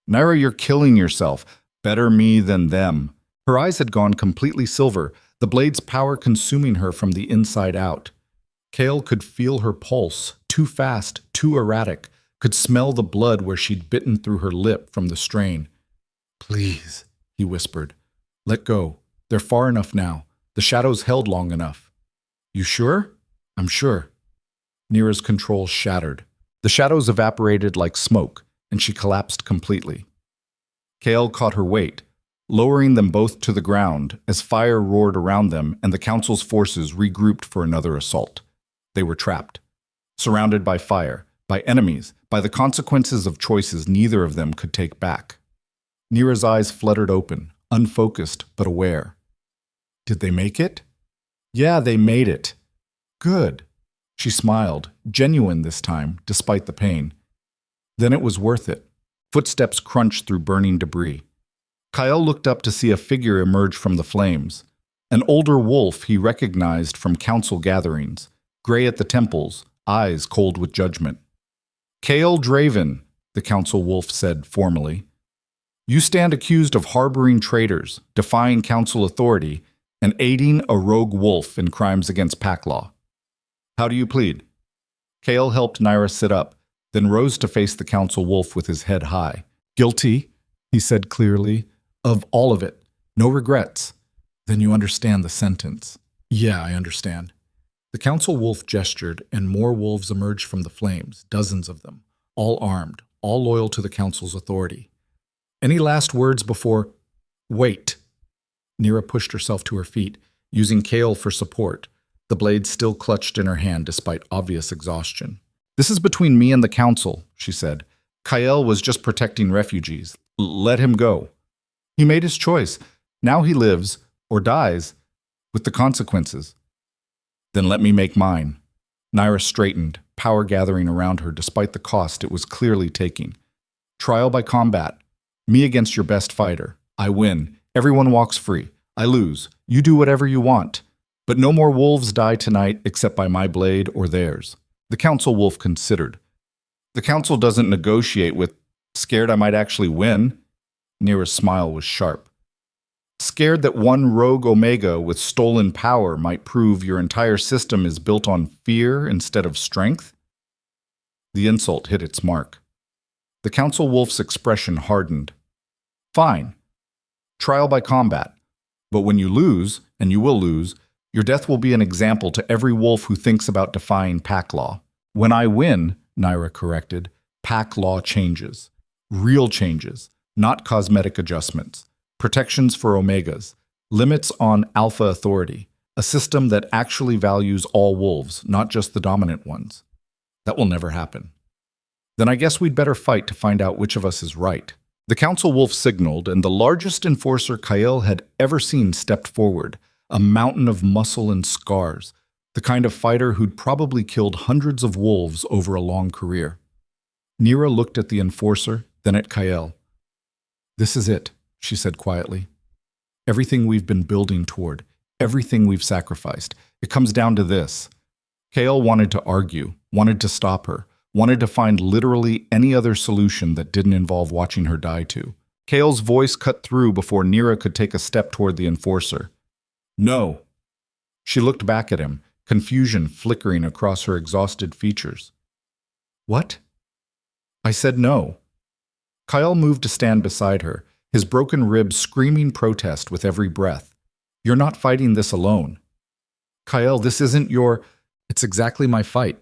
"Nyra, you're killing yourself. Better me than them." Her eyes had gone completely silver, the blade's power consuming her from the inside out. Kale could feel her pulse, too fast, too erratic, could smell the blood where she'd bitten through her lip from the strain. "Please," he whispered. "Let go. They're far enough now. The shadows held long enough." "You sure?" "I'm sure." Nyra's control shattered. The shadows evaporated like smoke, and she collapsed completely. Kale caught her weight, lowering them both to the ground as fire roared around them and the council's forces regrouped for another assault. They were trapped, surrounded by fire, by enemies, by the consequences of choices neither of them could take back. Nyra's eyes fluttered open, unfocused but aware. Did they make it? Yeah, they made it. Good. She smiled, genuine this time, despite the pain. Then it was worth it. Footsteps crunched through burning debris. Kyle looked up to see a figure emerge from the flames. An older wolf he recognized from council gatherings, gray at the temples, eyes cold with judgment. Kael Draven, the council wolf said formally. You stand accused of harboring traitors, defying council authority, and aiding a rogue wolf in crimes against pack law. How do you plead? Kael helped Nyra sit up, then rose to face the council wolf with his head high. Guilty, he said clearly, of all of it. No regrets. Then you understand the sentence. Yeah, I understand. The council wolf gestured, and more wolves emerged from the flames, dozens of them, all armed, all loyal to the council's authority. Any last words before... Wait. Nyra pushed herself to her feet, using Kael for support, the blade still clutched in her hand despite obvious exhaustion. This is between me and the council, she said. Kael was just protecting refugees. Let him go. He made his choice. Now he lives, or dies, with the consequences. Then let me make mine. Nyra straightened, power gathering around her despite the cost it was clearly taking. Trial by combat. Me against your best fighter. I win. Everyone walks free. I lose. You do whatever you want. But no more wolves die tonight except by my blade or theirs. The council wolf considered. The council doesn't negotiate with, scared I might actually win. Nyra's smile was sharp. Scared that one rogue Omega with stolen power might prove your entire system is built on fear instead of strength? The insult hit its mark. The council wolf's expression hardened. Fine. Trial by combat. But when you lose, and you will lose, your death will be an example to every wolf who thinks about defying pack law. When I win, Nyra corrected, pack law changes. Real changes, not cosmetic adjustments. Protections for Omegas. Limits on alpha authority. A system that actually values all wolves, not just the dominant ones. That will never happen. Then I guess we'd better fight to find out which of us is right. The council wolf signaled, and the largest enforcer Kael had ever seen stepped forward, a mountain of muscle and scars, the kind of fighter who'd probably killed hundreds of wolves over a long career. Nyra looked at the enforcer, then at Kael. This is it, she said quietly. Everything we've been building toward, everything we've sacrificed, it comes down to this. Kael wanted to argue, wanted to stop her, wanted to find literally any other solution that didn't involve watching her die too. Kael's voice cut through before Nyra could take a step toward the enforcer. No. She looked back at him, confusion flickering across her exhausted features. What? I said no. Kael moved to stand beside her, his broken ribs screaming protest with every breath. You're not fighting this alone. Kael, this isn't your... It's exactly my fight.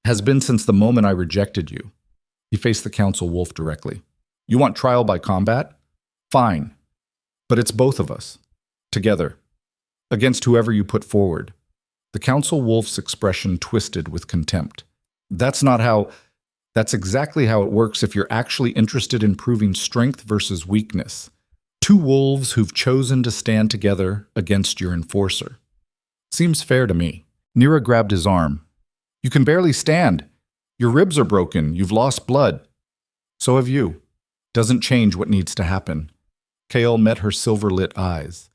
Has been since the moment I rejected you. He faced the council wolf directly. You want trial by combat? Fine. But it's both of us. Together. Against whoever you put forward. The council wolf's expression twisted with contempt. That's exactly how it works if you're actually interested in proving strength versus weakness. Two wolves who've chosen to stand together against your enforcer. Seems fair to me. Nyra grabbed his arm. You can barely stand. Your ribs are broken. You've lost blood. So have you. Doesn't change what needs to happen. Kael met her silver-lit eyes.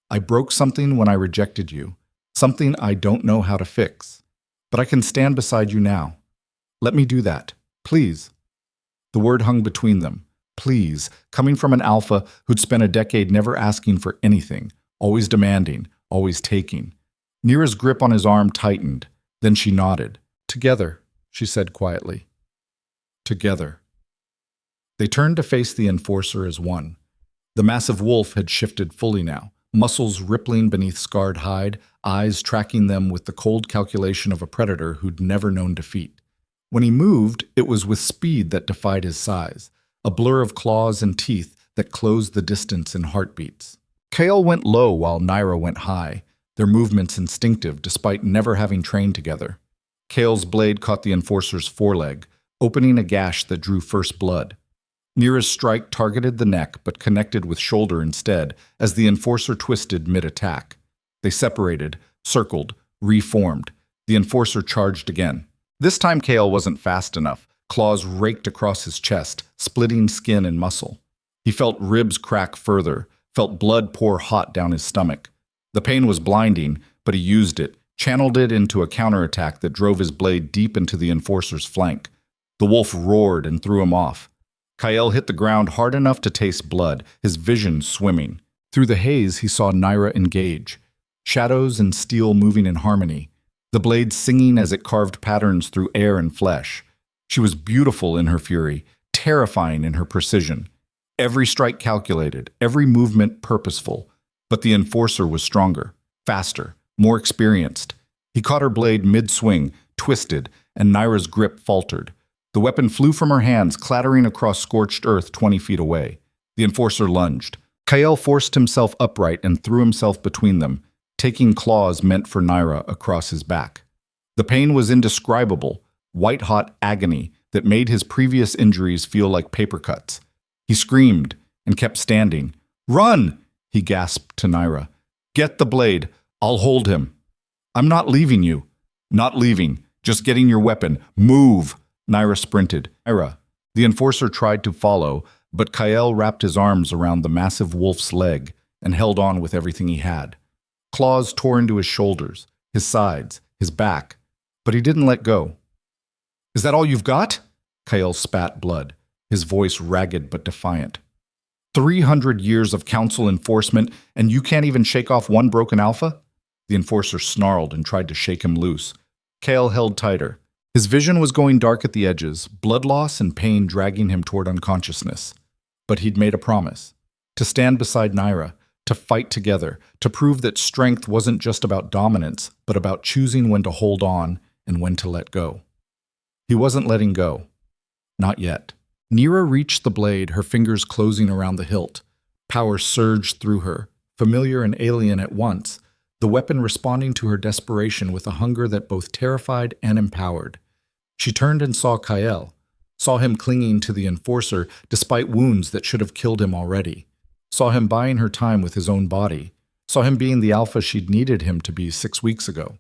I broke something when I rejected you. Something I don't know how to fix. But I can stand beside you now. Let me do that. Please. The word hung between them. Please, coming from an alpha who'd spent a decade never asking for anything, always demanding, always taking. Nyra's grip on his arm tightened. Then she nodded. Together, she said quietly. Together. They turned to face the enforcer as one. The massive wolf had shifted fully now, muscles rippling beneath scarred hide, eyes tracking them with the cold calculation of a predator who'd never known defeat. When he moved, it was with speed that defied his size, a blur of claws and teeth that closed the distance in heartbeats. Kael went low while Nyra went high, their movements instinctive despite never having trained together. Kael's blade caught the enforcer's foreleg, opening a gash that drew first blood. Nyra's strike targeted the neck but connected with shoulder instead as the enforcer twisted mid-attack. They separated, circled, reformed. The enforcer charged again. This time Kael wasn't fast enough, Claws raked across his chest, splitting skin and muscle. He felt ribs crack further, felt blood pour hot down his stomach. The pain was blinding, but he used it, channeled it into a counterattack that drove his blade deep into the enforcer's flank. The wolf roared and threw him off. Kyle hit the ground hard enough to taste blood, his vision swimming. Through the haze, he saw Nyra engage. Shadows and steel moving in harmony, the blade singing as it carved patterns through air and flesh. She was beautiful in her fury, terrifying in her precision. Every strike calculated, every movement purposeful. But the enforcer was stronger, faster, more experienced. He caught her blade mid-swing, twisted, and Nyra's grip faltered. The weapon flew from her hands, clattering across scorched earth 20 feet away. The enforcer lunged. Kyle forced himself upright and threw himself between them, taking claws meant for Nyra across his back. The pain was indescribable, white-hot agony that made his previous injuries feel like paper cuts. He screamed and kept standing. "Run!" he gasped to Nyra. "Get the blade. I'll hold him." "I'm not leaving you." "Not leaving. Just getting your weapon. Move!" Nyra sprinted. Nyra. The enforcer tried to follow, but Kyle wrapped his arms around the massive wolf's leg and held on with everything he had. Claws tore into his shoulders, his sides, his back, but he didn't let go. "Is that all you've got?" Kyle spat blood, his voice ragged but defiant. 300 years of council enforcement, and you can't even shake off one broken alpha? The enforcer snarled and tried to shake him loose. Kale held tighter. His vision was going dark at the edges, blood loss and pain dragging him toward unconsciousness. But he'd made a promise. To stand beside Nyra, to fight together, to prove that strength wasn't just about dominance, but about choosing when to hold on and when to let go. He wasn't letting go. Not yet. Nyra reached the blade, her fingers closing around the hilt. Power surged through her, familiar and alien at once, the weapon responding to her desperation with a hunger that both terrified and empowered. She turned and saw Kyle, saw him clinging to the enforcer despite wounds that should have killed him already, saw him buying her time with his own body, saw him being the alpha she'd needed him to be 6 weeks ago.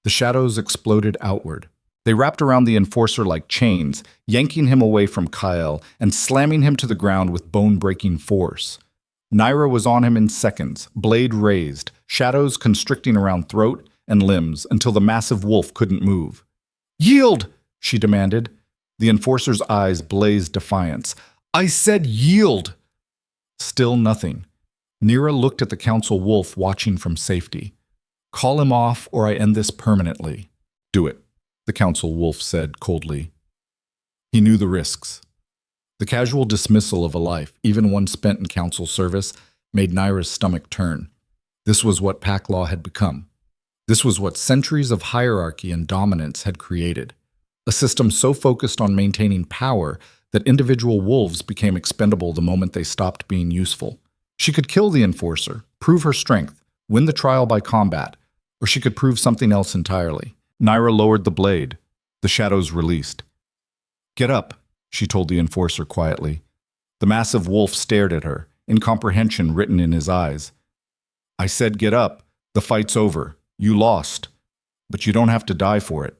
The shadows exploded outward. They wrapped around the enforcer like chains, yanking him away from Kyle and slamming him to the ground with bone-breaking force. Nyra was on him in seconds, blade raised, shadows constricting around throat and limbs until the massive wolf couldn't move. "Yield!" she demanded. The enforcer's eyes blazed defiance. "I said yield!" Still nothing. Nyra looked at the council wolf watching from safety. "Call him off or I end this permanently." "Do it," the council wolf said coldly. He knew the risks. The casual dismissal of a life, even one spent in council service, made Nyra's stomach turn. This was what pack law had become. This was what centuries of hierarchy and dominance had created. A system so focused on maintaining power that individual wolves became expendable the moment they stopped being useful. She could kill the enforcer, prove her strength, win the trial by combat, or she could prove something else entirely. Nyra lowered the blade. The shadows released. "Get up," she told the enforcer quietly. The massive wolf stared at her, incomprehension written in his eyes. "I said get up. The fight's over. You lost. But you don't have to die for it."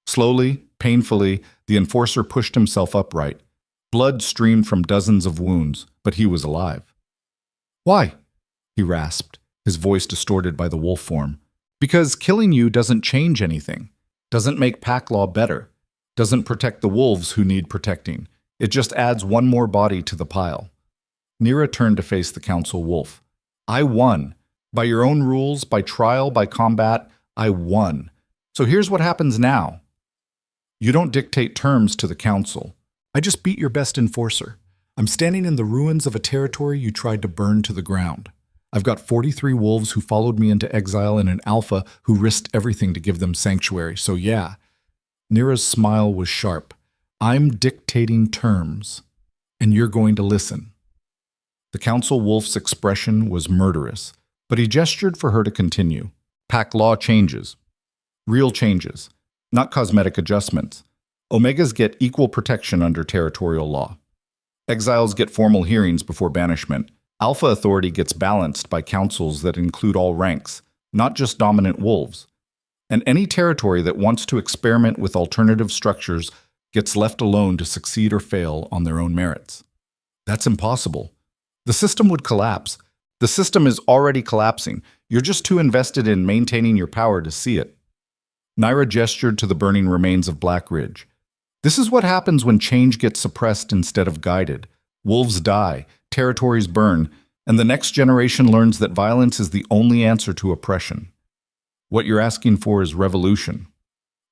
Slowly, painfully, the enforcer pushed himself upright. Blood streamed from dozens of wounds, but he was alive. "Why?" he rasped, his voice distorted by the wolf form. "Because killing you doesn't change anything, doesn't make pack law better, doesn't protect the wolves who need protecting. It just adds one more body to the pile." Nyra turned to face the council wolf. "I won. By your own rules, by trial, by combat, I won. So here's what happens now. You don't dictate terms to the council. I just beat your best enforcer. I'm standing in the ruins of a territory you tried to burn to the ground. I've got 43 wolves who followed me into exile and an alpha who risked everything to give them sanctuary. So yeah." Nyra's smile was sharp. "I'm dictating terms, and you're going to listen." The council wolf's expression was murderous, but he gestured for her to continue. "Pack law changes. Real changes. Not cosmetic adjustments. Omegas get equal protection under territorial law. Exiles get formal hearings before banishment. Alpha authority gets balanced by councils that include all ranks, not just dominant wolves. And any territory that wants to experiment with alternative structures gets left alone to succeed or fail on their own merits. That's impossible. The system would collapse. The system is already collapsing. You're just too invested in maintaining your power to see it. Nyra gestured to the burning remains of Black Ridge. This is what happens when change gets suppressed instead of guided. Wolves die, territories burn, and the next generation learns that violence is the only answer to oppression. What you're asking for is revolution.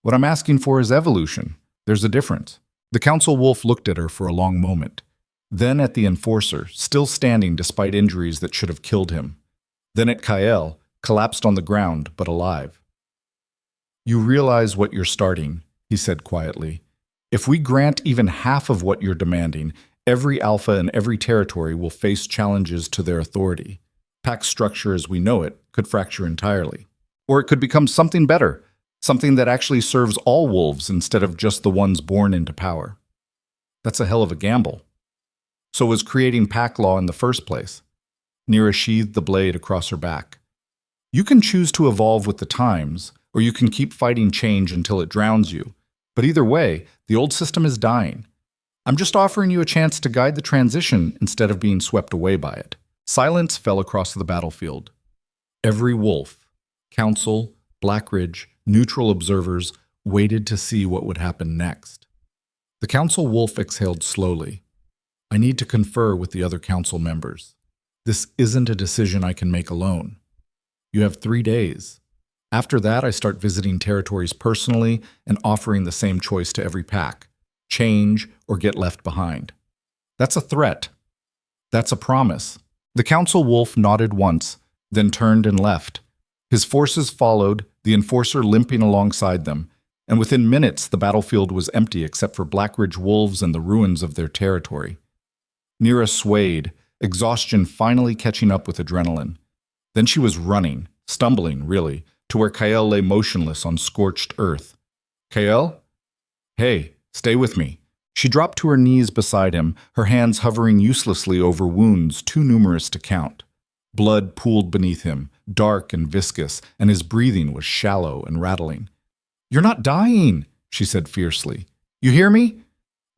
What I'm asking for is evolution. There's a difference. The council wolf looked at her for a long moment. Then at the enforcer, still standing despite injuries that should have killed him. Then at Kael, collapsed on the ground but alive. You realize what you're starting, he said quietly. If we grant even half of what you're demanding, every alpha in every territory will face challenges to their authority. Pack structure as we know it could fracture entirely. Or it could become something better, something that actually serves all wolves instead of just the ones born into power. That's a hell of a gamble. So was creating pack law in the first place. Nyra sheathed the blade across her back. You can choose to evolve with the times, or you can keep fighting change until it drowns you. But either way, the old system is dying. I'm just offering you a chance to guide the transition instead of being swept away by it. Silence fell across the battlefield. Every wolf, council, Black Ridge, neutral observers waited to see what would happen next. The council wolf exhaled slowly. I need to confer with the other council members. This isn't a decision I can make alone. You have 3 days. After that, I start visiting territories personally and offering the same choice to every pack. Change or get left behind. That's a threat. That's a promise. The council wolf nodded once, then turned and left. His forces followed, the enforcer limping alongside them, and within minutes the battlefield was empty except for Black Ridge wolves and the ruins of their territory. Nyra swayed, exhaustion finally catching up with adrenaline. Then she was running, stumbling, really, to where Kael lay motionless on scorched earth. Kael? Hey, stay with me. She dropped to her knees beside him, her hands hovering uselessly over wounds too numerous to count. Blood pooled beneath him, dark and viscous, and his breathing was shallow and rattling. You're not dying, she said fiercely. You hear me?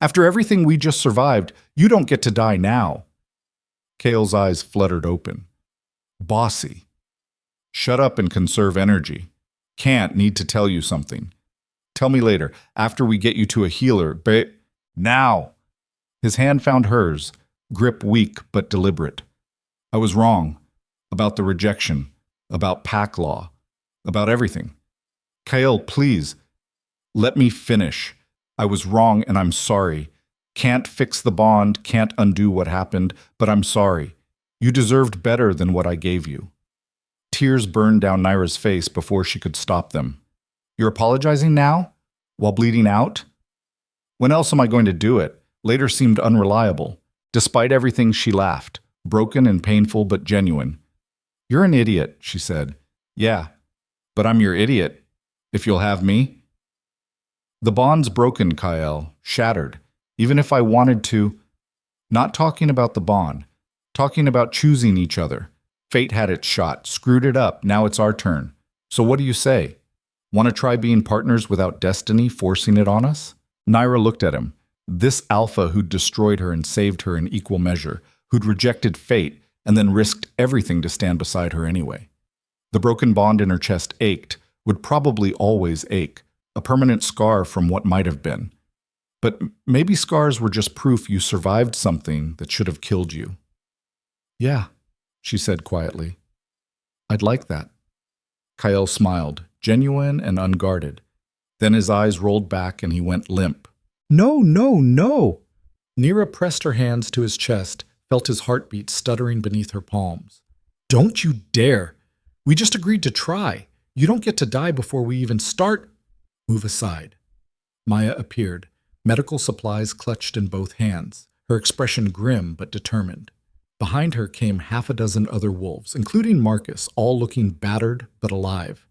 After everything we just survived, you don't get to die now. Kael's eyes fluttered open. Bossy. Shut up and conserve energy. Can't need to tell you something. Tell me later, after we get you to a healer, now. His hand found hers, grip weak but deliberate. I was wrong. About the rejection. About pack law. About everything. Kael, please. Let me finish. I was wrong and I'm sorry. Can't fix the bond, can't undo what happened, but I'm sorry. You deserved better than what I gave you. Tears burned down Nyra's face before she could stop them. You're apologizing now? While bleeding out? When else am I going to do it? Later seemed unreliable. Despite everything, she laughed, broken and painful but genuine. You're an idiot, she said. Yeah, but I'm your idiot. If you'll have me. The bond's broken, Kael, shattered. Even if I wanted to. Not talking about the bond. Talking about choosing each other. Fate had its shot, screwed it up, now it's our turn. So what do you say? Want to try being partners without destiny forcing it on us? Nyra looked at him. This alpha who'd destroyed her and saved her in equal measure, who'd rejected fate and then risked everything to stand beside her anyway. The broken bond in her chest ached, would probably always ache, a permanent scar from what might have been. But maybe scars were just proof you survived something that should have killed you. Yeah, she said quietly. I'd like that. Kael smiled, genuine and unguarded. Then his eyes rolled back and he went limp. No, no, no! Nyra pressed her hands to his chest, felt his heartbeat stuttering beneath her palms. Don't you dare! We just agreed to try. You don't get to die before we even start. Move aside. Maya appeared, medical supplies clutched in both hands, her expression grim but determined. Behind her came 6 other wolves, including Marcus, all looking battered but alive.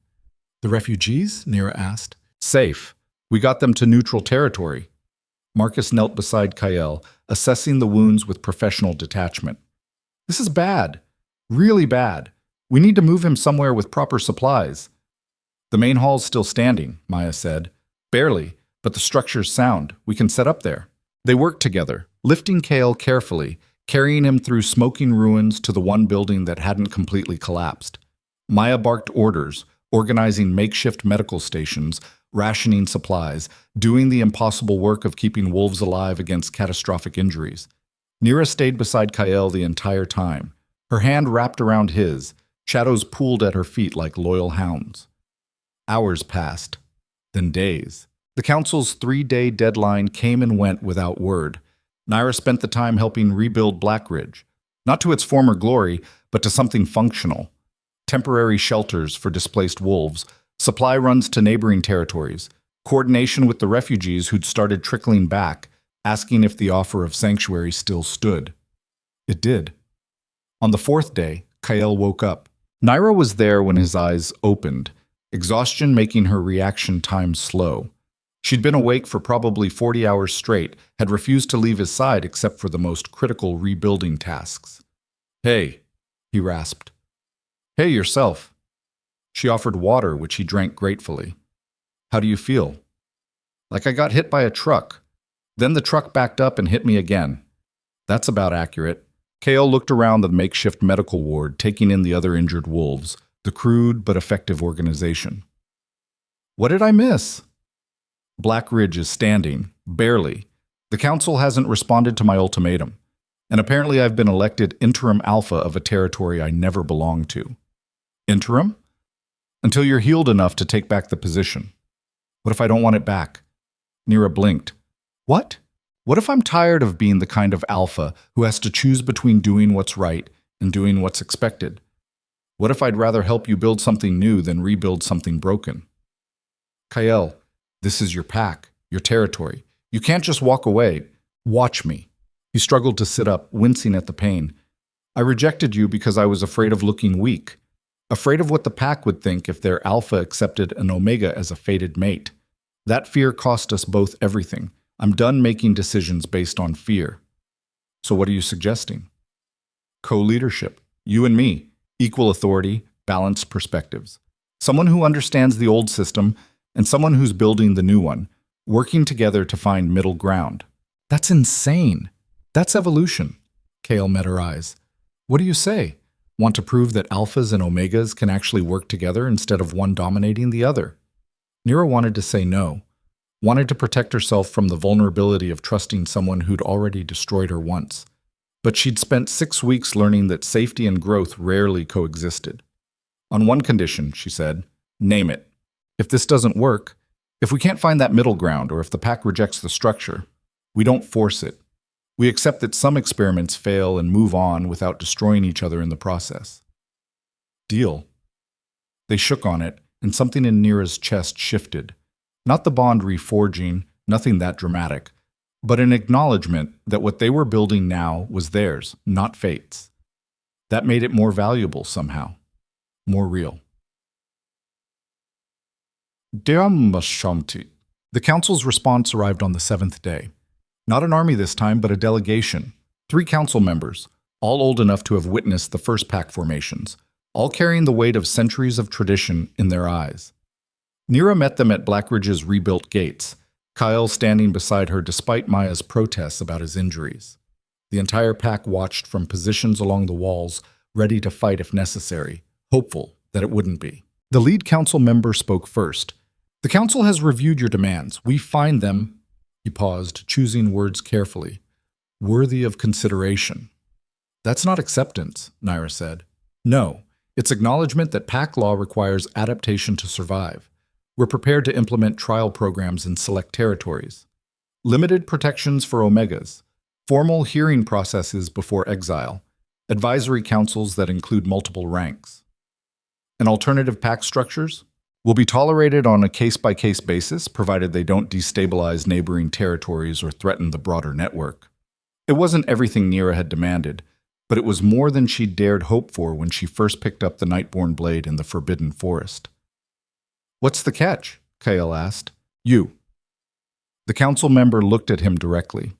The refugees? Nyra asked. Safe. We got them to neutral territory. Marcus knelt beside Kael, assessing the wounds with professional detachment. This is bad. Really bad. We need to move him somewhere with proper supplies. The main hall's still standing, Maya said. Barely, But the structure's sound. We can set up there. They worked together, lifting Kale carefully, carrying him through smoking ruins to the one building that hadn't completely collapsed. Maya barked orders, organizing makeshift medical stations, rationing supplies, doing the impossible work of keeping wolves alive against catastrophic injuries. Nyra stayed beside Kyle the entire time, her hand wrapped around his, shadows pooled at her feet like loyal hounds. Hours passed, then days. The council's 3-day deadline came and went without word. Nyra spent the time helping rebuild Blackridge, not to its former glory, but to something functional. Temporary shelters for displaced wolves, supply runs to neighboring territories, coordination with the refugees who'd started trickling back, asking if the offer of sanctuary still stood. It did. On the 4th day, Kyle woke up. Nyra was there when his eyes opened, exhaustion making her reaction time slow. She'd been awake for probably 40 hours straight, had refused to leave his side except for the most critical rebuilding tasks. "Hey," he rasped. "Hey, yourself." She offered water, which he drank gratefully. "How do you feel?" "Like I got hit by a truck. Then the truck backed up and hit me again." "That's about accurate." Kale looked around the makeshift medical ward, taking in the other injured wolves, the crude but effective organization. "What did I miss?" "Blackridge is standing, barely. The council hasn't responded to my ultimatum. And apparently I've been elected interim alpha of a territory I never belonged to." "Interim?" "Until you're healed enough to take back the position." "What if I don't want it back?" Nyra blinked. "What? What if I'm tired of being the kind of alpha who has to choose between doing what's right and doing what's expected? What if I'd rather help you build something new than rebuild something broken?" "Kyle, this is your pack, your territory. You can't just walk away. Watch me." He struggled to sit up, wincing at the pain. "I rejected you because I was afraid of looking weak, afraid of what the pack would think if their alpha accepted an omega as a fated mate. That fear cost us both everything. I'm done making decisions based on fear." "So what are you suggesting?" "Co-leadership. You and me. Equal authority, balanced perspectives. Someone who understands the old system and someone who's building the new one, working together to find middle ground." "That's insane. That's evolution." Kale met her eyes. "What do you say? Want to prove that alphas and omegas can actually work together instead of one dominating the other?" Nyra wanted to say no, wanted to protect herself from the vulnerability of trusting someone who'd already destroyed her once. But she'd spent 6 weeks learning that safety and growth rarely coexisted. "On one condition," she said, "name it. If this doesn't work, if we can't find that middle ground, or if the pack rejects the structure, we don't force it. We accept that some experiments fail and move on without destroying each other in the process." "Deal." They shook on it, and something in Nyra's chest shifted. Not the bond reforging, nothing that dramatic, but an acknowledgement that what they were building now was theirs, not fate's. That made it more valuable somehow, more real. The council's response arrived on the 7th day. Not an army this time, but a delegation. 3 council members, all old enough to have witnessed the first pack formations, all carrying the weight of centuries of tradition in their eyes. Nyra met them at Blackridge's rebuilt gates, Kyle standing beside her despite Maya's protests about his injuries. The entire pack watched from positions along the walls, ready to fight if necessary, hopeful that it wouldn't be. The lead council member spoke first. "The council has reviewed your demands. We find them," he paused, choosing words carefully, "worthy of consideration." "That's not acceptance," Nyra said. "No, it's acknowledgement that pack law requires adaptation to survive. We're prepared to implement trial programs in select territories. Limited protections for omegas, formal hearing processes before exile, advisory councils that include multiple ranks. And alternative pack structures will be tolerated on a case-by-case basis, provided they don't destabilize neighboring territories or threaten the broader network." It wasn't everything Nyra had demanded, but it was more than she'd dared hope for when she first picked up the Nightborn blade in the Forbidden Forest. "What's the catch?" Kyle asked. "You." The council member looked at him directly.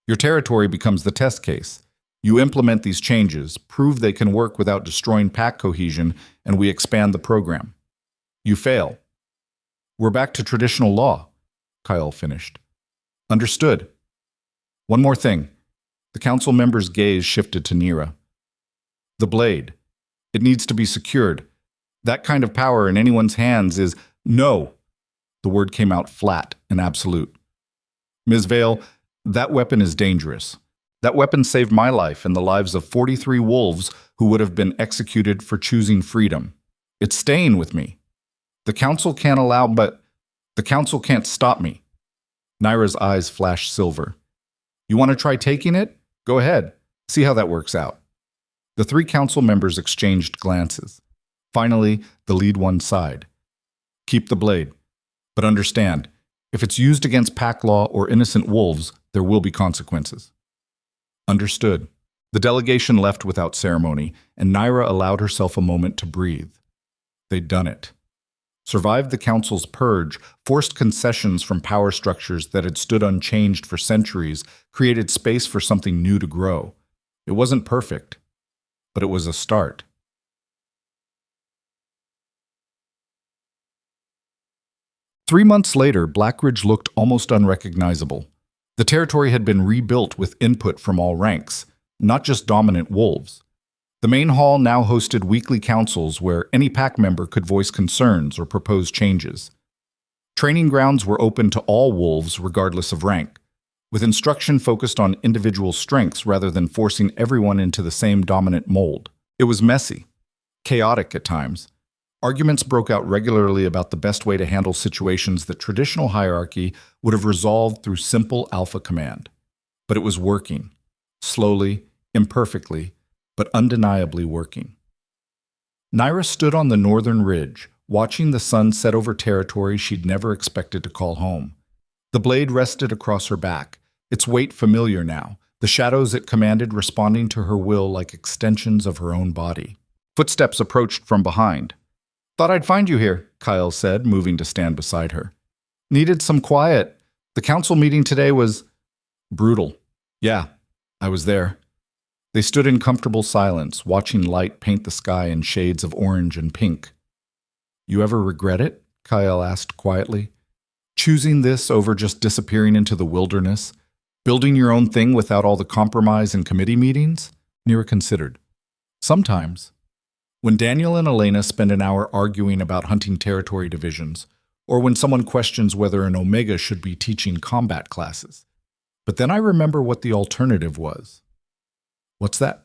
"Your territory becomes the test case. You implement these changes, prove they can work without destroying pack cohesion, and we expand the program. You fail. We're back to traditional law. Kyle finished. Understood. One more thing. The council member's gaze shifted to Nyra. The blade. It needs to be secured. That kind of power in anyone's hands is no. The word came out flat and absolute. Ms. Vale, that weapon is dangerous. That weapon saved my life and the lives of 43 wolves who would have been executed for choosing freedom. It's staying with me. The council can't the council can't stop me. Nyra's eyes flashed silver. You want to try taking it? Go ahead. See how that works out. The three council members exchanged glances. Finally, the lead one sighed. Keep the blade. But understand, if it's used against pack law or innocent wolves, there will be consequences. Understood. The delegation left without ceremony, and Nyra allowed herself a moment to breathe. They'd done it. Survived the council's purge, forced concessions from power structures that had stood unchanged for centuries, created space for something new to grow. It wasn't perfect, but it was a start. Three months later, Blackridge looked almost unrecognizable. The territory had been rebuilt with input from all ranks, not just dominant wolves. The main hall now hosted weekly councils where any pack member could voice concerns or propose changes. Training grounds were open to all wolves regardless of rank, with instruction focused on individual strengths rather than forcing everyone into the same dominant mold. It was messy, chaotic at times. Arguments broke out regularly about the best way to handle situations that traditional hierarchy would have resolved through simple alpha command. But it was working, slowly, imperfectly, but undeniably working. Nyra stood on the northern ridge, watching the sun set over territory she'd never expected to call home. The blade rested across her back, its weight familiar now, the shadows it commanded responding to her will like extensions of her own body. Footsteps approached from behind. Thought I'd find you here, Kyle said, moving to stand beside her. Needed some quiet. The council meeting today was brutal. Yeah, I was there. They stood in comfortable silence, watching light paint the sky in shades of orange and pink. You ever regret it? Kyle asked quietly. Choosing this over just disappearing into the wilderness? Building your own thing without all the compromise and committee meetings? Nyra considered. Sometimes. When Daniel and Elena spend an hour arguing about hunting territory divisions, or when someone questions whether an Omega should be teaching combat classes. But then I remember what the alternative was. What's that?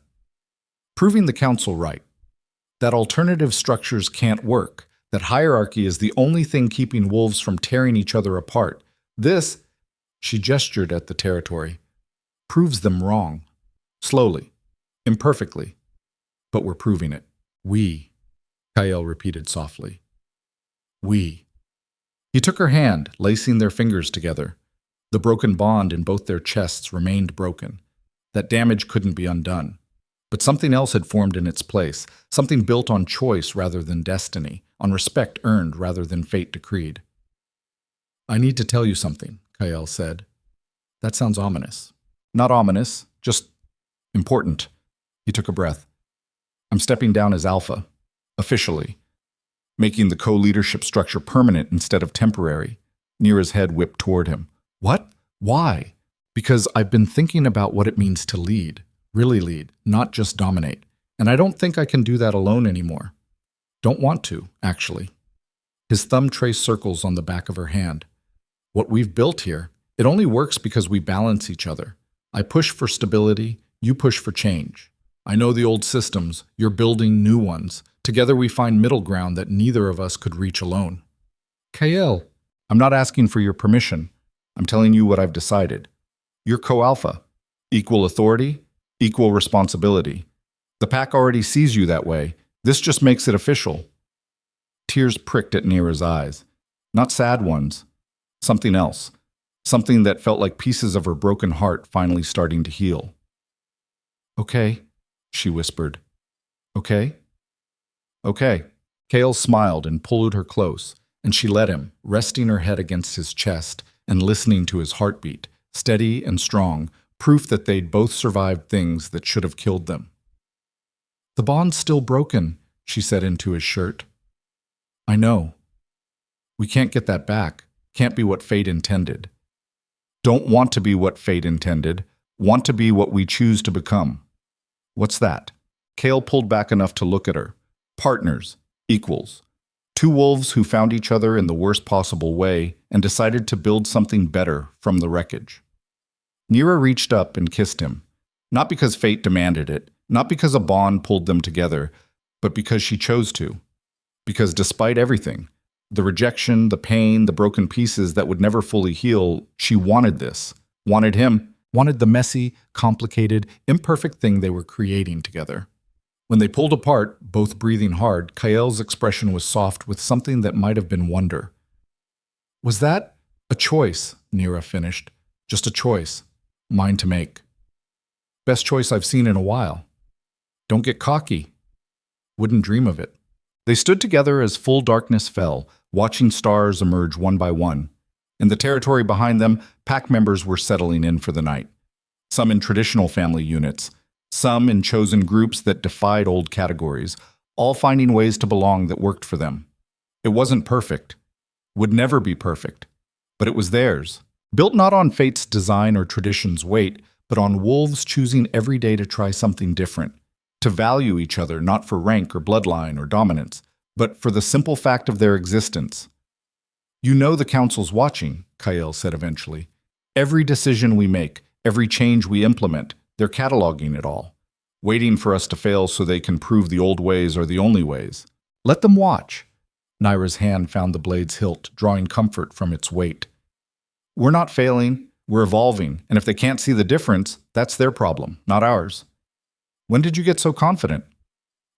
Proving the council right. That alternative structures can't work, that hierarchy is the only thing keeping wolves from tearing each other apart. This, she gestured at the territory, proves them wrong. Slowly, imperfectly, but we're proving it. We, Kyle repeated softly. We. He took her hand, lacing their fingers together. The broken bond in both their chests remained broken. That damage couldn't be undone. But something else had formed in its place, something built on choice rather than destiny, on respect earned rather than fate decreed. I need to tell you something, Kyle said. That sounds ominous. Not ominous, just important. He took a breath. I'm stepping down as Alpha, officially, making the co-leadership structure permanent instead of temporary. Nyra's head whipped toward him. What? Why? Because I've been thinking about what it means to lead, really lead, not just dominate. And I don't think I can do that alone anymore. Don't want to, actually. His thumb traced circles on the back of her hand. What we've built here, it only works because we balance each other. I push for stability, you push for change. I know the old systems, you're building new ones. Together we find middle ground that neither of us could reach alone. Kyle, I'm not asking for your permission. I'm telling you what I've decided. You're co-alpha. Equal authority, equal responsibility. The pack already sees you that way. This just makes it official. Tears pricked at Nyra's eyes. Not sad ones. Something else. Something that felt like pieces of her broken heart finally starting to heal. Okay, she whispered. Okay? Okay. Kale smiled and pulled her close, and she let him, resting her head against his chest and listening to his heartbeat, steady and strong, proof that they'd both survived things that should have killed them. The bond's still broken, she said into his shirt. I know. We can't get that back, can't be what fate intended. Don't want to be what fate intended, want to be what we choose to become. What's that? Kale pulled back enough to look at her. Partners, equals. Two wolves who found each other in the worst possible way and decided to build something better from the wreckage. Nyra reached up and kissed him, not because fate demanded it, not because a bond pulled them together, but because she chose to. Because despite everything, the rejection, the pain, the broken pieces that would never fully heal, she wanted this, wanted him, wanted the messy, complicated, imperfect thing they were creating together. When they pulled apart, both breathing hard, Kael's expression was soft with something that might have been wonder. Was that a choice? Nyra finished. Just a choice. Mine to make. Best choice I've seen in a while. Don't get cocky. Wouldn't dream of it. They stood together as full darkness fell, watching stars emerge one by one. In the territory behind them, pack members were settling in for the night. Some in traditional family units, some in chosen groups that defied old categories, all finding ways to belong that worked for them. It wasn't perfect, would never be perfect, but it was theirs, built not on fate's design or tradition's weight, but on wolves choosing every day to try something different, to value each other not for rank or bloodline or dominance, but for the simple fact of their existence. You know the council's watching, Kael said eventually. Every decision we make, every change we implement, they're cataloging it all, waiting for us to fail so they can prove the old ways are the only ways. Let them watch. Nyra's hand found the blade's hilt, drawing comfort from its weight. We're not failing, we're evolving, and if they can't see the difference, that's their problem, not ours. When did you get so confident?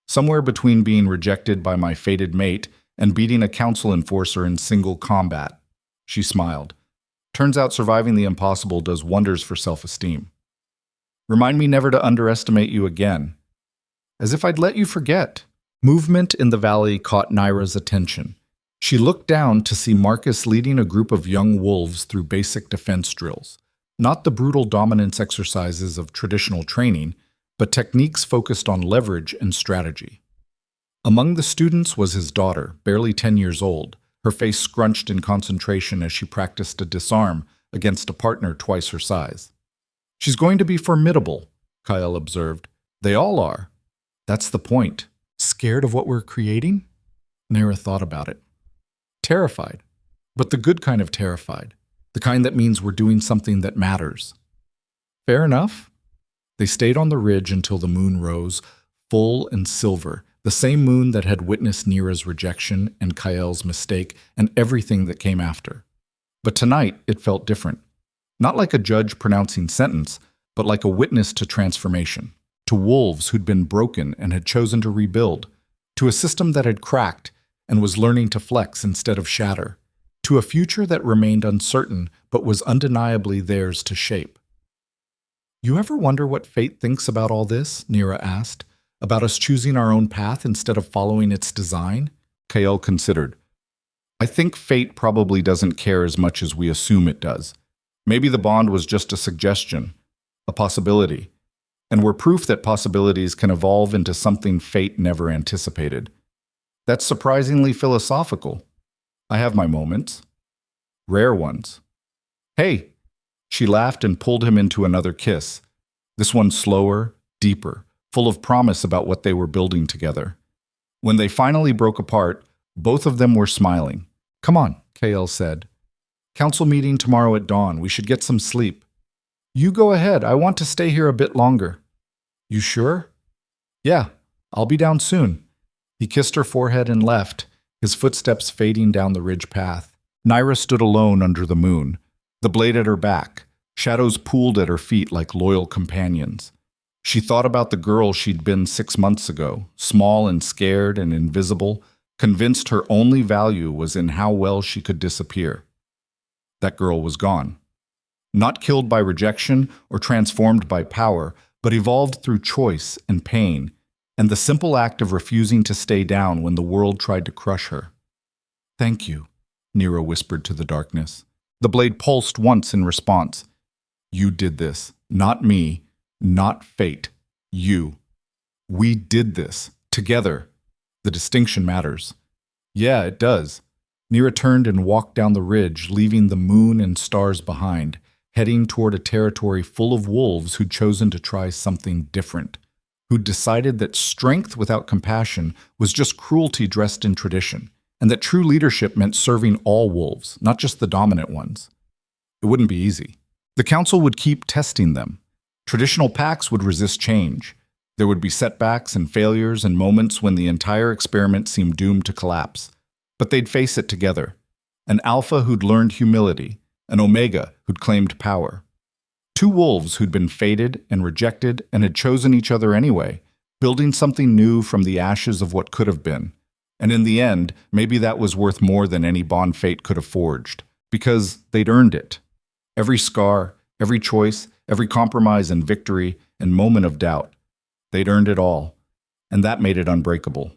Somewhere between being rejected by my fated mate and beating a council enforcer in single combat. She smiled. Turns out surviving the impossible does wonders for self-esteem. Remind me never to underestimate you again. As if I'd let you forget. Movement in the valley caught Nyra's attention. She looked down to see Marcus leading a group of young wolves through basic defense drills. Not the brutal dominance exercises of traditional training, but techniques focused on leverage and strategy. Among the students was his daughter, barely 10 years old, her face scrunched in concentration as she practiced a disarm against a partner twice her size. She's going to be formidable, Kael observed. They all are. That's the point. Scared of what we're creating? Nyra thought about it. Terrified. But the good kind of terrified. The kind that means we're doing something that matters. Fair enough. They stayed on the ridge until the moon rose, full and silver, the same moon that had witnessed Nyra's rejection and Kael's mistake and everything that came after. But tonight it felt different. Not like a judge pronouncing sentence, but like a witness to transformation, to wolves who'd been broken and had chosen to rebuild, to a system that had cracked and was learning to flex instead of shatter, to a future that remained uncertain but was undeniably theirs to shape. You ever wonder what fate thinks about all this? Nyra asked. About us choosing our own path instead of following its design? Kael considered. I think fate probably doesn't care as much as we assume it does. Maybe the bond was just a suggestion, a possibility, and we're proof that possibilities can evolve into something fate never anticipated. That's surprisingly philosophical. I have my moments. Rare ones. Hey! She laughed and pulled him into another kiss. This one slower, deeper, full of promise about what they were building together. When they finally broke apart, both of them were smiling. Come on, Kael said. Council meeting tomorrow at dawn. We should get some sleep. You go ahead. I want to stay here a bit longer. You sure? Yeah, I'll be down soon. He kissed her forehead and left, his footsteps fading down the ridge path. Nyra stood alone under the moon, the blade at her back, shadows pooled at her feet like loyal companions. She thought about the girl she'd been 6 months ago, small and scared and invisible, convinced her only value was in how well she could disappear. That girl was gone. Not killed by rejection or transformed by power, but evolved through choice and pain, and the simple act of refusing to stay down when the world tried to crush her. Thank you, Nyra whispered to the darkness. The blade pulsed once in response. You did this. Not me. Not fate. You. We did this. Together. The distinction matters. Yeah, it does. Nyra turned and walked down the ridge, leaving the moon and stars behind, heading toward a territory full of wolves who'd chosen to try something different, who'd decided that strength without compassion was just cruelty dressed in tradition, and that true leadership meant serving all wolves, not just the dominant ones. It wouldn't be easy. The council would keep testing them. Traditional packs would resist change. There would be setbacks and failures and moments when the entire experiment seemed doomed to collapse. But they'd face it together. An alpha who'd learned humility, an omega who'd claimed power. Two wolves who'd been fated and rejected and had chosen each other anyway, building something new from the ashes of what could have been. And in the end, maybe that was worth more than any bond fate could have forged, because they'd earned it. Every scar, every choice, every compromise and victory and moment of doubt. They'd earned it all, and that made it unbreakable.